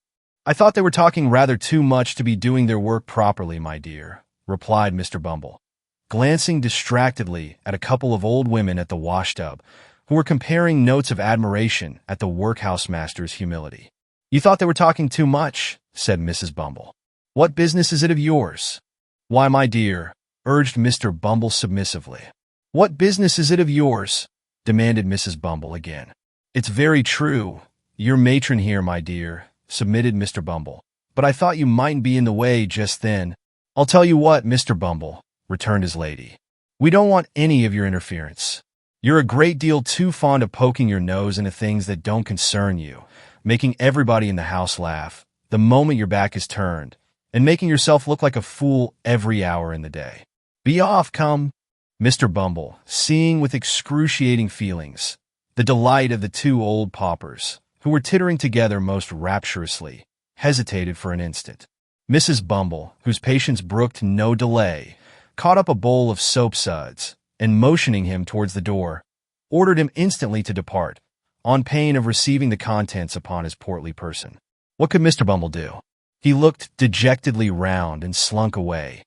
Speaker 1: "I thought they were talking rather too much to be doing their work properly, my dear," replied Mr. Bumble, glancing distractedly at a couple of old women at the washtub who were comparing notes of admiration at the workhouse master's humility. "You thought they were talking too much," said Mrs. Bumble. "What business is it of yours?" "Why, my dear," urged Mr. Bumble submissively. "What business is it of yours?" demanded Mrs. Bumble again. "It's very true. You're matron here, my dear," submitted Mr. Bumble. "But I thought you mightn't be in the way just then." "I'll tell you what, Mr. Bumble," returned his lady. "We don't want any of your interference. You're a great deal too fond of poking your nose into things that don't concern you, making everybody in the house laugh the moment your back is turned, and making yourself look like a fool every hour in the day. Be off, come." Mr. Bumble, seeing with excruciating feelings the delight of the two old paupers, who were tittering together most rapturously, hesitated for an instant. Mrs. Bumble, whose patience brooked no delay, caught up a bowl of soap suds, and motioning him towards the door, ordered him instantly to depart, on pain of receiving the contents upon his portly person. What could Mr. Bumble do? He looked dejectedly round and slunk away,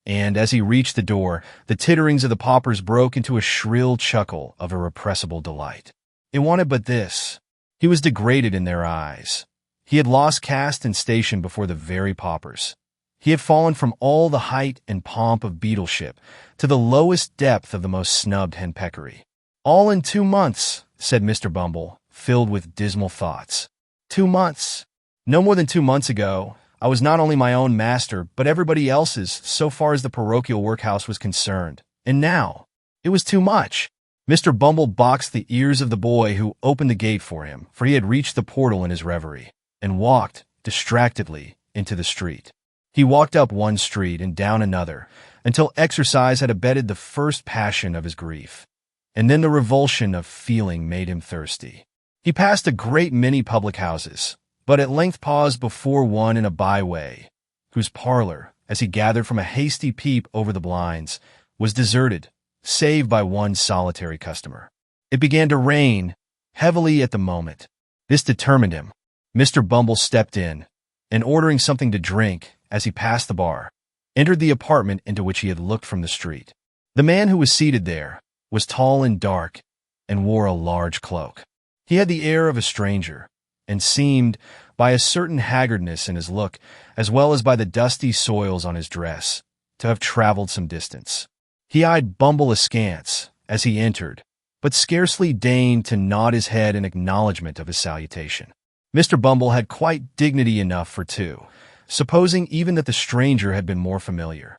Speaker 1: and as he reached the door, the titterings of the paupers broke into a shrill chuckle of irrepressible delight. It wanted but this. He was degraded in their eyes. He had lost caste and station before the very paupers. He had fallen from all the height and pomp of beadleship to the lowest depth of the most snubbed henpeckery. "All in 2 months," said Mr. Bumble, filled with dismal thoughts. 2 months. No more than 2 months ago, I was not only my own master, but everybody else's, so far as the parochial workhouse was concerned. And now, it was too much. Mr. Bumble boxed the ears of the boy who opened the gate for him, for he had reached the portal in his reverie, and walked, distractedly, into the street. He walked up one street and down another, until exercise had abated the first passion of his grief, and then the revulsion of feeling made him thirsty. He passed a great many public houses, but at length paused before one in a byway, whose parlor, as he gathered from a hasty peep over the blinds, was deserted, save by one solitary customer. It began to rain, heavily at the moment. This determined him. Mr. Bumble stepped in, and ordering something to drink, as he passed the bar, entered the apartment into which he had looked from the street. The man who was seated there was tall and dark, and wore a large cloak. He had the air of a stranger, and seemed, by a certain haggardness in his look, as well as by the dusty soils on his dress, to have traveled some distance. He eyed Bumble askance as he entered, but scarcely deigned to nod his head in acknowledgment of his salutation. Mr. Bumble had quite dignity enough for two, supposing even that the stranger had been more familiar.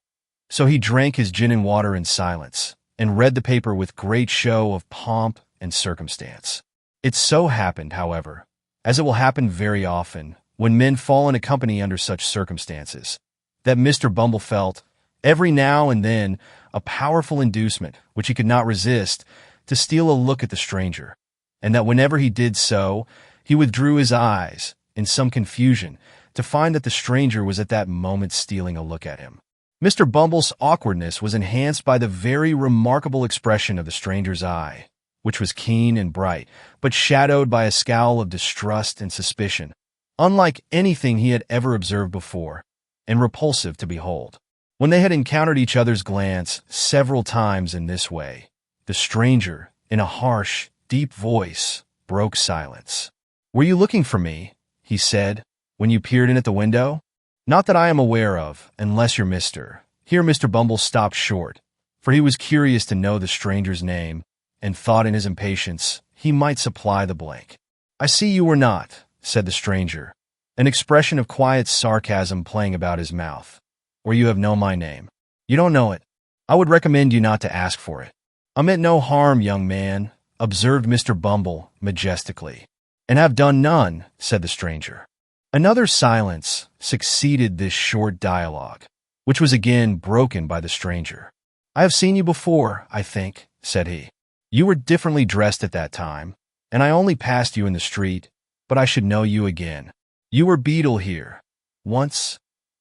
Speaker 1: So he drank his gin and water in silence, and read the paper with great show of pomp and circumstance. It so happened, however, as it will happen very often when men fall in a company under such circumstances, that Mr. Bumble felt, every now and then, a powerful inducement, which he could not resist, to steal a look at the stranger, and that whenever he did so, he withdrew his eyes, in some confusion, to find that the stranger was at that moment stealing a look at him. Mr. Bumble's awkwardness was enhanced by the very remarkable expression of the stranger's eye, which was keen and bright, but shadowed by a scowl of distrust and suspicion, unlike anything he had ever observed before, and repulsive to behold. When they had encountered each other's glance several times in this way, the stranger, in a harsh, deep voice, broke silence. "Were you looking for me," he said, "when you peered in at the window?" "Not that I am aware of, unless you're Mr." Here Mr. Bumble stopped short, for he was curious to know the stranger's name, and thought in his impatience he might supply the blank. "I see you were not," said the stranger, an expression of quiet sarcasm playing about his mouth. "Or you have known my name. You don't know it. I would recommend you not to ask for it." "I meant no harm, young man," observed Mr. Bumble majestically. "And have done none," said the stranger. Another silence succeeded this short dialogue, which was again broken by the stranger. "I have seen you before, I think," said he. "You were differently dressed at that time, and I only passed you in the street, but I should know you again. You were beadle here, once,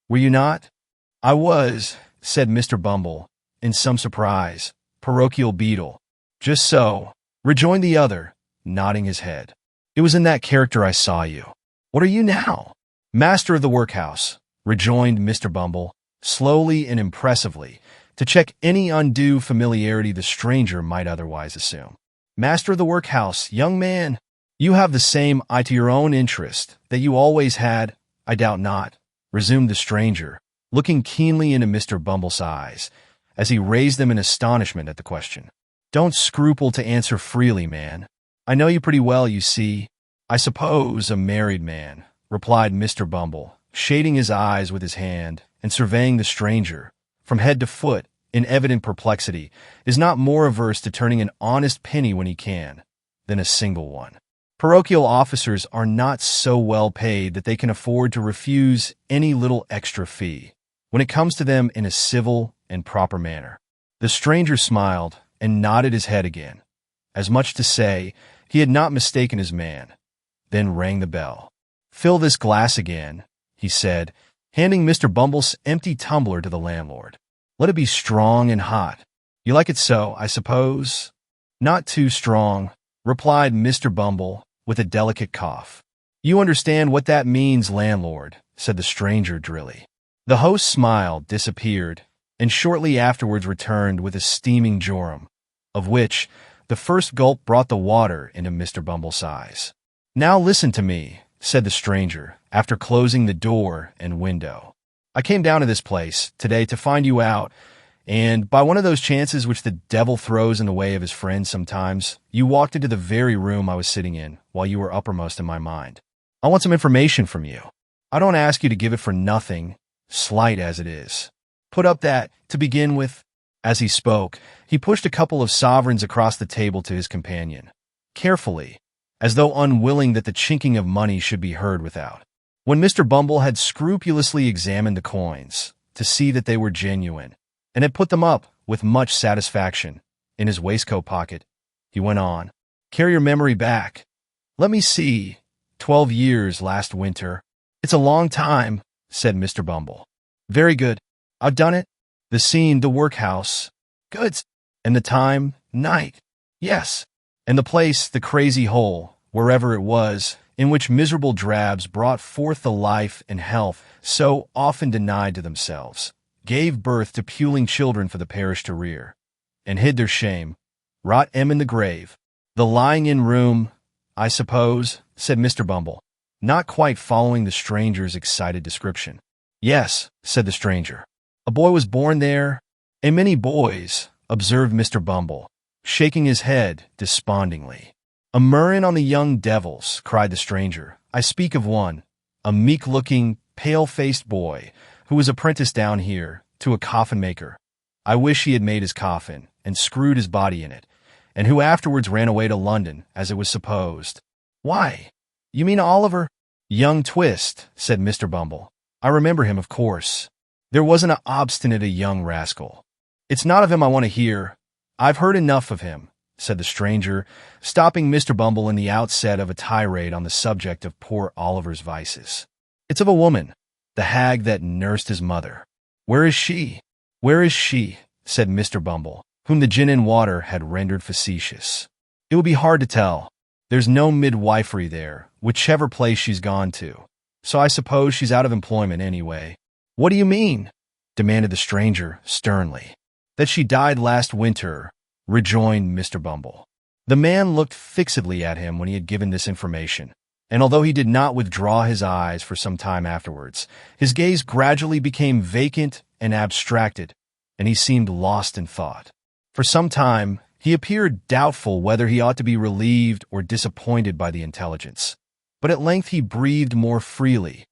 Speaker 1: were you not?" "I was," said Mr. Bumble, in some surprise. "Parochial beadle." "Just so," rejoined the other, nodding his head. "It was in that character I saw you." "What are you now?" "Master of the workhouse," rejoined Mr. Bumble, slowly and impressively, to check any undue familiarity the stranger might otherwise assume. "Master of the workhouse, young man, you have the same eye to your own interest that you always had, I doubt not," resumed the stranger, looking keenly into Mr. Bumble's eyes, as he raised them in astonishment at the question. "Don't scruple to answer freely, man. I know you pretty well, you see." "I suppose a married man," replied Mr. Bumble, shading his eyes with his hand and surveying the stranger, from head to foot, in evident perplexity, "is not more averse to turning an honest penny when he can, than a single one. Parochial officers are not so well paid that they can afford to refuse any little extra fee, when it comes to them in a civil and proper manner." The stranger smiled and nodded his head again, as much to say he had not mistaken his man, then rang the bell. "Fill this glass again," he said, handing Mr. Bumble's empty tumbler to the landlord. "Let it be strong and hot. You like it so, I suppose?" "Not too strong," replied Mr. Bumble, with a delicate cough. "You understand what that means, landlord," said the stranger drily. The host's smile disappeared, and shortly afterwards returned with a steaming jorum, of which the first gulp brought the water into Mr. Bumble's eyes. "Now listen to me," said the stranger, after closing the door and window. "I came down to this place today to find you out, and by one of those chances which the devil throws in the way of his friends sometimes, you walked into the very room I was sitting in while you were uppermost in my mind. I want some information from you. I don't ask you to give it for nothing, slight as it is. Put up that, to begin with." As he spoke, he pushed a couple of sovereigns across the table to his companion, carefully, as though unwilling that the chinking of money should be heard without. When Mr. Bumble had scrupulously examined the coins to see that they were genuine, and had put them up with much satisfaction in his waistcoat pocket, he went on, "Carry your memory back. Let me see, 12 years last winter." "It's a long time," said Mr. Bumble. "Very good. I've done it. The scene, the workhouse." "Good. And the time, night." "Yes. And the place, the crazy hole, wherever it was, in which miserable drabs brought forth the life and health so often denied to themselves, gave birth to puling children for the parish to rear, and hid their shame, rot 'em in the grave. The lying-in room, I suppose," said Mr. Bumble, not quite following the stranger's excited description. "Yes," said the stranger. "A boy was born there." "A many boys," observed Mr. Bumble, shaking his head despondingly. "A murrain on the young devils," cried the stranger. "I speak of one, a meek-looking, pale-faced boy, who was apprenticed down here to a coffin-maker. I wish he had made his coffin and screwed his body in it, and who afterwards ran away to London, as it was supposed." "Why, you mean Oliver?" "Young Twist," said Mr. Bumble. "I remember him, of course. There wasn't a obstinate a young rascal." "It's not of him I want to hear. I've heard enough of him," said the stranger, stopping Mr. Bumble in the outset of a tirade on the subject of poor Oliver's vices. "It's of a woman, the hag that nursed his mother." "Where is she?" "Where is she?" said Mr. Bumble, whom the gin and water had rendered facetious. "It would be hard to tell. There's no midwifery there, whichever place she's gone to, so I suppose she's out of employment anyway." "What do you mean?" demanded the stranger sternly. "That she died last winter," rejoined Mr. Bumble. The man looked fixedly at him when he had given this information, and although he did not withdraw his eyes for some time afterwards, his gaze gradually became vacant and abstracted, and he seemed lost in thought. For some time he appeared doubtful whether he ought to be relieved or disappointed by the intelligence, but at length he breathed more freely,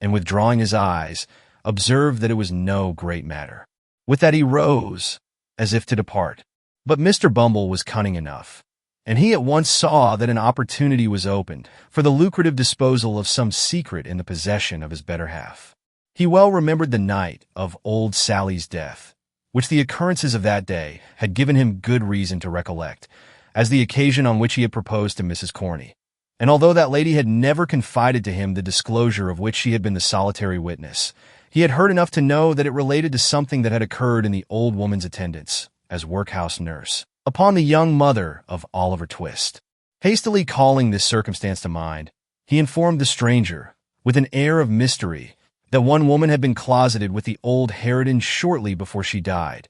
Speaker 1: and withdrawing his eyes, observed that it was no great matter. With that he rose, as if to depart. But Mr. Bumble was cunning enough, and he at once saw that an opportunity was opened for the lucrative disposal of some secret in the possession of his better half. He well remembered the night of old Sally's death, which the occurrences of that day had given him good reason to recollect, as the occasion on which he had proposed to Mrs. Corney. And although that lady had never confided to him the disclosure of which she had been the solitary witness, he had heard enough to know that it related to something that had occurred in the old woman's attendance, as workhouse nurse, upon the young mother of Oliver Twist. Hastily calling this circumstance to mind, he informed the stranger, with an air of mystery, that one woman had been closeted with the old harridan shortly before she died,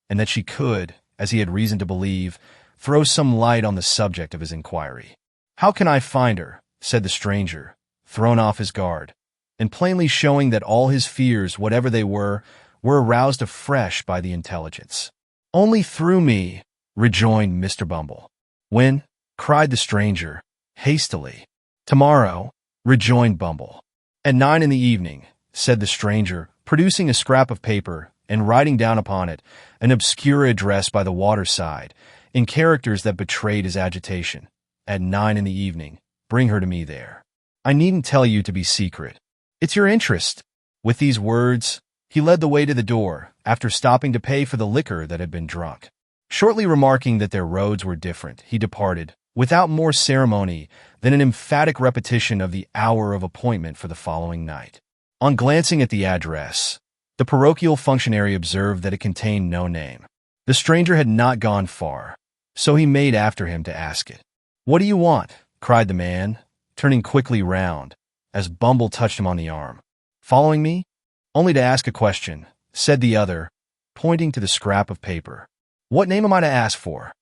Speaker 1: and that she could, as he had reason to believe, throw some light on the subject of his inquiry. "How can I find her?" said the stranger, thrown off his guard, and plainly showing that all his fears, whatever they were aroused afresh by the intelligence. "Only through me," rejoined Mr. Bumble. "When?" cried the stranger, hastily. "Tomorrow," rejoined Bumble. "At 9 in the evening," said the stranger, producing a scrap of paper and writing down upon it an obscure address by the waterside, in characters that betrayed his agitation. "At 9 in the evening, bring her to me there. I needn't tell you to be secret. It's your interest." With these words, he led the way to the door, after stopping to pay for the liquor that had been drunk. Shortly remarking that their roads were different, he departed, without more ceremony than an emphatic repetition of the hour of appointment for the following night. On glancing at the address, the parochial functionary observed that it contained no name. The stranger had not gone far, so he made after him to ask it. "What do you want?" cried the man, turning quickly round, as Bumble touched him on the arm. "Following me?" "Only to ask a question," said the other, pointing to the scrap of paper. "What name am I to ask for?"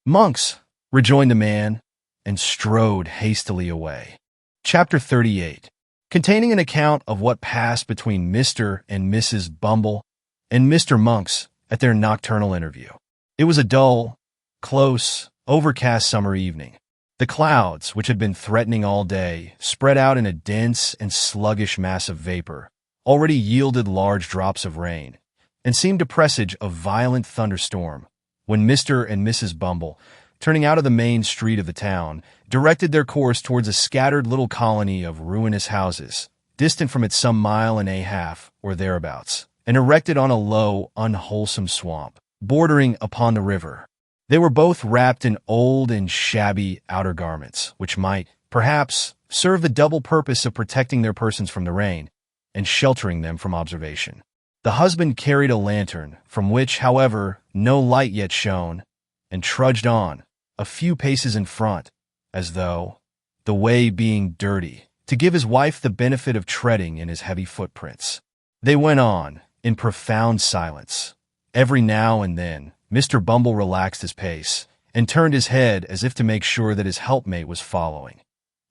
Speaker 1: "Monk's," rejoined the man, and strode hastily away. Chapter 38, containing an account of what passed between Mr. and Mrs. Bumble and Mr. Monks at their nocturnal interview. It was a dull, close, overcast summer evening. The clouds, which had been threatening all day, spread out in a dense and sluggish mass of vapor, already yielded large drops of rain, and seemed to presage a violent thunderstorm, when Mr. and Mrs. Bumble, turning out of the main street of the town, directed their course towards a scattered little colony of ruinous houses, distant from it some mile and a half or thereabouts, and erected on a low, unwholesome swamp, bordering upon the river. They were both wrapped in old and shabby outer garments, which might, perhaps, serve the double purpose of protecting their persons from the rain and sheltering them from observation. The husband carried a lantern, from which, however, no light yet shone, and trudged on, a few paces in front, as though, the way being dirty, to give his wife the benefit of treading in his heavy footprints. They went on, in profound silence. Every now and then, Mr. Bumble relaxed his pace, and turned his head as if to make sure that his helpmate was following.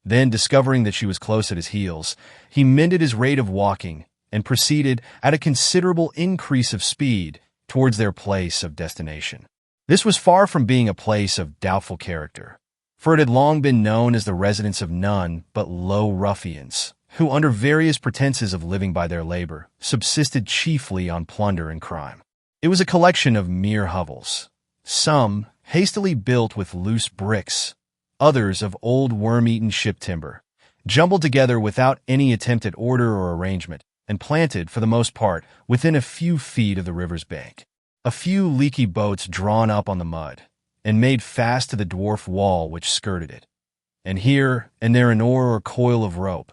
Speaker 1: Then, discovering that she was close at his heels, he mended his rate of walking and proceeded at a considerable increase of speed towards their place of destination. This was far from being a place of doubtful character, for it had long been known as the residence of none but low ruffians, who, under various pretenses of living by their labor, subsisted chiefly on plunder and crime. It was a collection of mere hovels, some hastily built with loose bricks, others of old worm-eaten ship timber, jumbled together without any attempt at order or arrangement, and planted, for the most part, within a few feet of the river's bank. A few leaky boats drawn up on the mud, and made fast to the dwarf wall which skirted it, and here and there an oar or coil of rope,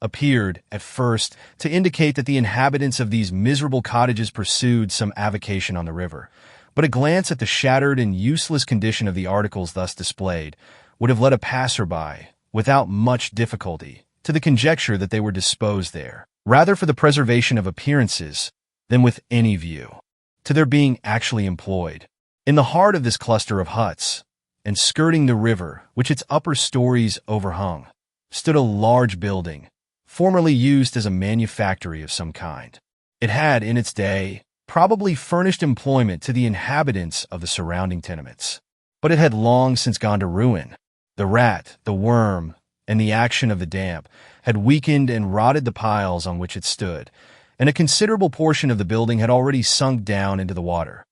Speaker 1: appeared, at first, to indicate that the inhabitants of these miserable cottages pursued some avocation on the river, but a glance at the shattered and useless condition of the articles thus displayed would have led a passer-by, without much difficulty, to the conjecture that they were disposed there, rather for the preservation of appearances than with any view to their being actually employed. In the heart of this cluster of huts, and skirting the river, which its upper stories overhung, stood a large building, formerly used as a manufactory of some kind. It had, in its day, probably furnished employment to the inhabitants of the surrounding tenements, but it had long since gone to ruin. The rat, the worm, and the action of the damp had weakened and rotted the piles on which it stood, and a considerable portion of the building had already sunk down into the water,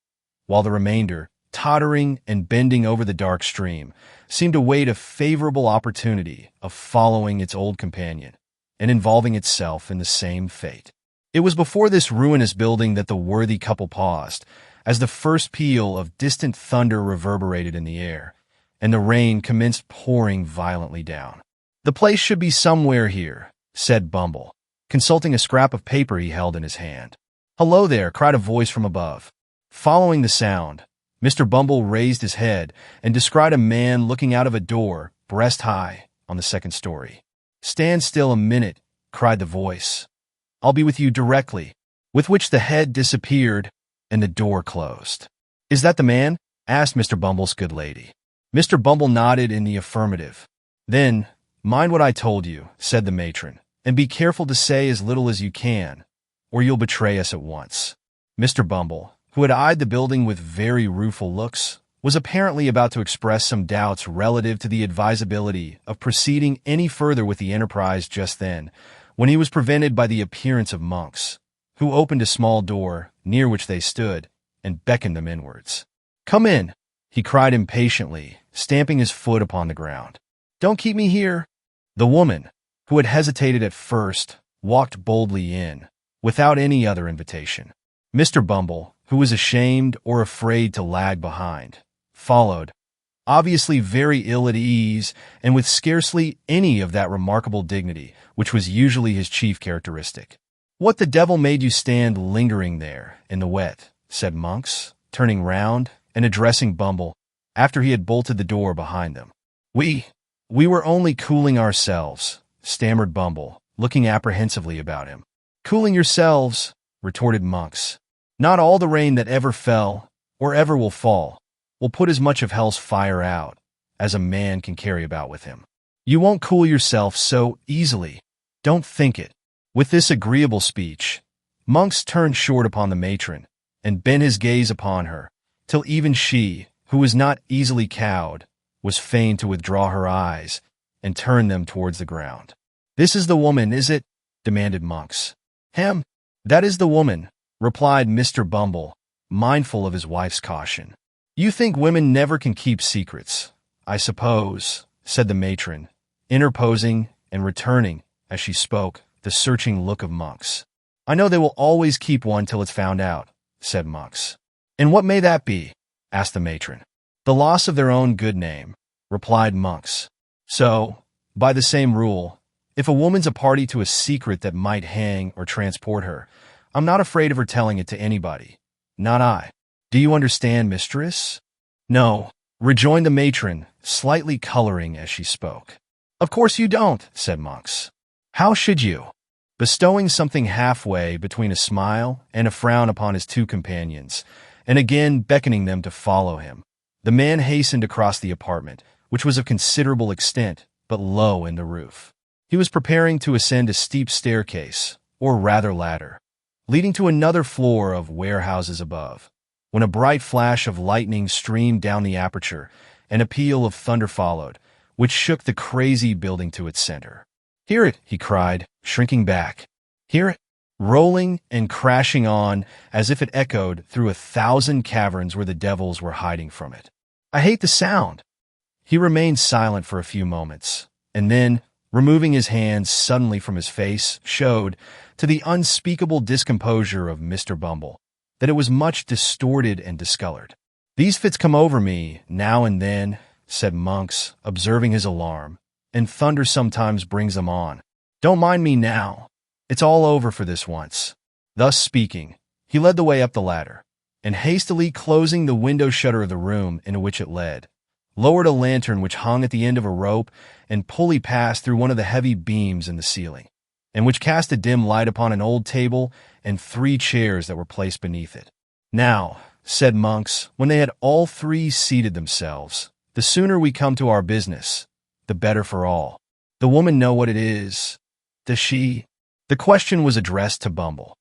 Speaker 1: while the remainder, tottering and bending over the dark stream, seemed to wait a favorable opportunity of following its old companion and involving itself in the same fate. It was before this ruinous building that the worthy couple paused, as the first peal of distant thunder reverberated in the air, and the rain commenced pouring violently down. "The place should be somewhere here," said Bumble, consulting a scrap of paper he held in his hand. "Hello there," cried a voice from above. Following the sound, Mr. Bumble raised his head and descried a man looking out of a door, breast high, on the second story. "Stand still a minute," cried the voice. "I'll be with you directly," with which the head disappeared and the door closed. "Is that the man?" asked Mr. Bumble's good lady. Mr. Bumble nodded in the affirmative. "Then, mind what I told you," said the matron, "and be careful to say as little as you can, or you'll betray us at once." Mr. Bumble, who had eyed the building with very rueful looks, was apparently about to express some doubts relative to the advisability of proceeding any further with the enterprise just then, when he was prevented by the appearance of Monks, who opened a small door near which they stood and beckoned them inwards. "Come in," he cried impatiently, stamping his foot upon the ground. "Don't keep me here." The woman, who had hesitated at first, walked boldly in, without any other invitation. Mr. Bumble, who was ashamed or afraid to lag behind, followed, obviously very ill at ease and with scarcely any of that remarkable dignity which was usually his chief characteristic. "What the devil made you stand lingering there in the wet?" said Monks, turning round and addressing Bumble after he had bolted the door behind them. We were only cooling ourselves," stammered Bumble, looking apprehensively about him. "Cooling yourselves," retorted Monks. "Not all the rain that ever fell, or ever will fall, will put as much of hell's fire out as a man can carry about with him. You won't cool yourself so easily. Don't think it." With this agreeable speech, Monks turned short upon the matron and bent his gaze upon her, till even she, who was not easily cowed, was fain to withdraw her eyes and turn them towards the ground. "This is the woman, is it?" demanded Monks. "Hem, that is the woman," replied Mr. Bumble, mindful of his wife's caution. "You think women never can keep secrets, I suppose," said the matron, interposing and returning, as she spoke, the searching look of Monks. "I know they will always keep one till it's found out," said Monks. "And what may that be?" asked the matron. "The loss of their own good name," replied Monks. "So, by the same rule, if a woman's a party to a secret that might hang or transport her, I'm not afraid of her telling it to anybody. Not I. Do you understand, mistress?" "No," rejoined the matron, slightly coloring as she spoke. "Of course you don't," said Monks. "How should you?" Bestowing something halfway between a smile and a frown upon his two companions, and again beckoning them to follow him, the man hastened across the apartment, which was of considerable extent, but low in the roof. He was preparing to ascend a steep staircase, or rather ladder, leading to another floor of warehouses above, when a bright flash of lightning streamed down the aperture, and a peal of thunder followed, which shook the crazy building to its center. "Hear it!" he cried, shrinking back. "Hear it! Rolling and crashing on as if it echoed through 1,000 caverns where the devils were hiding from it. I hate the sound." He remained silent for a few moments, and then, removing his hands suddenly from his face, showed, to the unspeakable discomposure of Mr. Bumble, that it was much distorted and discolored. "These fits come over me now and then," said Monks, observing his alarm, "and thunder sometimes brings them on. Don't mind me now. It's all over for this once." Thus speaking, he led the way up the ladder, and hastily closing the window shutter of the room into which it led, lowered a lantern which hung at the end of a rope and pulley passed through one of the heavy beams in the ceiling, and which cast a dim light upon an old table and 3 chairs that were placed beneath it. "Now," said Monks, when they had all 3 seated themselves, "the sooner we come to our business, the better for all. The woman know what it is? Does she?" The question was addressed to Bumble,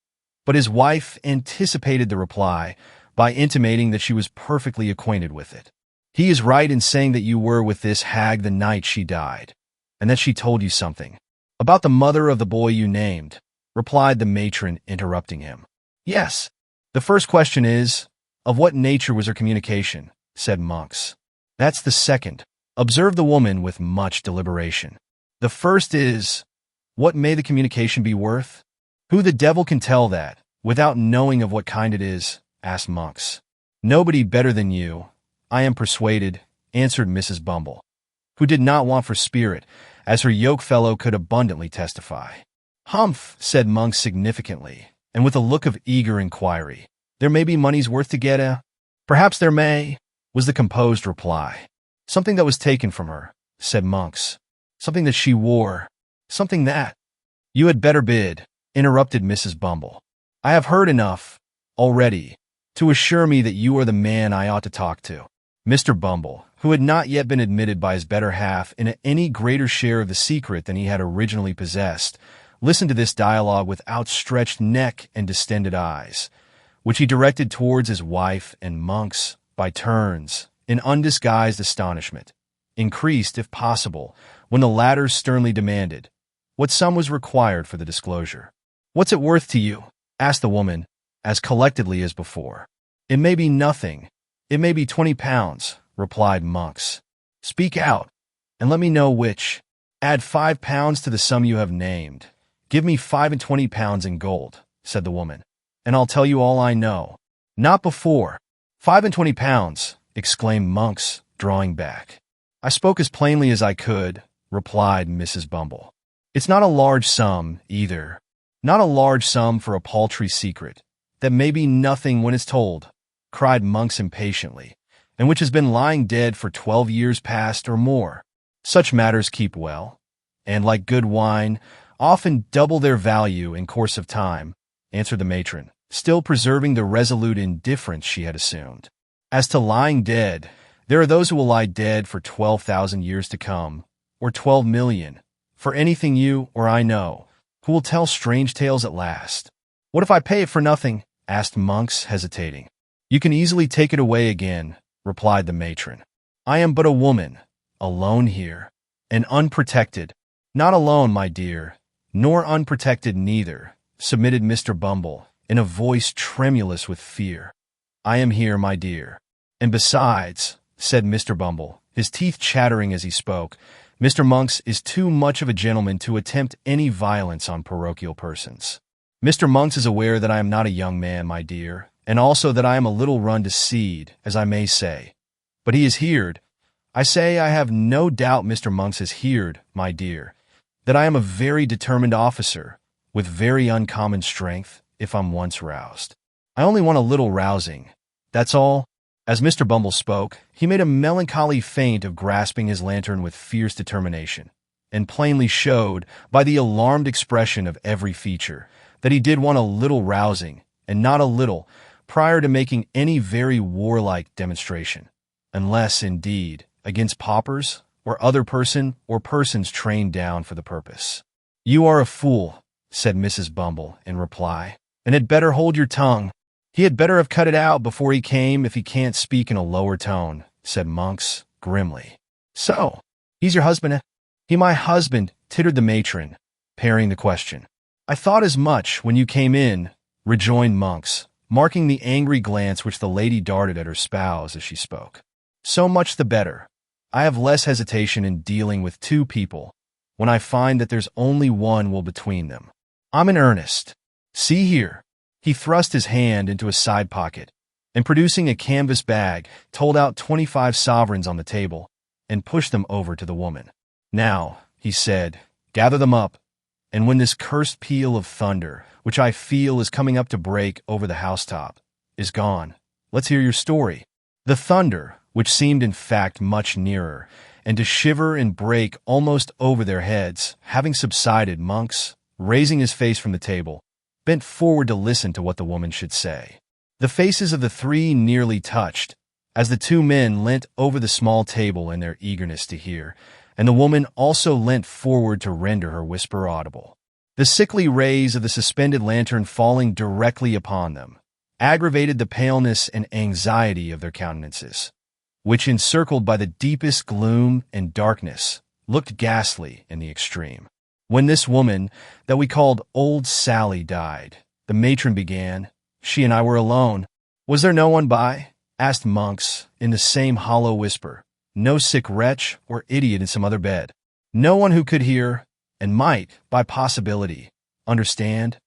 Speaker 1: but his wife anticipated the reply by intimating that she was perfectly acquainted with it. "He is right in saying that you were with this hag the night she died, and that she told you something." "About the mother of the boy you named," replied the matron, interrupting him. "Yes. The first question is, of what nature was her communication?" said Monks. "That's the second," observed the woman with much deliberation. "The first is, what may the communication be worth?" "Who the devil can tell that, without knowing of what kind it is?" asked Monks. "Nobody better than you, I am persuaded," answered Mrs. Bumble, who did not want for spirit, as her yoke-fellow could abundantly testify. "Humph," said Monks significantly, and with a look of eager inquiry. "There may be money's worth to get a—" "Perhaps there may," was the composed reply. "Something that was taken from her," said Monks. "Something that she wore. Something that—" You had better bid, interrupted Mrs. Bumble. I have heard enough, already, to assure me that you are the man I ought to talk to. Mr. Bumble, who had not yet been admitted by his better half in any greater share of the secret than he had originally possessed, listened to this dialogue with outstretched neck and distended eyes, which he directed towards his wife and Monks, by turns, in undisguised astonishment, increased, if possible, when the latter sternly demanded what sum was required for the disclosure. What's it worth to you? Asked the woman, as collectedly as before. It may be nothing. It may be 20 pounds, replied Monks. Speak out, and let me know which. Add 5 pounds to the sum you have named. Give me 25 pounds in gold, said the woman, and I'll tell you all I know. Not before. 25 pounds, exclaimed Monks, drawing back. I spoke as plainly as I could, replied Mrs. Bumble. It's not a large sum, either. Not a large sum for a paltry secret, that may be nothing when it's told, cried Monks impatiently, and which has been lying dead for 12 years past or more. Such matters keep well, and like good wine, often double their value in course of time, answered the matron, still preserving the resolute indifference she had assumed. As to lying dead, there are those who will lie dead for 12,000 years to come, or 12,000,000, for anything you or I know, who will tell strange tales at last. What if I pay it for nothing? Asked Monks, hesitating. You can easily take it away again, replied the matron. I am but a woman, alone here, and unprotected. Not alone, my dear, nor unprotected neither, submitted Mr. Bumble, in a voice tremulous with fear. I am here, my dear. And besides, said Mr. Bumble, his teeth chattering as he spoke, Mr. Monks is too much of a gentleman to attempt any violence on parochial persons. Mr. Monks is aware that I am not a young man, my dear, and also that I am a little run to seed, as I may say. But he is heerd. I say I have no doubt Mr. Monks is heerd, my dear, that I am a very determined officer, with very uncommon strength, if I'm once roused. I only want a little rousing, that's all. As Mr. Bumble spoke, he made a melancholy feint of grasping his lantern with fierce determination, and plainly showed, by the alarmed expression of every feature, that he did want a little rousing, and not a little, prior to making any very warlike demonstration, unless, indeed, against paupers, or other person or persons trained down for the purpose. You are a fool, said Mrs. Bumble in reply, and had better hold your tongue. He had better have cut it out before he came if he can't speak in a lower tone, said Monks, grimly. So, he's your husband, eh? He my husband, tittered the matron, parrying the question. I thought as much when you came in, rejoined Monks, marking the angry glance which the lady darted at her spouse as she spoke. So much the better. I have less hesitation in dealing with two people, when I find that there's only one will between them. I'm in earnest. See here. He thrust his hand into a side pocket, and producing a canvas bag, told out 25 sovereigns on the table, and pushed them over to the woman. Now, he said, gather them up, and when this cursed peal of thunder, which I feel is coming up to break over the housetop, is gone, let's hear your story. The thunder, which seemed in fact much nearer, and to shiver and break almost over their heads, having subsided, Monks, raising his face from the table, bent forward to listen to what the woman should say. The faces of the three nearly touched, as the two men leant over the small table in their eagerness to hear, and the woman also leant forward to render her whisper audible. The sickly rays of the suspended lantern falling directly upon them aggravated the paleness and anxiety of their countenances, which, encircled by the deepest gloom and darkness, looked ghastly in the extreme. When this woman, that we called Old Sally, died, the matron began. She and I were alone. Was there no one by? Asked Monks, in the same hollow whisper. No sick wretch or idiot in some other bed. No one who could hear, and might, by possibility, understand?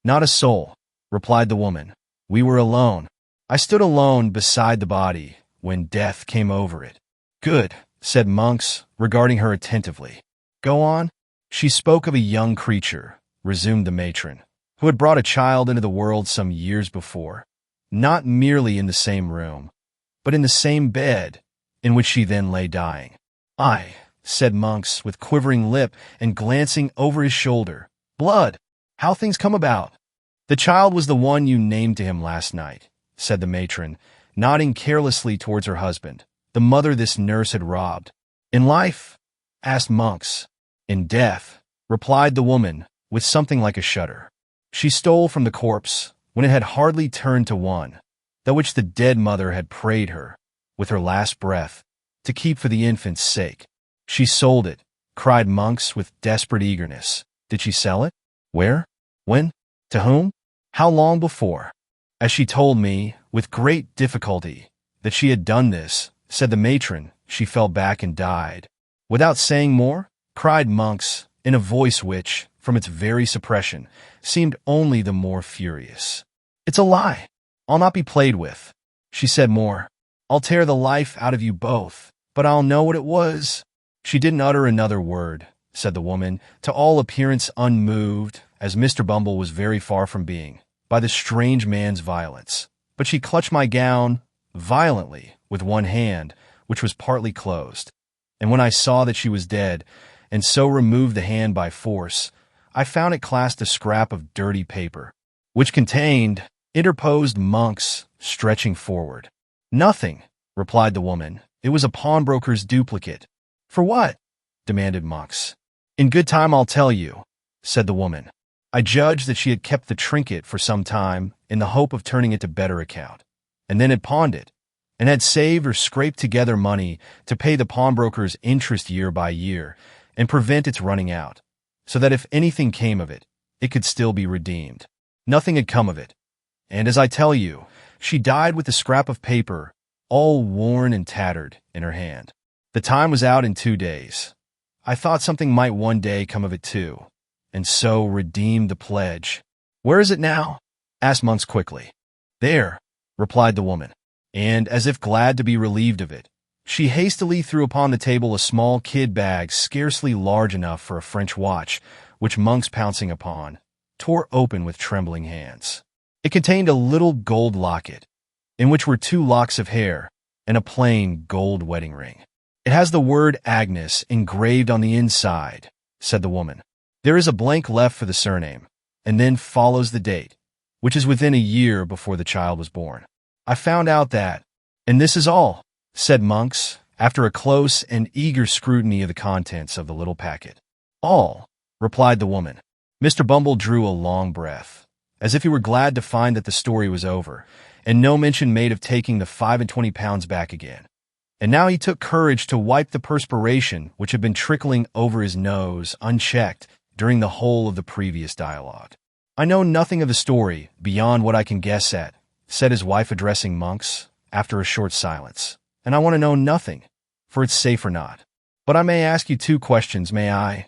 Speaker 1: Not a soul, replied the woman. We were alone. I stood alone beside the body when death came over it. Good, said Monks, regarding her attentively. Go on. She spoke of a young creature, resumed the matron, who had brought a child into the world some years before, not merely in the same room, but in the same bed in which she then lay dying. Aye, said Monks, with quivering lip and glancing over his shoulder, Blood. How things come about. The child was the one you named to him last night, said the matron, nodding carelessly towards her husband, the mother this nurse had robbed. In life? Asked Monks. In death, replied the woman, with something like a shudder. She stole from the corpse, when it had hardly turned to one, that which the dead mother had prayed her, with her last breath, to keep for the infant's sake. She sold it, cried Monks with desperate eagerness. Did she sell it? Where? When? To whom? How long before? As she told me, with great difficulty, that she had done this, said the matron, she fell back and died. Without saying more? Cried Monks, in a voice which, from its very suppression, seemed only the more furious. It's a lie. I'll not be played with. She said more. I'll tear the life out of you both, but I'll know what it was. She didn't utter another word, said the woman, to all appearance unmoved, as Mr. Bumble was very far from being, by the strange man's violence. But she clutched my gown violently with one hand, which was partly closed. And when I saw that she was dead, and so removed the hand by force, I found it clasped a scrap of dirty paper, which contained, interposed Monks, stretching forward. Nothing, replied the woman. It was a pawnbroker's duplicate. For what? Demanded Monks. In good time I'll tell you, said the woman. I judged that she had kept the trinket for some time in the hope of turning it to better account, and then had pawned it, and had saved or scraped together money to pay the pawnbroker's interest year by year and prevent its running out, so that if anything came of it, it could still be redeemed. Nothing had come of it, and as I tell you, she died with the scrap of paper, all worn and tattered, in her hand. The time was out in 2 days. I thought something might one day come of it too, and so redeemed the pledge. Where is it now? Asked Monks quickly. There, replied the woman, and, as if glad to be relieved of it, she hastily threw upon the table a small kid bag scarcely large enough for a French watch, which Monks, pouncing upon, tore open with trembling hands. It contained a little gold locket, in which were 2 locks of hair and a plain gold wedding ring. It has the word Agnes engraved on the inside, said the woman. There is a blank left for the surname, and then follows the date, which is within a year before the child was born. I found out that, and this is all, said Monks, after a close and eager scrutiny of the contents of the little packet. All, replied the woman. Mr. Bumble drew a long breath, as if he were glad to find that the story was over, and no mention made of taking the 25 pounds back again. And now he took courage to wipe the perspiration which had been trickling over his nose unchecked during the whole of the previous dialogue. I know nothing of the story beyond what I can guess at, said his wife, addressing Monks, after a short silence. And I want to know nothing, for it's safe or not. But I may ask you 2 questions, may I?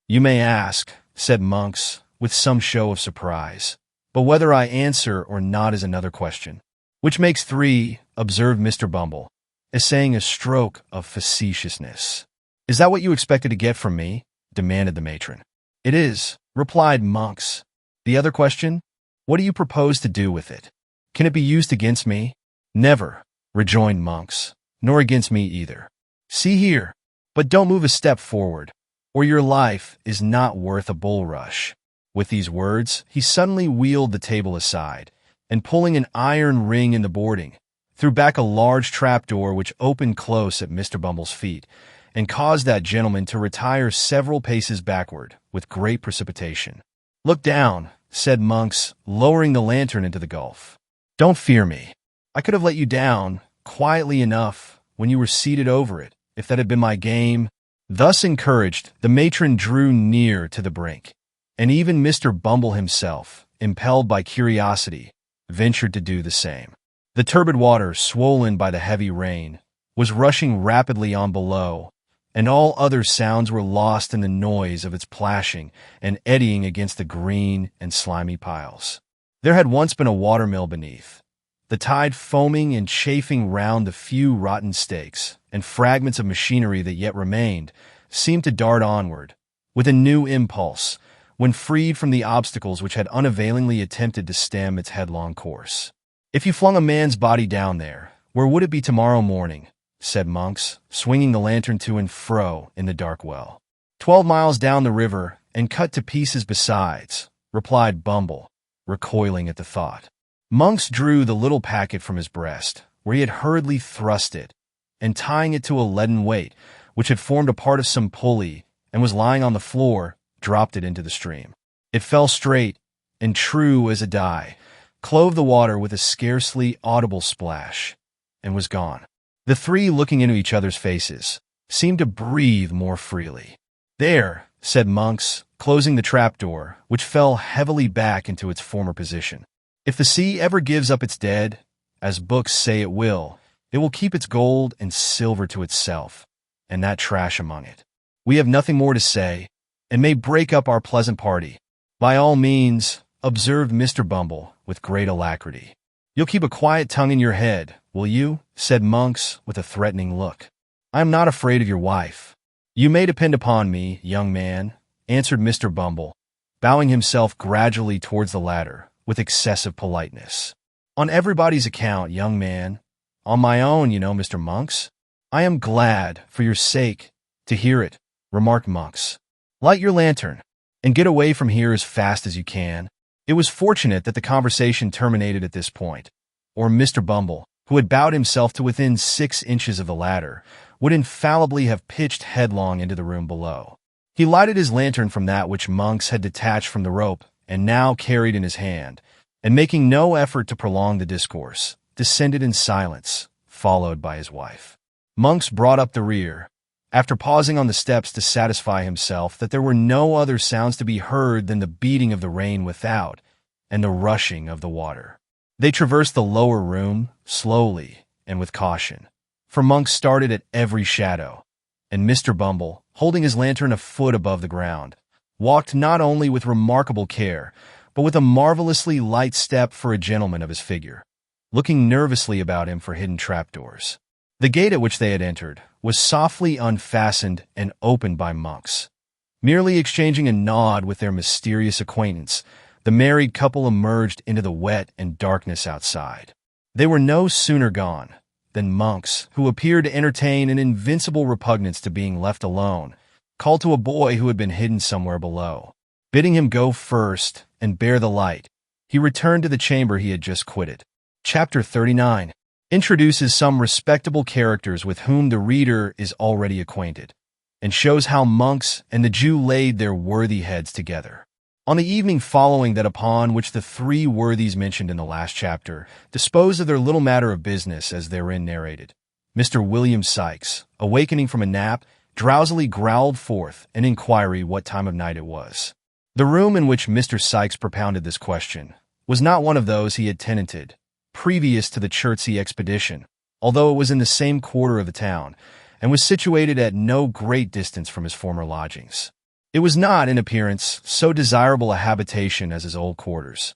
Speaker 1: You may ask, said Monks, with some show of surprise. But whether I answer or not is another question. Which makes 3, observed Mr. Bumble, essaying a stroke of facetiousness. Is that what you expected to get from me? Demanded the matron. It is, replied Monks. The other question? What do you propose to do with it? Can it be used against me? Never, rejoined Monks, nor against me either. See here, but don't move a step forward, or your life is not worth a bulrush. With these words, he suddenly wheeled the table aside, and pulling an iron ring in the boarding, threw back a large trapdoor which opened close at Mr. Bumble's feet, and caused that gentleman to retire several paces backward with great precipitation. Look down, said Monks, lowering the lantern into the gulf. Don't fear me. I could have let you down, quietly enough, when you were seated over it, if that had been my game. Thus encouraged, the matron drew near to the brink, and even Mr. Bumble himself, impelled by curiosity, ventured to do the same. The turbid water, swollen by the heavy rain, was rushing rapidly on below, and all other sounds were lost in the noise of its plashing and eddying against the green and slimy piles. There had once been a watermill beneath. The tide foaming and chafing round the few rotten stakes and fragments of machinery that yet remained seemed to dart onward, with a new impulse, when freed from the obstacles which had unavailingly attempted to stem its headlong course. If you flung a man's body down there, where would it be tomorrow morning? Said Monks, swinging the lantern to and fro in the dark well. 12 miles down the river, and cut to pieces besides," replied Bumble, recoiling at the thought. Monks drew the little packet from his breast, where he had hurriedly thrust it, and tying it to a leaden weight, which had formed a part of some pulley and was lying on the floor, dropped it into the stream. It fell straight, and true as a die, clove the water with a scarcely audible splash, and was gone. The three, looking into each other's faces, seemed to breathe more freely. "There," said Monks, closing the trapdoor, which fell heavily back into its former position. "If the sea ever gives up its dead, as books say it will keep its gold and silver to itself, and that trash among it. We have nothing more to say, and may break up our pleasant party." "By all means," observed Mr. Bumble with great alacrity. "You'll keep a quiet tongue in your head, will you?" said Monks with a threatening look. "I am not afraid of your wife." "You may depend upon me, young man," answered Mr. Bumble, bowing himself gradually towards the ladder with excessive politeness. "On everybody's account, young man. On my own, you know, Mr. Monks." "I am glad, for your sake, to hear it," remarked Monks. "Light your lantern, and get away from here as fast as you can." It was fortunate that the conversation terminated at this point, or Mr. Bumble, who had bowed himself to within 6 inches of the ladder, would infallibly have pitched headlong into the room below. He lighted his lantern from that which Monks had detached from the rope and now carried in his hand, and making no effort to prolong the discourse, descended in silence, followed by his wife. Monks brought up the rear, after pausing on the steps to satisfy himself that there were no other sounds to be heard than the beating of the rain without and the rushing of the water. They traversed the lower room slowly and with caution, for Monks started at every shadow, and Mr. Bumble, holding his lantern a foot above the ground, walked not only with remarkable care, but with a marvelously light step for a gentleman of his figure, looking nervously about him for hidden trapdoors. The gate at which they had entered was softly unfastened and opened by Monks. Merely exchanging a nod with their mysterious acquaintance, the married couple emerged into the wet and darkness outside. They were no sooner gone than Monks, who appeared to entertain an invincible repugnance to being left alone, called to a boy who had been hidden somewhere below. Bidding him go first and bear the light, he returned to the chamber he had just quitted. Chapter 39 introduces some respectable characters with whom the reader is already acquainted, and shows how Monks and the Jew laid their worthy heads together. On the evening following that upon which the three worthies mentioned in the last chapter disposed of their little matter of business as therein narrated, Mr. William Sikes, awakening from a nap, drowsily growled forth an inquiry what time of night it was. The room in which Mr. Sikes propounded this question was not one of those he had tenanted previous to the Chertsey expedition, although it was in the same quarter of the town, and was situated at no great distance from his former lodgings. It was not, in appearance, so desirable a habitation as his old quarters,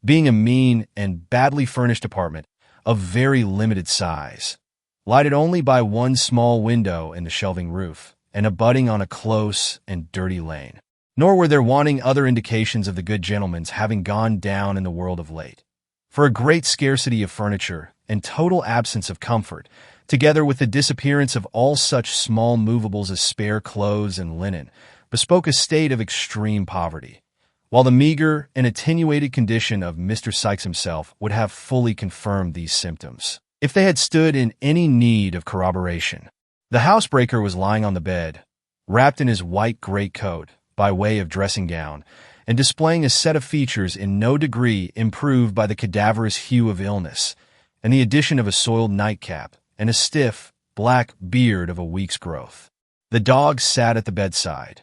Speaker 1: being a mean and badly furnished apartment of very limited size, lighted only by one small window in the shelving roof, and abutting on a close and dirty lane. Nor were there wanting other indications of the good gentleman's having gone down in the world of late, for a great scarcity of furniture and total absence of comfort, together with the disappearance of all such small movables as spare clothes and linen, bespoke a state of extreme poverty, while the meager and attenuated condition of Mr. Sikes himself would have fully confirmed these symptoms, if they had stood in any need of corroboration. The housebreaker was lying on the bed, wrapped in his white greatcoat by way of dressing gown, and displaying a set of features in no degree improved by the cadaverous hue of illness, and the addition of a soiled nightcap and a stiff, black beard of a week's growth. The dog sat at the bedside,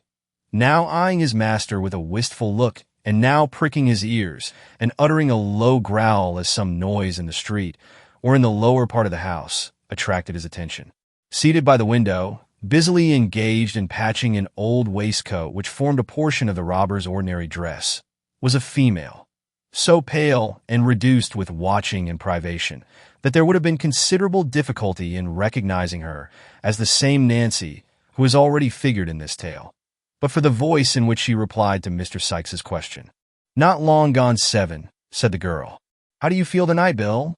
Speaker 1: now eyeing his master with a wistful look, and now pricking his ears and uttering a low growl as some noise in the street or in the lower part of the house attracted his attention. Seated by the window, busily engaged in patching an old waistcoat which formed a portion of the robber's ordinary dress, was a female, so pale and reduced with watching and privation that there would have been considerable difficulty in recognizing her as the same Nancy who has already figured in this tale, but for the voice in which she replied to Mr. Sikes's question. "Not long gone 7, said the girl. "How do you feel tonight, Bill?"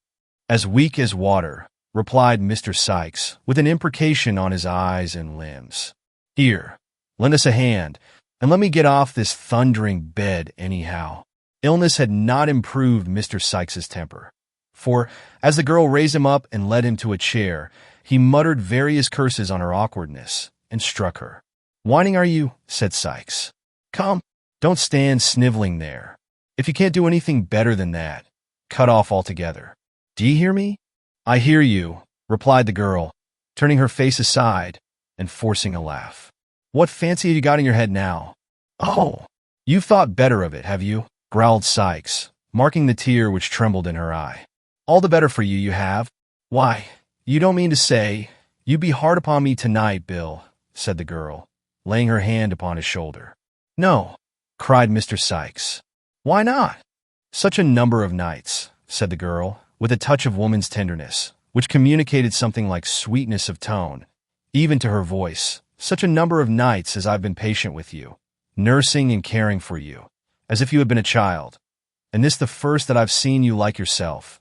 Speaker 1: "As weak as water," replied Mr. Sikes, with an imprecation on his eyes and limbs. "Here, lend us a hand. and let me get off this thundering bed anyhow." Illness had not improved Mr. Sikes's temper, for, as the girl raised him up and led him to a chair, he muttered various curses on her awkwardness and struck her. "Whining are you?" said Sikes. "Come, don't stand sniveling there. If you can't do anything better than that, cut off altogether. Do you hear me?" "I hear you," replied the girl, turning her face aside and forcing a laugh. "What fancy have you got in your head now?" "Oh, you've thought better of it, have you?" growled Sikes, marking the tear which trembled in her eye. "All the better for you, you have. Why, you don't mean to say you'd be hard upon me tonight, Bill," said the girl, laying her hand upon his shoulder. "No," cried Mr. Sikes. "Why not?" "Such a number of nights," said the girl, with a touch of woman's tenderness, which communicated something like sweetness of tone, even to her voice. "Such a number of nights as I've been patient with you, nursing and caring for you, as if you had been a child, and this the first that I've seen you like yourself.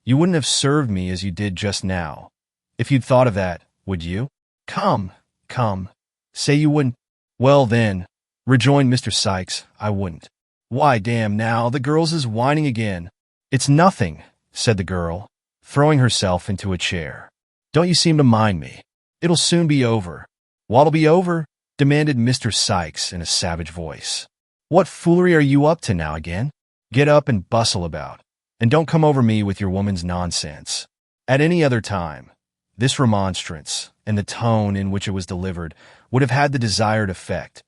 Speaker 1: You wouldn't have served me as you did just now, if you'd thought of that, would you? Come, say you wouldn't." "Well then," rejoined Mr. Sikes, "I wouldn't." "Why, damn now, the girl's is whining again." "It's nothing," said the girl, throwing herself into a chair. "Don't you seem to mind me. It'll soon be over." "What'll be over?" demanded Mr. Sikes in a savage voice. "What foolery are you up to now again? Get up and bustle about, and don't come over me with your woman's nonsense." At any other time, this remonstrance, and the tone in which it was delivered, would have had the desired effect.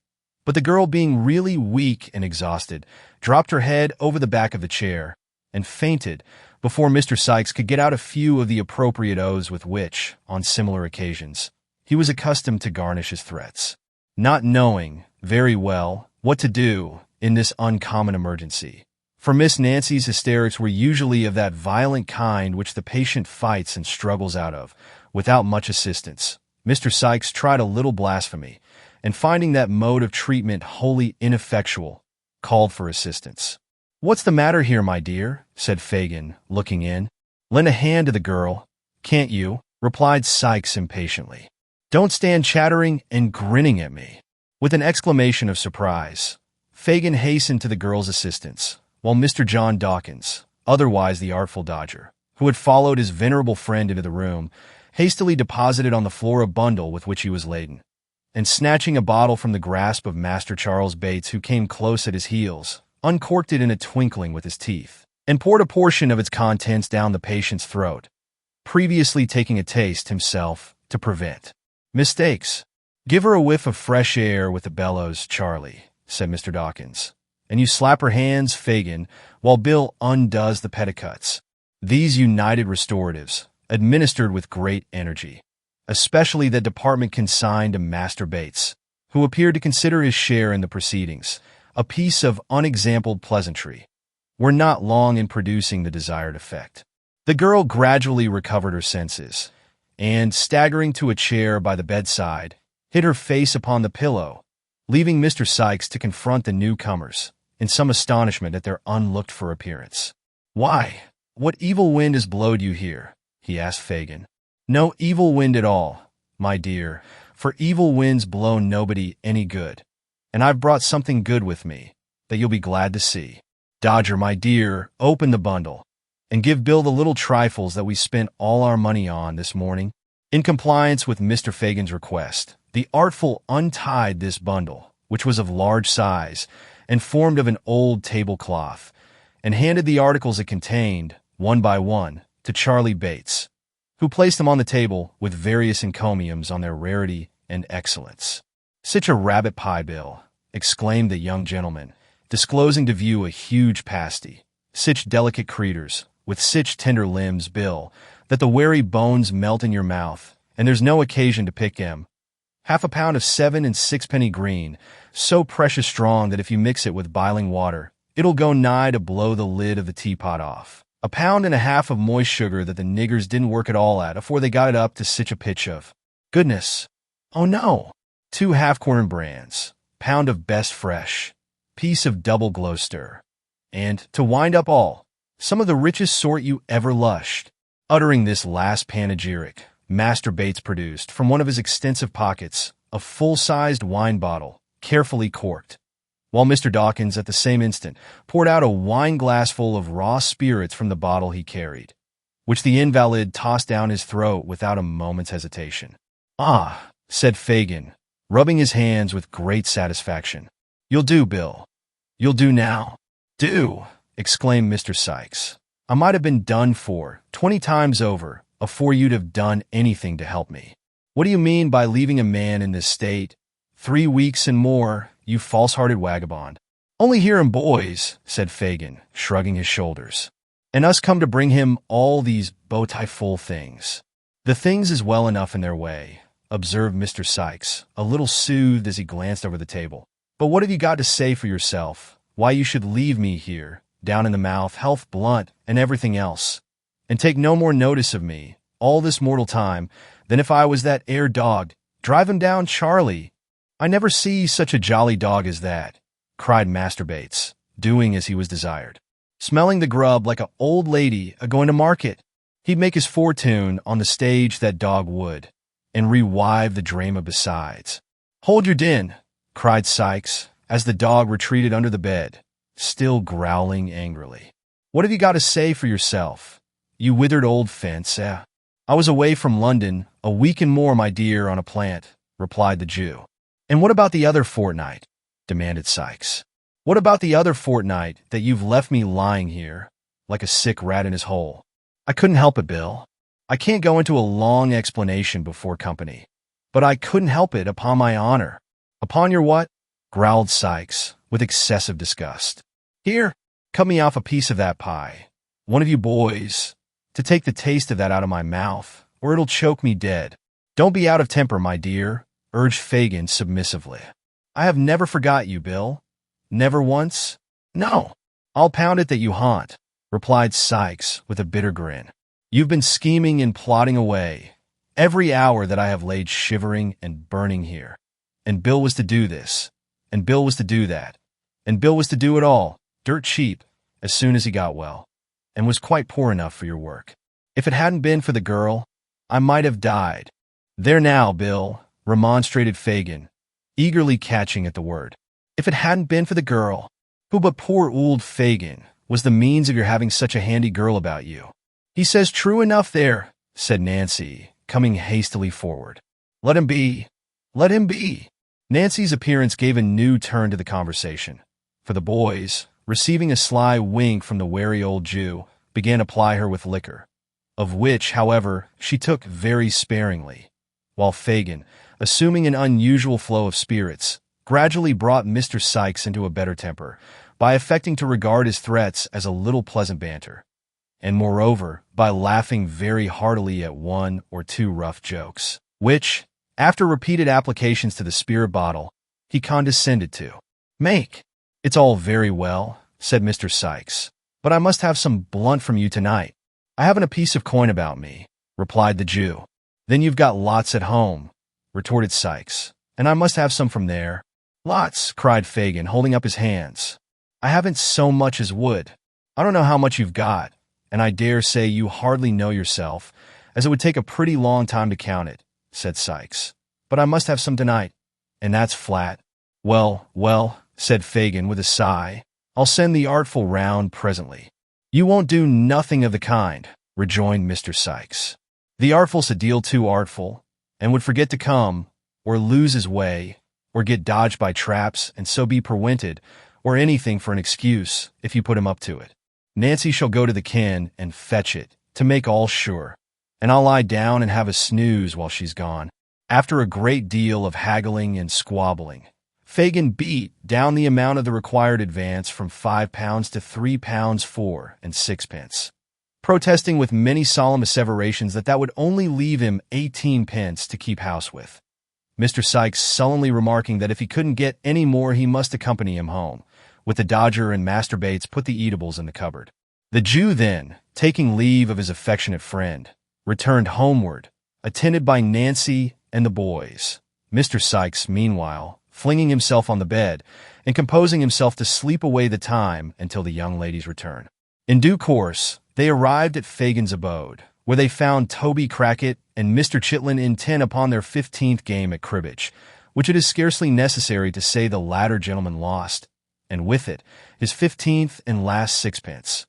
Speaker 1: But the girl, being really weak and exhausted, dropped her head over the back of the chair and fainted before Mr. Sikes could get out a few of the appropriate oaths with which, on similar occasions, he was accustomed to garnish his threats. Not knowing, very well, what to do in this uncommon emergency, for Miss Nancy's hysterics were usually of that violent kind which the patient fights and struggles out of, without much assistance, Mr. Sikes tried a little blasphemy, and finding that mode of treatment wholly ineffectual, called for assistance. "What's the matter here, my dear?" said Fagin, looking in. "Lend a hand to the girl, can't you?" replied Sikes impatiently. "Don't stand chattering and grinning at me." With an exclamation of surprise, Fagin hastened to the girl's assistance, while Mr. John Dawkins, otherwise the Artful Dodger, who had followed his venerable friend into the room, hastily deposited on the floor a bundle with which he was laden, and snatching a bottle from the grasp of Master Charles Bates, who came close at his heels, uncorked it in a twinkling with his teeth, and poured a portion of its contents down the patient's throat, previously taking a taste himself to prevent mistakes. "Give her a whiff of fresh air with the bellows, Charlie," said Mr. Dawkins, "and you slap her hands, Fagin, while Bill undoes the petticoats." These united restoratives, administered with great energy, especially that department consigned to Master Bates, who appeared to consider his share in the proceedings a piece of unexampled pleasantry, were not long in producing the desired effect. The girl gradually recovered her senses, and, staggering to a chair by the bedside, hid her face upon the pillow, leaving Mr. Sikes to confront the newcomers in some astonishment at their unlooked-for appearance. "Why, what evil wind has blowed you here?" he asked Fagin. "No evil wind at all, my dear, for evil winds blow nobody any good, and I've brought something good with me that you'll be glad to see. Dodger, my dear, open the bundle, and give Bill the little trifles that we spent all our money on this morning." In compliance with Mr. Fagin's request, the Artful untied this bundle, which was of large size and formed of an old tablecloth, and handed the articles it contained, one by one, to Charlie Bates, who placed them on the table with various encomiums on their rarity and excellence. "Sich a rabbit pie, Bill," exclaimed the young gentleman, disclosing to view a huge pasty. "Sich delicate creeters, with sich tender limbs, Bill, that the weary bones melt in your mouth, and there's no occasion to pick 'em. Half a pound of 7 and 6 green, so precious strong that if you mix it with boiling water, it'll go nigh to blow the lid of the teapot off. 1.5 pounds of moist sugar that the niggers didn't work at all at afore they got it up to sich a pitch of. Goodness! Oh no! 2 half-quartern brands, pound of best fresh, piece of double Gloucester, and, to wind up all, some of the richest sort you ever lushed." Uttering this last panegyric, Master Bates produced, from one of his extensive pockets, a full-sized wine bottle, carefully corked, while Mr. Dawkins at the same instant poured out a wine-glassful of raw spirits from the bottle he carried, which the invalid tossed down his throat without a moment's hesitation. "Ah," said Fagin, rubbing his hands with great satisfaction. "You'll do, Bill. You'll do now." "Do," exclaimed Mr. Sikes. "I might have been done for 20 times over afore you'd have done anything to help me. What do you mean by leaving a man in this state? 3 weeks and more, you false-hearted vagabond." "Only hear him, boys," said Fagin, shrugging his shoulders. "And us come to bring him all these bow-tie-full things." "The things is well enough in their way," observed Mr. Sikes, a little soothed as he glanced over the table. "But what have you got to say for yourself, why you should leave me here, down in the mouth, health blunt, and everything else, and take no more notice of me, all this mortal time, than if I was that 'ere dog? Drive him down, Charlie. I never see such a jolly dog as that," cried Master Bates, doing as he was desired. "Smelling the grub like a old lady a-going to market. He'd make his fortune on the stage, that dog would, and rewive the drama besides." "Hold your din," cried Sikes, as the dog retreated under the bed, still growling angrily. "What have you got to say for yourself, you withered old fence, eh?" "I was away from London a week and more, my dear, on a plant," replied the Jew. "And what about the other fortnight?" demanded Sikes. "What about the other fortnight that you've left me lying here, like a sick rat in his hole?" "I couldn't help it, Bill. I can't go into a long explanation before company, but I couldn't help it, upon my honor." "Upon your what?" growled Sikes, with excessive disgust. "Here, cut me off a piece of that pie, one of you boys, to take the taste of that out of my mouth, or it'll choke me dead." "Don't be out of temper, my dear," urged Fagin submissively. "I have never forgot you, Bill. Never once?" "No." "I'll pound it that you haunt," replied Sikes with a bitter grin. "You've been scheming and plotting away every hour that I have laid shivering and burning here. And Bill was to do this, and Bill was to do that, and Bill was to do it all, dirt cheap, as soon as he got well, and was quite poor enough for your work. If it hadn't been for the girl, I might have died." "There now, Bill," remonstrated Fagin, eagerly catching at the word. "If it hadn't been for the girl, who but poor old Fagin was the means of your having such a handy girl about you." "He says true enough there," said Nancy, coming hastily forward. "Let him be. Let him be." Nancy's appearance gave a new turn to the conversation, for the boys, receiving a sly wink from the wary old Jew, began to ply her with liquor, of which, however, she took very sparingly, while Fagin, assuming an unusual flow of spirits, gradually brought Mr. Sikes into a better temper by affecting to regard his threats as a little pleasant banter, and moreover by laughing very heartily at one or two rough jokes, which, after repeated applications to the spirit bottle, he condescended to make. "It's all very well," said Mr. Sikes, "but I must have some blunt from you tonight." "I haven't a piece of coin about me," replied the Jew. "Then you've got lots at home," retorted Sikes, "and I must have some from there." "Lots," cried Fagin, holding up his hands. "I haven't so much as would. I don't know how much you've got, and I dare say you hardly know yourself, as it would take a pretty long time to count it," said Sikes. "But I must have some tonight, and that's flat." Well, said Fagin with a sigh, "I'll send the artful round presently." "You won't do nothing of the kind," rejoined Mr. Sikes. "The artful's a deal too artful, and would forget to come, or lose his way, or get dodged by traps, and so be perwented, or anything for an excuse, if you put him up to it. Nancy shall go to the kin and fetch it, to make all sure, and I'll lie down and have a snooze while she's gone." After a great deal of haggling and squabbling, Fagin beat down the amount of the required advance from £5 to £3 4 and sixpence, protesting with many solemn asseverations that would only leave him 18 pence to keep house with. Mr. Sikes sullenly remarking that if he couldn't get any more he must accompany him home, with the Dodger and Master Bates put the eatables in the cupboard. The Jew then, taking leave of his affectionate friend, returned homeward, attended by Nancy and the boys, Mr. Sikes, meanwhile, flinging himself on the bed and composing himself to sleep away the time until the young lady's return. In due course, they arrived at Fagin's abode, where they found Toby Crackit and Mr. Chitlin intent upon their 15th game at cribbage, which it is scarcely necessary to say the latter gentleman lost, and with it his 15th and last sixpence,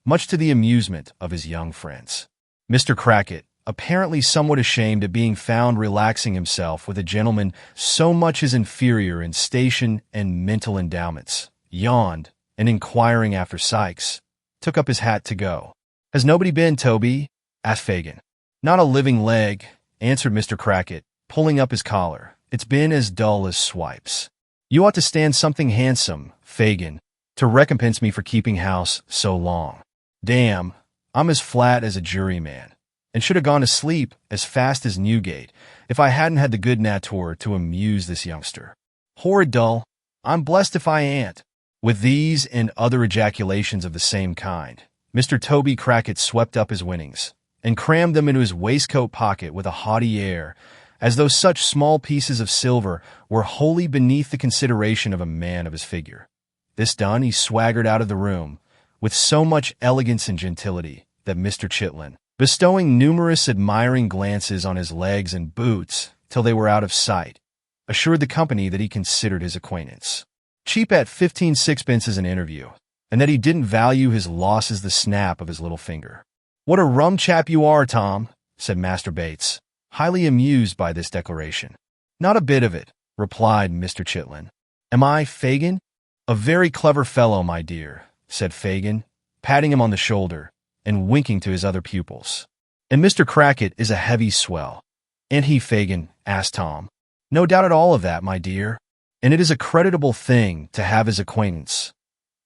Speaker 1: much to the amusement of his young friends. Mr. Crackit, apparently somewhat ashamed at being found relaxing himself with a gentleman so much his inferior in station and mental endowments, yawned, and inquiring after Sikes, took up his hat to go. "Has nobody been, Toby?" asked Fagin. "Not a living leg," answered Mr. Crackit, pulling up his collar. "It's been as dull as swipes. You ought to stand something handsome, Fagin, to recompense me for keeping house so long. Damn, I'm as flat as a juryman, and should have gone to sleep as fast as Newgate if I hadn't had the good nature to amuse this youngster. Horrid dull, I'm blessed if I ain't." With these and other ejaculations of the same kind, Mr. Toby Crackit swept up his winnings and crammed them into his waistcoat pocket with a haughty air, as though such small pieces of silver were wholly beneath the consideration of a man of his figure. This done, he swaggered out of the room with so much elegance and gentility that Mr. Chitlin, bestowing numerous admiring glances on his legs and boots till they were out of sight, assured the company that he considered his acquaintance cheap at 15 sixpences an interview, and that he didn't value his losses the snap of his little finger. "What a rum chap you are, Tom," said Master Bates, highly amused by this declaration. "Not a bit of it," replied Mr. Chitlin. "Am I, Fagin?" "A very clever fellow, my dear," said Fagin, patting him on the shoulder and winking to his other pupils. "And Mr. Crackit is a heavy swell." "Ain't he, Fagin?" asked Tom. "No doubt at all of that, my dear. And it is a creditable thing to have his acquaintance."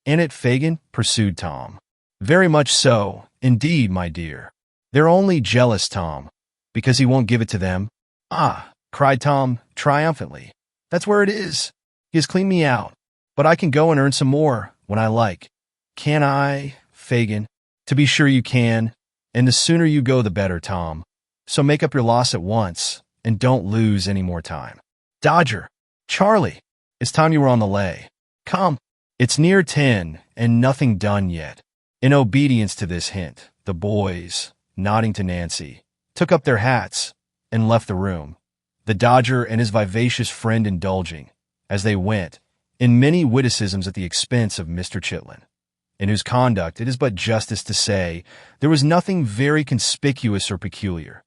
Speaker 1: "Ain't it, Fagin?" pursued Tom. "Very much so, indeed, my dear. They're only jealous, Tom, because he won't give it to them." "Ah!" cried Tom triumphantly. "That's where it is. He has cleaned me out. But I can go and earn some more when I like. Can I, Fagin?" "To be sure you can, and the sooner you go the better, Tom. So make up your loss at once, and don't lose any more time. Dodger! Charlie! It's time you were on the lay. Come, it's near 10, and nothing done yet." In obedience to this hint, the boys, nodding to Nancy, took up their hats and left the room, the Dodger and his vivacious friend indulging, as they went, in many witticisms at the expense of Mr. Chitlin, in whose conduct it is but justice to say there was nothing very conspicuous or peculiar,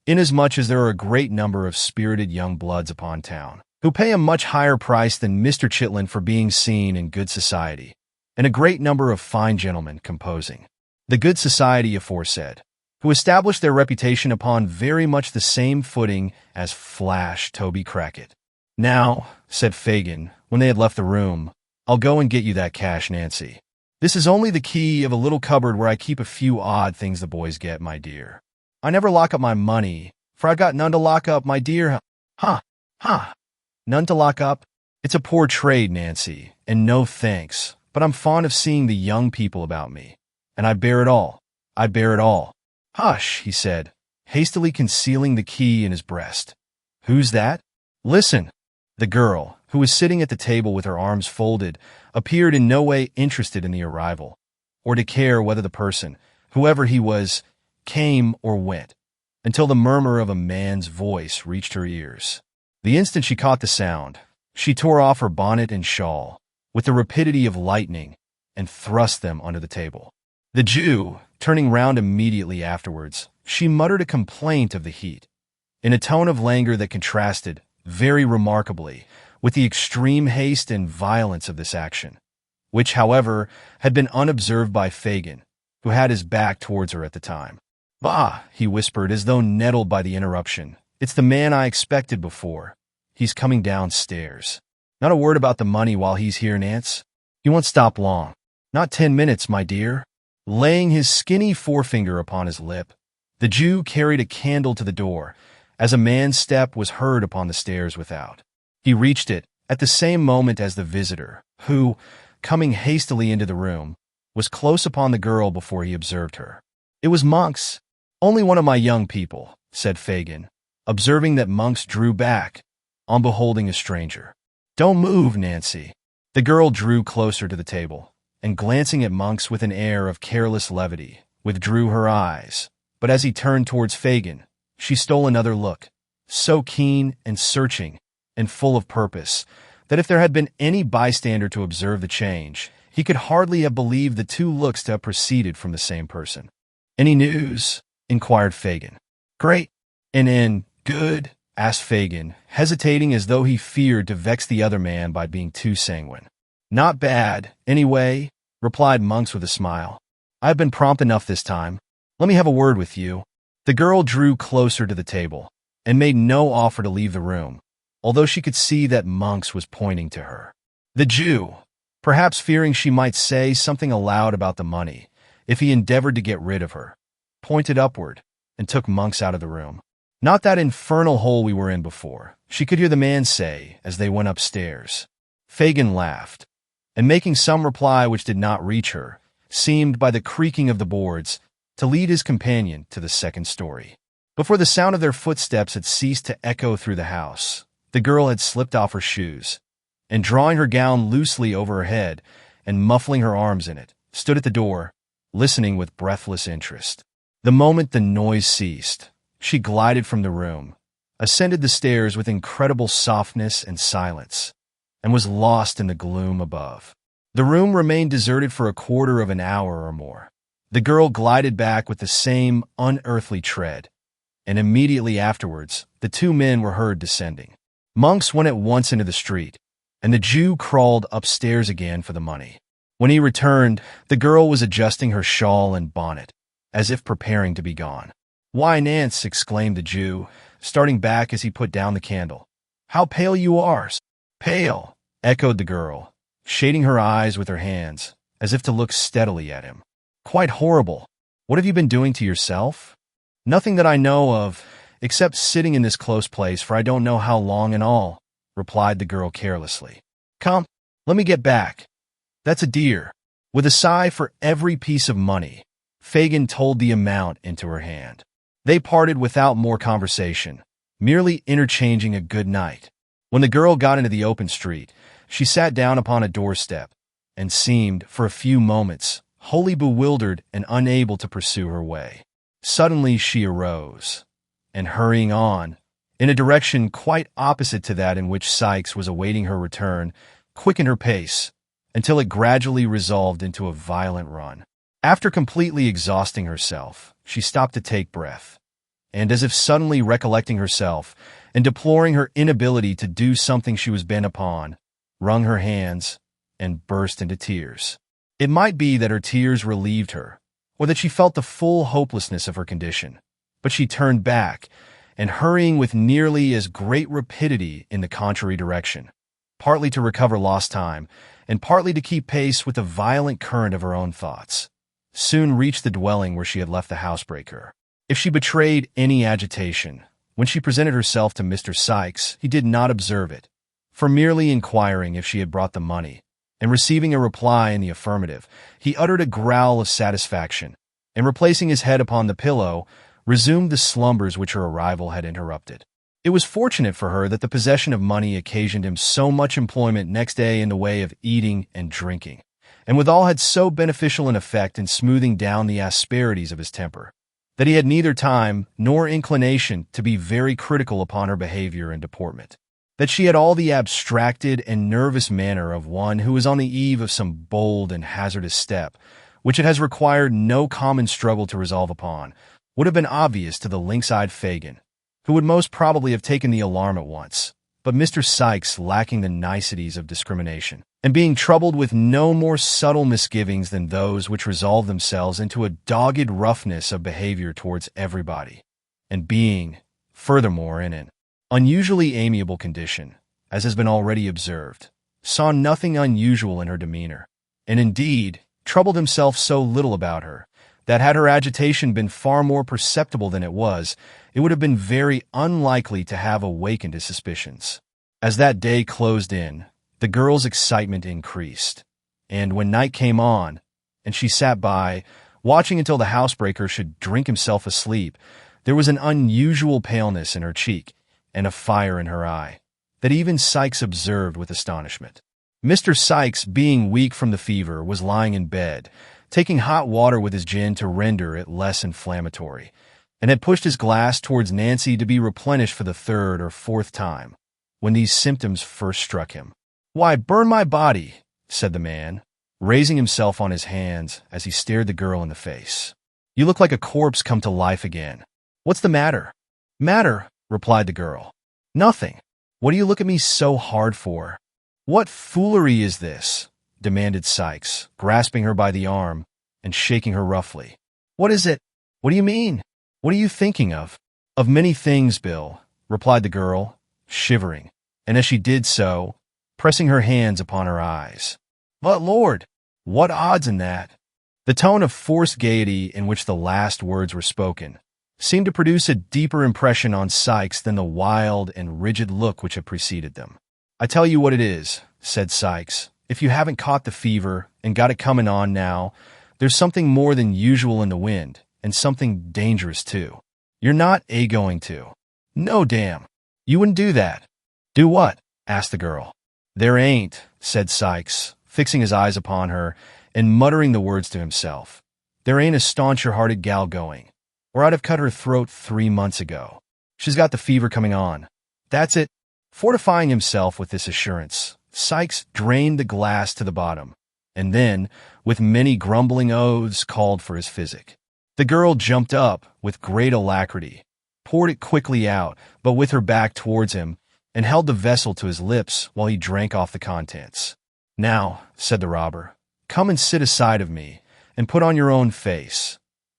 Speaker 1: inasmuch as there are a great number of spirited young bloods upon town, who pay a much higher price than Mr. Chitlin for being seen in good society, and a great number of fine gentlemen composing the good society aforesaid, who established their reputation upon very much the same footing as Flash Toby Crackit. "Now," said Fagin, when they had left the room, "I'll go and get you that cash, Nancy. This is only the key of a little cupboard where I keep a few odd things the boys get, my dear. I never lock up my money, for I've got none to lock up, my dear." "Ha! Ha! None to lock up? It's a poor trade, Nancy, and no thanks, but I'm fond of seeing the young people about me, and I bear it all. I bear it all." "Hush," he said, hastily concealing the key in his breast. "Who's that? Listen." The girl, who was sitting at the table with her arms folded, appeared in no way interested in the arrival, or to care whether the person, whoever he was, came or went, until the murmur of a man's voice reached her ears. The instant she caught the sound, she tore off her bonnet and shawl, with the rapidity of lightning, and thrust them under the table. The Jew, turning round immediately afterwards, she muttered a complaint of the heat, in a tone of languor that contrasted, very remarkably, with the extreme haste and violence of this action, which, however, had been unobserved by Fagin, who had his back towards her at the time. "Bah!" he whispered, as though nettled by the interruption. "It's the man I expected before. He's coming downstairs. Not a word about the money while he's here, Nance. He won't stop long. Not 10 minutes, my dear." Laying his skinny forefinger upon his lip, the Jew carried a candle to the door, as a man's step was heard upon the stairs without. He reached it at the same moment as the visitor, who, coming hastily into the room, was close upon the girl before he observed her. "It was Monks. Only one of my young people," said Fagin, observing that Monks drew back on beholding a stranger. "Don't move, Nancy." The girl drew closer to the table, and glancing at Monks with an air of careless levity, withdrew her eyes. But as he turned towards Fagin, she stole another look, so keen and searching and full of purpose, that if there had been any bystander to observe the change, he could hardly have believed the two looks to have proceeded from the same person. "Any news?" inquired Fagin. "Great." "And in good?" asked Fagin, hesitating as though he feared to vex the other man by being too sanguine. "Not bad, anyway," replied Monks with a smile. "I have been prompt enough this time. Let me have a word with you." The girl drew closer to the table and made no offer to leave the room, although she could see that Monks was pointing to her. The Jew, perhaps fearing she might say something aloud about the money if he endeavored to get rid of her, pointed upward and took Monks out of the room. "Not that infernal hole we were in before," she could hear the man say as they went upstairs. Fagin laughed, and making some reply which did not reach her, seemed, by the creaking of the boards, to lead his companion to the second story. Before the sound of their footsteps had ceased to echo through the house, the girl had slipped off her shoes, and drawing her gown loosely over her head and muffling her arms in it, stood at the door, listening with breathless interest. The moment the noise ceased, she glided from the room, ascended the stairs with incredible softness and silence, and was lost in the gloom above. The room remained deserted for a quarter of an hour or more. The girl glided back with the same unearthly tread, and immediately afterwards the two men were heard descending. Monks went at once into the street, and the Jew crawled upstairs again for the money. When he returned, the girl was adjusting her shawl and bonnet, as if preparing to be gone. "Why, Nance," exclaimed the Jew, starting back as he put down the candle. "How pale you are!" "Pale," echoed the girl, shading her eyes with her hands, as if to look steadily at him. "Quite horrible. What have you been doing to yourself?" "Nothing that I know of, except sitting in this close place for I don't know how long and all," replied the girl carelessly. "Come, let me get back. That's a dear." With a sigh for every piece of money, Fagin told the amount into her hand. They parted without more conversation, merely interchanging a good night. When the girl got into the open street, she sat down upon a doorstep and seemed, for a few moments, wholly bewildered and unable to pursue her way. Suddenly she arose, and hurrying on, in a direction quite opposite to that in which Sikes was awaiting her return, quickened her pace, until it gradually resolved into a violent run. After completely exhausting herself, she stopped to take breath, and as if suddenly recollecting herself, and deploring her inability to do something she was bent upon, wrung her hands and burst into tears. It might be that her tears relieved her, or that she felt the full hopelessness of her condition, but she turned back, and hurrying with nearly as great rapidity in the contrary direction, partly to recover lost time, and partly to keep pace with the violent current of her own thoughts, soon reached the dwelling where she had left the housebreaker. If she betrayed any agitation, when she presented herself to Mr. Sikes, he did not observe it, for merely inquiring if she had brought the money, and receiving a reply in the affirmative, he uttered a growl of satisfaction, and replacing his head upon the pillow, resumed the slumbers which her arrival had interrupted. It was fortunate for her that the possession of money occasioned him so much employment next day in the way of eating and drinking, and withal had so beneficial an effect in smoothing down the asperities of his temper, that he had neither time nor inclination to be very critical upon her behavior and deportment. That she had all the abstracted and nervous manner of one who is on the eve of some bold and hazardous step, which it has required no common struggle to resolve upon, would have been obvious to the lynx-eyed Fagin, who would most probably have taken the alarm at once, but Mr. Sikes, lacking the niceties of discrimination, and being troubled with no more subtle misgivings than those which resolve themselves into a dogged roughness of behavior towards everybody, and being, furthermore, in an unusually amiable condition, as has been already observed, saw nothing unusual in her demeanor, and indeed troubled himself so little about her, that had her agitation been far more perceptible than it was, it would have been very unlikely to have awakened his suspicions. As that day closed in, the girl's excitement increased, and when night came on, and she sat by, watching until the housebreaker should drink himself asleep, there was an unusual paleness in her cheek and a fire in her eye, that even Sikes observed with astonishment. Mr. Sikes, being weak from the fever, was lying in bed, taking hot water with his gin to render it less inflammatory, and had pushed his glass towards Nancy to be replenished for the third or fourth time, when these symptoms first struck him. "Why, burn my body," said the man, raising himself on his hands as he stared the girl in the face. "You look like a corpse come to life again. What's the matter?" "Matter," replied the girl. "Nothing. What do you look at me so hard for?" "What foolery is this?" demanded Sikes, grasping her by the arm and shaking her roughly. "What is it? What do you mean? What are you thinking of?" "Of many things, Bill," replied the girl, shivering, and as she did so, pressing her hands upon her eyes. "But Lord, what odds in that?" The tone of forced gaiety in which the last words were spoken seemed to produce a deeper impression on Sikes than the wild and rigid look which had preceded them. "I tell you what it is," said Sikes. "If you haven't caught the fever and got it coming on now, there's something more than usual in the wind, and something dangerous too. You're not going to." "No, damn. You wouldn't do that." "Do what?" asked the girl. "There ain't," said Sikes, fixing his eyes upon her and muttering the words to himself. "There ain't a stauncher-hearted gal going, or I'd have cut her throat 3 months ago. She's got the fever coming on. That's it." Fortifying himself with this assurance, Sikes drained the glass to the bottom, and then, with many grumbling oaths, called for his physic. The girl jumped up with great alacrity, poured it quickly out, but with her back towards him, and held the vessel to his lips while he drank off the contents. "Now," said the robber, "come and sit aside of me, and put on your own face,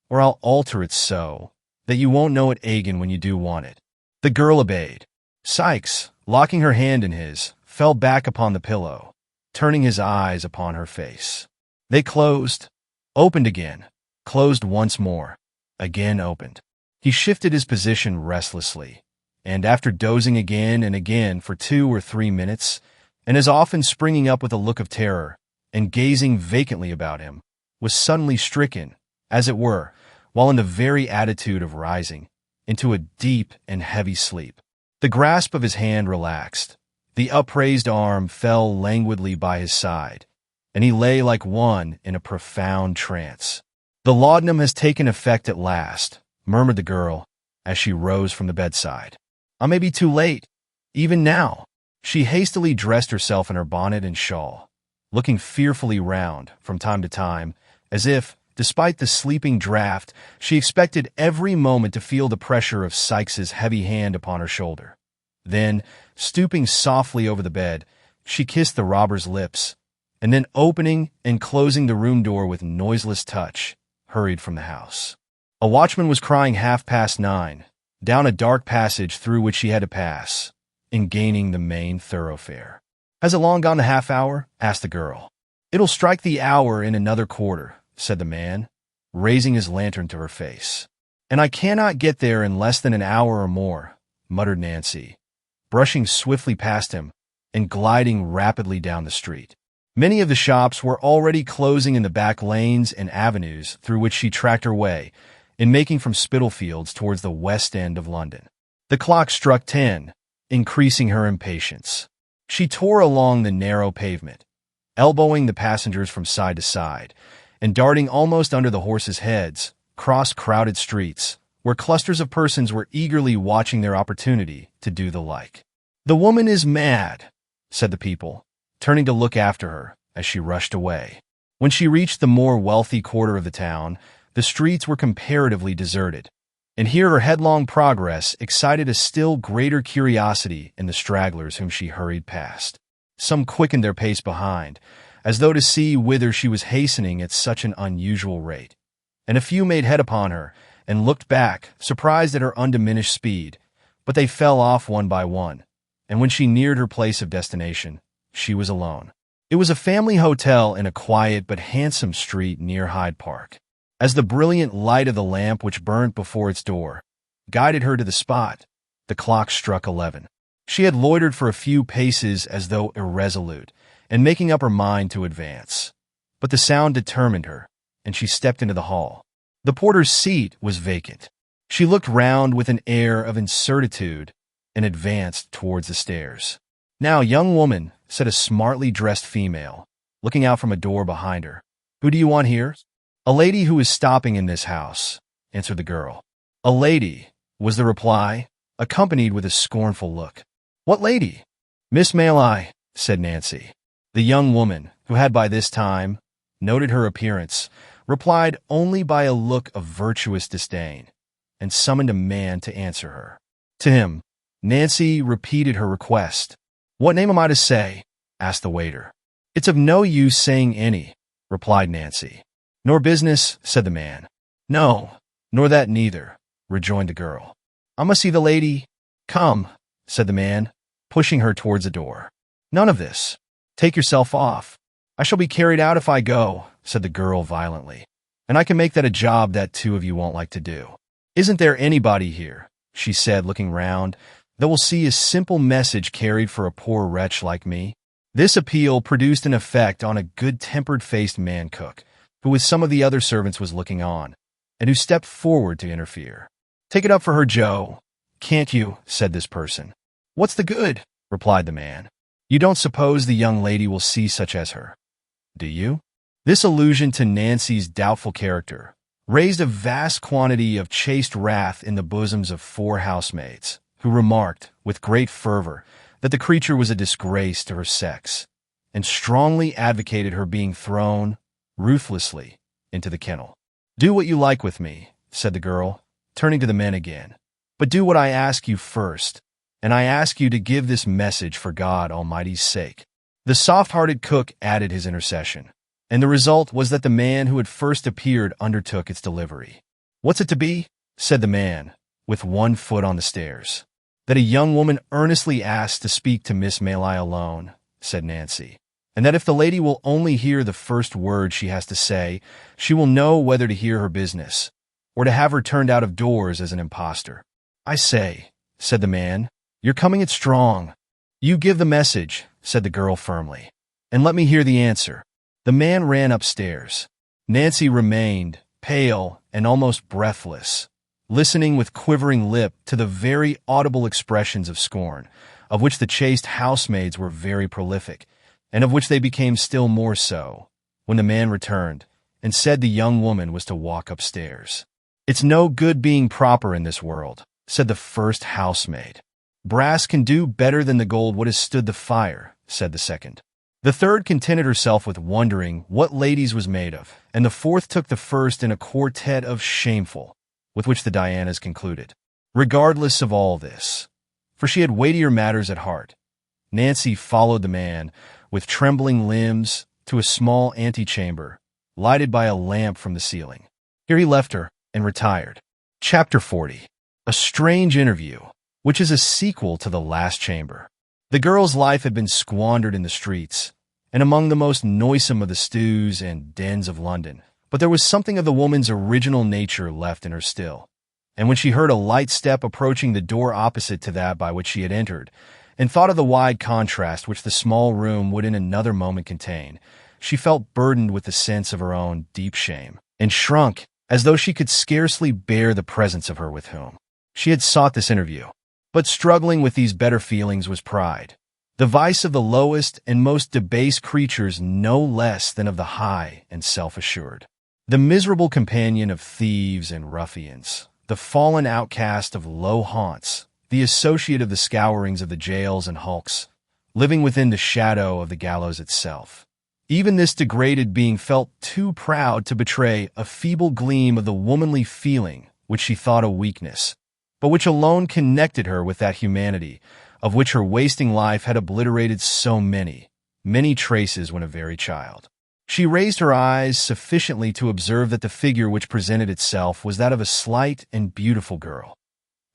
Speaker 1: or I'll alter it so that you won't know it agin when you do want it." The girl obeyed. Sikes, locking her hand in his, fell back upon the pillow, turning his eyes upon her face. They closed, opened again, closed once more, again opened. He shifted his position restlessly, and after dozing again and again for 2 or 3 minutes, and as often springing up with a look of terror and gazing vacantly about him, was suddenly stricken, as it were, while in the very attitude of rising, into a deep and heavy sleep. The grasp of his hand relaxed, the upraised arm fell languidly by his side, and he lay like one in a profound trance. "The laudanum has taken effect at last," murmured the girl as she rose from the bedside. "I may be too late, even now." She hastily dressed herself in her bonnet and shawl, looking fearfully round from time to time, as if, despite the sleeping draught, she expected every moment to feel the pressure of Sikes's heavy hand upon her shoulder. Then, stooping softly over the bed, she kissed the robber's lips, and then opening and closing the room door with noiseless touch, hurried from the house. A watchman was crying 9:30, down a dark passage through which she had to pass, in gaining the main thoroughfare. "Has it long gone the half hour?" asked the girl. "It'll strike the hour in another quarter," said the man, raising his lantern to her face. "And I cannot get there in less than an hour or more," muttered Nancy, brushing swiftly past him and gliding rapidly down the street. Many of the shops were already closing in the back lanes and avenues through which she tracked her way, in making from Spitalfields towards the West End of London. The clock struck 10, increasing her impatience. She tore along the narrow pavement, elbowing the passengers from side to side, and darting almost under the horses' heads, cross crowded streets, where clusters of persons were eagerly watching their opportunity to do the like. "The woman is mad," said the people, turning to look after her as she rushed away. When she reached the more wealthy quarter of the town, the streets were comparatively deserted, and here her headlong progress excited a still greater curiosity in the stragglers whom she hurried past. Some quickened their pace behind, as though to see whither she was hastening at such an unusual rate, and a few made head upon her and looked back, surprised at her undiminished speed, but they fell off one by one, and when she neared her place of destination, she was alone. It was a family hotel in a quiet but handsome street near Hyde Park. As the brilliant light of the lamp which burnt before its door guided her to the spot, the clock struck 11. She had loitered for a few paces as though irresolute, and making up her mind to advance. But the sound determined her, and she stepped into the hall. The porter's seat was vacant. She looked round with an air of incertitude and advanced towards the stairs. "Now, young woman," said a smartly dressed female, looking out from a door behind her, "who do you want here?" "A lady who is stopping in this house," answered the girl. "A lady," was the reply, accompanied with a scornful look. "What lady?" "Miss Maylie," said Nancy. The young woman, who had by this time noted her appearance, replied only by a look of virtuous disdain, and summoned a man to answer her. To him, Nancy repeated her request. "What name am I to say?" asked the waiter. "It's of no use saying any," replied Nancy. "Nor business," said the man. "No, nor that neither," rejoined the girl. "I must see the lady." "Come," said the man, pushing her towards the door. "None of this. Take yourself off." "I shall be carried out if I go," said the girl violently. "And I can make that a job that two of you won't like to do. Isn't there anybody here," she said, looking round, "that will see a simple message carried for a poor wretch like me?" This appeal produced an effect on a good-tempered-faced man-cook, who with some of the other servants was looking on, and who stepped forward to interfere. "Take it up for her, Joe." "Can't you?" said this person. "What's the good?" replied the man. "You don't suppose the young lady will see such as her, do you?" This allusion to Nancy's doubtful character raised a vast quantity of chaste wrath in the bosoms of 4 housemaids, who remarked, with great fervor, that the creature was a disgrace to her sex, and strongly advocated her being thrown, ruthlessly, into the kennel. "Do what you like with me," said the girl, turning to the men again, "but do what I ask you first, and I ask you to give this message for God Almighty's sake." The soft-hearted cook added his intercession, and the result was that the man who had first appeared undertook its delivery. "What's it to be?" said the man, with one foot on the stairs. "That a young woman earnestly asks to speak to Miss Maylie alone," said Nancy, "and that if the lady will only hear the first word she has to say, she will know whether to hear her business, or to have her turned out of doors as an impostor." "I say," said the man, "you're coming it strong." "You give the message," said the girl firmly, "and let me hear the answer." The man ran upstairs. Nancy remained, pale and almost breathless, listening with quivering lip to the very audible expressions of scorn, of which the chaste housemaids were very prolific, and of which they became still more so, when the man returned, and said the young woman was to walk upstairs. "It's no good being proper in this world," said the first housemaid. "Brass can do better than the gold what has stood the fire," said the second. The third contented herself with wondering what ladies was made of, and the fourth took the first in a quartet of shameful, with which the Dianas concluded. Regardless of all this, for she had weightier matters at heart, Nancy followed the man, with trembling limbs, to a small antechamber, lighted by a lamp from the ceiling. Here he left her, and retired. Chapter 40. A Strange Interview, which is a sequel to the last chamber. The girl's life had been squandered in the streets, and among the most noisome of the stews and dens of London, but there was something of the woman's original nature left in her still, and when she heard a light step approaching the door opposite to that by which she had entered, and thought of the wide contrast which the small room would in another moment contain, she felt burdened with the sense of her own deep shame, and shrunk, as though she could scarcely bear the presence of her with whom she had sought this interview. But struggling with these better feelings was pride, the vice of the lowest and most debased creatures no less than of the high and self-assured. The miserable companion of thieves and ruffians, the fallen outcast of low haunts, the associate of the scourings of the jails and hulks, living within the shadow of the gallows itself. Even this degraded being felt too proud to betray a feeble gleam of the womanly feeling which she thought a weakness, but which alone connected her with that humanity of which her wasting life had obliterated so many, many traces when a very child. She raised her eyes sufficiently to observe that the figure which presented itself was that of a slight and beautiful girl.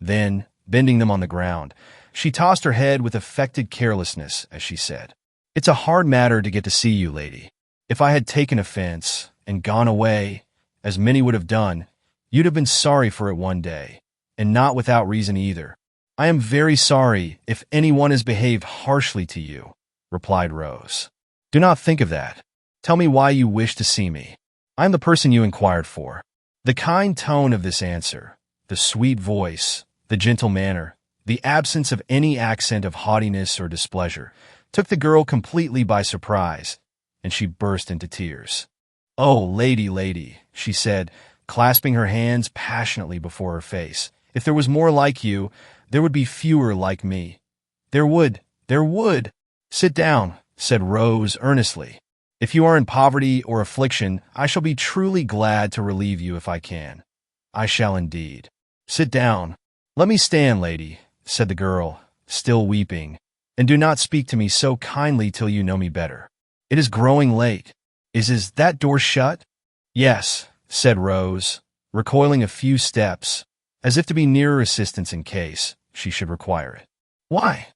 Speaker 1: Then, bending them on the ground, she tossed her head with affected carelessness as she said, "It's a hard matter to get to see you, lady. If I had taken offense and gone away, as many would have done, you'd have been sorry for it one day, and not without reason either." "I am very sorry if anyone has behaved harshly to you," replied Rose. "Do not think of that. Tell me why you wish to see me. I am the person you inquired for." The kind tone of this answer, the sweet voice, the gentle manner, the absence of any accent of haughtiness or displeasure, took the girl completely by surprise, and she burst into tears. "Oh, lady," she said, clasping her hands passionately before her face, "if there was more like you, there would be fewer like me. There would, There would. Sit down, said Rose earnestly. If you are in poverty or affliction, I shall be truly glad to relieve you if I can. I shall indeed. Sit down. Let me stand, lady, said the girl, still weeping, and do not speak to me so kindly till you know me better. It is growing late. Is that door shut? Yes, said Rose, recoiling a few steps, as if to be nearer assistance in case she should require it. Why?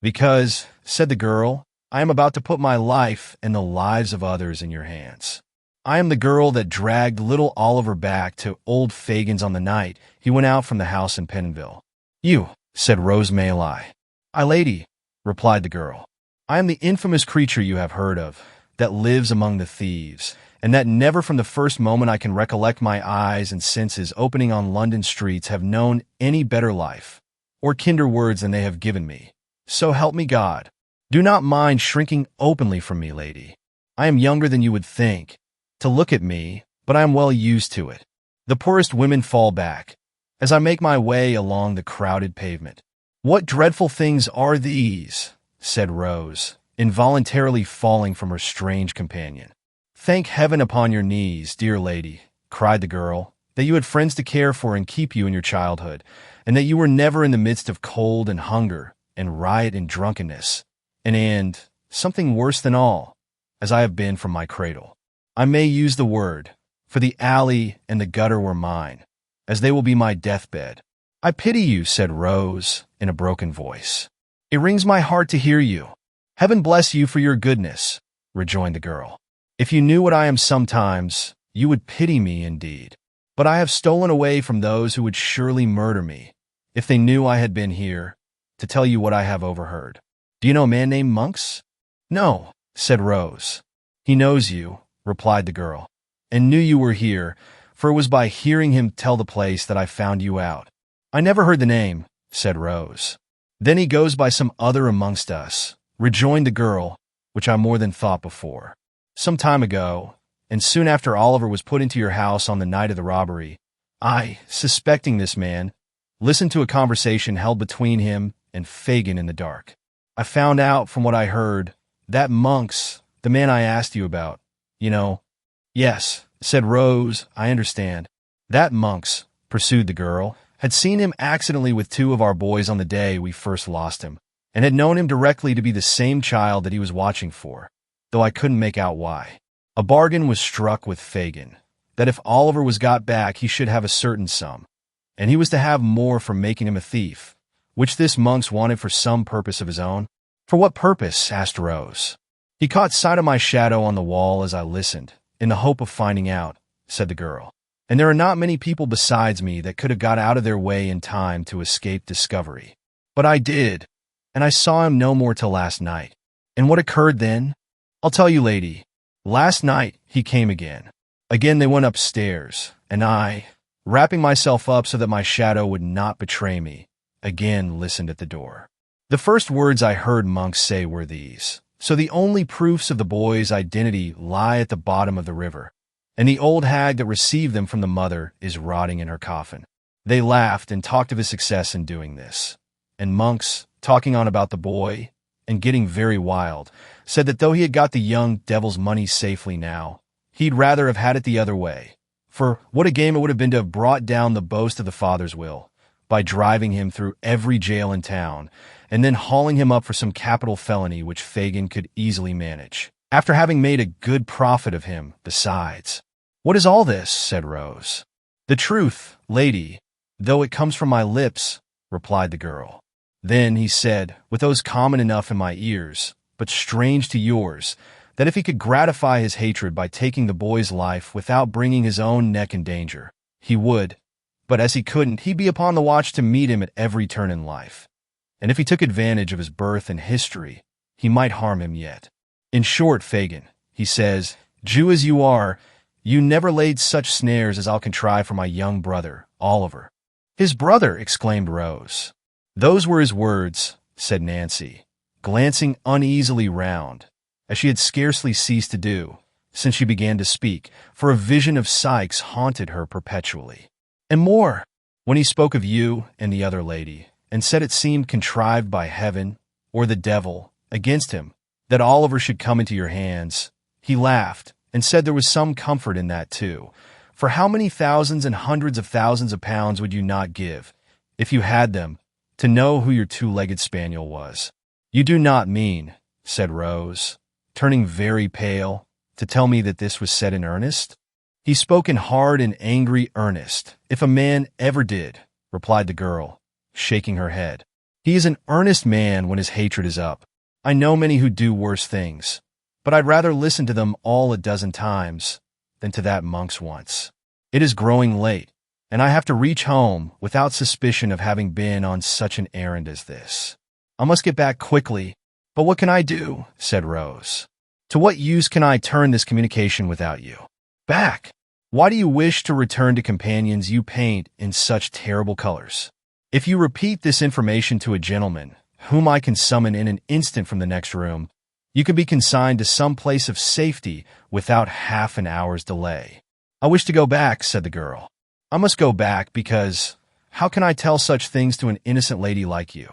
Speaker 1: Because, said the girl, I am about to put my life and the lives of others in your hands. I am the girl that dragged little Oliver back to old Fagin's on the night he went out from the house in Pentonville. You, said Rose Maylie. I, lady, replied the girl. I am the infamous creature you have heard of, that lives among the thieves, and that never from the first moment I can recollect my eyes and senses opening on London streets have known any better life, or kinder words than they have given me. So help me God. Do not mind shrinking openly from me, lady. I am younger than you would think, to look at me, but I am well used to it. The poorest women fall back, as I make my way along the crowded pavement. What dreadful things are these? Said Rose, involuntarily falling from her strange companion. Thank heaven upon your knees, dear lady, cried the girl, that you had friends to care for and keep you in your childhood, and that you were never in the midst of cold and hunger, and riot and drunkenness, and something worse than all, as I have been from my cradle. I may use the word, for the alley and the gutter were mine, as they will be my deathbed. I pity you, said Rose, in a broken voice. It wrings my heart to hear you. Heaven bless you for your goodness, rejoined the girl. If you knew what I am sometimes, you would pity me indeed. But I have stolen away from those who would surely murder me, if they knew I had been here, to tell you what I have overheard. Do you know a man named Monks? No, said Rose. He knows you, replied the girl, and knew you were here, for it was by hearing him tell the place that I found you out. I never heard the name, said Rose. Then he goes by some other amongst us, rejoined the girl, which I more than thought before. Some time ago, and soon after Oliver was put into your house on the night of the robbery, I, suspecting this man, listened to a conversation held between him and Fagin in the dark. I found out from what I heard that Monks, the man I asked you about, you know. Yes, said Rose, I understand. That Monks, pursued the girl, had seen him accidentally with two of our boys on the day we first lost him, and had known him directly to be the same child that he was watching for, though I couldn't make out why. A bargain was struck with Fagin, that if Oliver was got back he should have a certain sum, and he was to have more for making him a thief, which this Monks wanted for some purpose of his own. For what purpose? Asked Rose. He caught sight of my shadow on the wall as I listened, in the hope of finding out, said the girl. And there are not many people besides me that could have got out of their way in time to escape discovery. But I did, and I saw him no more till last night. And what occurred then? I'll tell you, lady. Last night he came again. Again they went upstairs, and I, wrapping myself up so that my shadow would not betray me, again listened at the door. The first words I heard Monks say were these: So the only proofs of the boy's identity lie at the bottom of the river, and the old hag that received them from the mother is rotting in her coffin. They laughed and talked of his success in doing this. And Monks, talking on about the boy, and getting very wild, said that though he had got the young devil's money safely now, he'd rather have had it the other way. For what a game it would have been to have brought down the boast of the father's will, by driving him through every jail in town, and then hauling him up for some capital felony which Fagin could easily manage, after having made a good profit of him besides. What is all this? Said Rose. The truth, lady, though it comes from my lips, replied the girl. Then he said, with those common enough in my ears, but strange to yours, that if he could gratify his hatred by taking the boy's life without bringing his own neck in danger, he would, but as he couldn't, he'd be upon the watch to meet him at every turn in life. And if he took advantage of his birth and history, he might harm him yet. In short, Fagin, he says, Jew as you are, you never laid such snares as I'll contrive for my young brother, Oliver. His brother, exclaimed Rose. Those were his words, said Nancy, glancing uneasily round, as she had scarcely ceased to do, since she began to speak, for a vision of Sikes haunted her perpetually. And more, when he spoke of you and the other lady, and said it seemed contrived by heaven, or the devil, against him, that Oliver should come into your hands. He laughed and said there was some comfort in that too. For how many thousands and hundreds of thousands of pounds would you not give, if you had them, to know who your two-legged spaniel was? You do not mean, said Rose, turning very pale, to tell me that this was said in earnest? He spoke in hard and angry earnest, if a man ever did, replied the girl, shaking her head. He is an earnest man when his hatred is up. I know many who do worse things, but I'd rather listen to them all a dozen times than to that monk's once. It is growing late, and I have to reach home without suspicion of having been on such an errand as this. I must get back quickly, but what can I do? Said Rose. To what use can I turn this communication without you? Back! Why do you wish to return to companions you paint in such terrible colors? If you repeat this information to a gentleman, whom I can summon in an instant from the next room, you can be consigned to some place of safety without half an hour's delay. I wish to go back, said the girl. I must go back because, how can I tell such things to an innocent lady like you?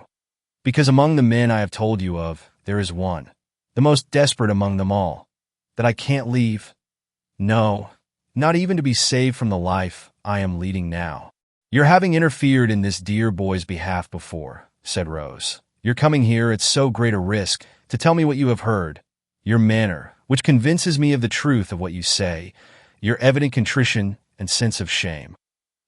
Speaker 1: Because among the men I have told you of, there is one, the most desperate among them all, that I can't leave. No, not even to be saved from the life I am leading now. You're having interfered in this dear boy's behalf before, said Rose. You're coming here at so great a risk to tell me what you have heard. Your manner, which convinces me of the truth of what you say, your evident contrition and sense of shame,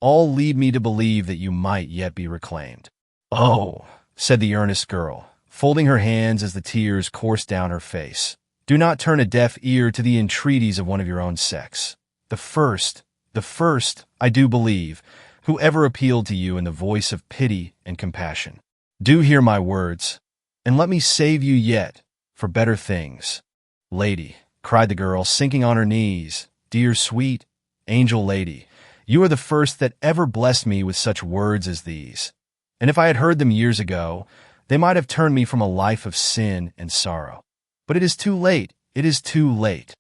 Speaker 1: all lead me to believe that you might yet be reclaimed. Oh, said the earnest girl, folding her hands as the tears coursed down her face. Do not turn a deaf ear to the entreaties of one of your own sex. The first, I do believe, who ever appealed to you in the voice of pity and compassion. Do hear my words, and let me save you yet for better things. Lady, cried the girl, sinking on her knees, dear, sweet, angel lady, you are the first that ever blessed me with such words as these. And if I had heard them years ago, they might have turned me from a life of sin and sorrow. But it is too late, it is too late.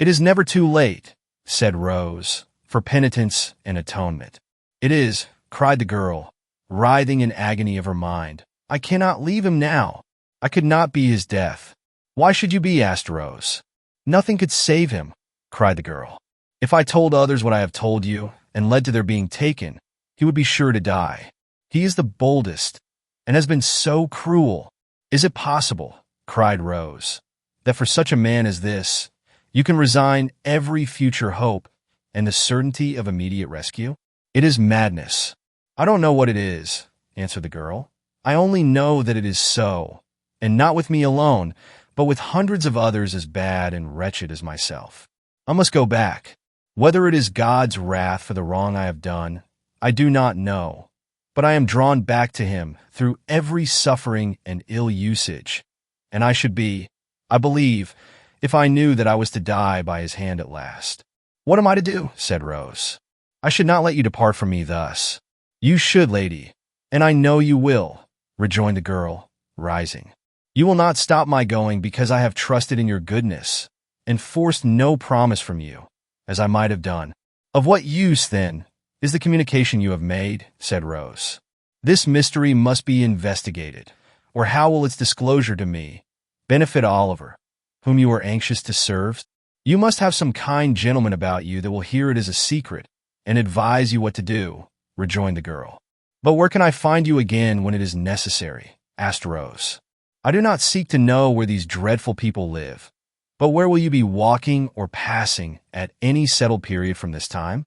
Speaker 1: It is never too late, said Rose, for penitence and atonement. It is, cried the girl, writhing in agony of her mind. I cannot leave him now. I could not be his death. Why should you be? Asked Rose. Nothing could save him, cried the girl. If I told others what I have told you, and led to their being taken, he would be sure to die. He is the boldest, and has been so cruel. Is it possible, cried Rose, that for such a man as this, you can resign every future hope and the certainty of immediate rescue? It is madness. I don't know what it is, answered the girl. I only know that it is so, and not with me alone, but with hundreds of others as bad and wretched as myself. I must go back. Whether it is God's wrath for the wrong I have done, I do not know, but I am drawn back to him through every suffering and ill usage, and I should be, I believe, if I knew that I was to die by his hand at last. What am I to do? Said Rose. I should not let you depart from me thus. You should, lady, and I know you will, rejoined the girl, rising. You will not stop my going because I have trusted in your goodness, and forced no promise from you, as I might have done. Of what use, then, is the communication you have made? Said Rose. This mystery must be investigated, or how will its disclosure to me benefit Oliver, whom you are anxious to serve? You must have some kind gentleman about you that will hear it as a secret and advise you what to do, rejoined the girl. But where can I find you again when it is necessary? Asked Rose. I do not seek to know where these dreadful people live, but where will you be walking or passing at any settled period from this time?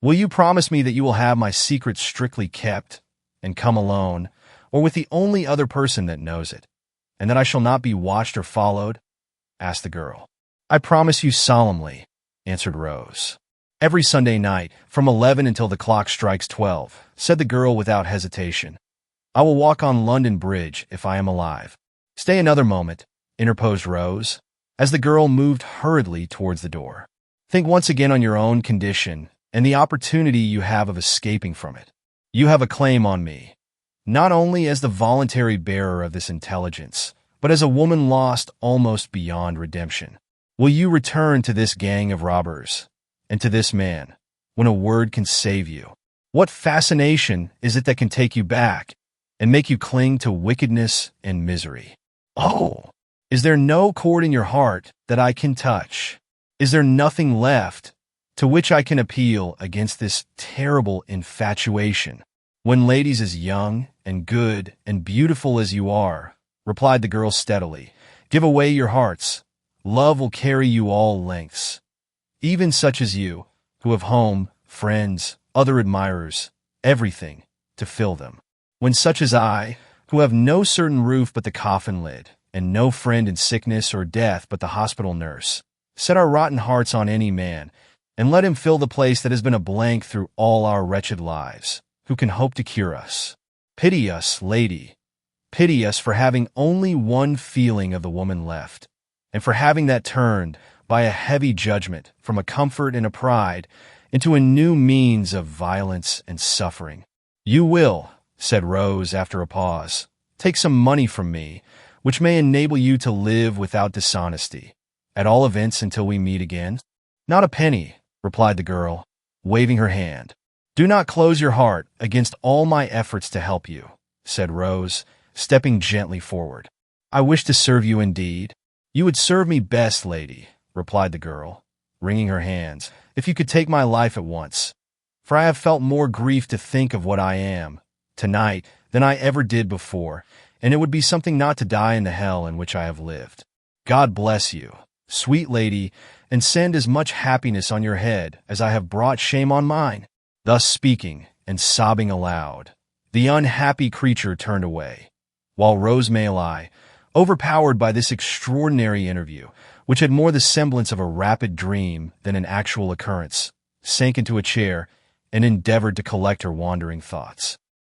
Speaker 1: Will you promise me that you will have my secret strictly kept, and come alone, or with the only other person that knows it, and that I shall not be watched or followed? Asked the girl. I promise you solemnly, answered Rose. Every Sunday night, from 11 until the clock strikes 12, said the girl without hesitation. I will walk on London Bridge if I am alive. Stay another moment, interposed Rose, as the girl moved hurriedly towards the door. Think once again on your own condition and the opportunity you have of escaping from it. You have a claim on me, not only as the voluntary bearer of this intelligence, but as a woman lost almost beyond redemption. Will you return to this gang of robbers, and to this man, when a word can save you? What fascination is it that can take you back and make you cling to wickedness and misery? Oh, is there no chord in your heart that I can touch? Is there nothing left to which I can appeal against this terrible infatuation? When ladies as young and good and beautiful as you are, replied the girl steadily, give away your hearts. Love will carry you all lengths. Even such as you, who have home, friends, other admirers, everything to fill them. When such as I, who have no certain roof but the coffin lid, and no friend in sickness or death but the hospital nurse, set our rotten hearts on any man, and let him fill the place that has been a blank through all our wretched lives, who can hope to cure us. Pity us, lady. Pity us for having only one feeling of the woman left, and for having that turned, by a heavy judgment, from a comfort and a pride, into a new means of violence and suffering. You will, said Rose after a pause, take some money from me, which may enable you to live without dishonesty, at all events until we meet again? Not a penny, replied the girl, waving her hand. Do not close your heart against all my efforts to help you, said Rose, stepping gently forward. I wish to serve you indeed. You would serve me best, lady, replied the girl, wringing her hands, if you could take my life at once. For I have felt more grief to think of what I am, tonight, than I ever did before, and it would be something not to die in the hell in which I have lived. God bless you, sweet lady, and send as much happiness on your head as I have brought shame on mine. Thus speaking, and sobbing aloud, the unhappy creature turned away, while Rose Maylie, overpowered by this extraordinary interview, which had more the semblance of a rapid dream than an actual occurrence, sank into a chair and endeavored to collect her wandering thoughts.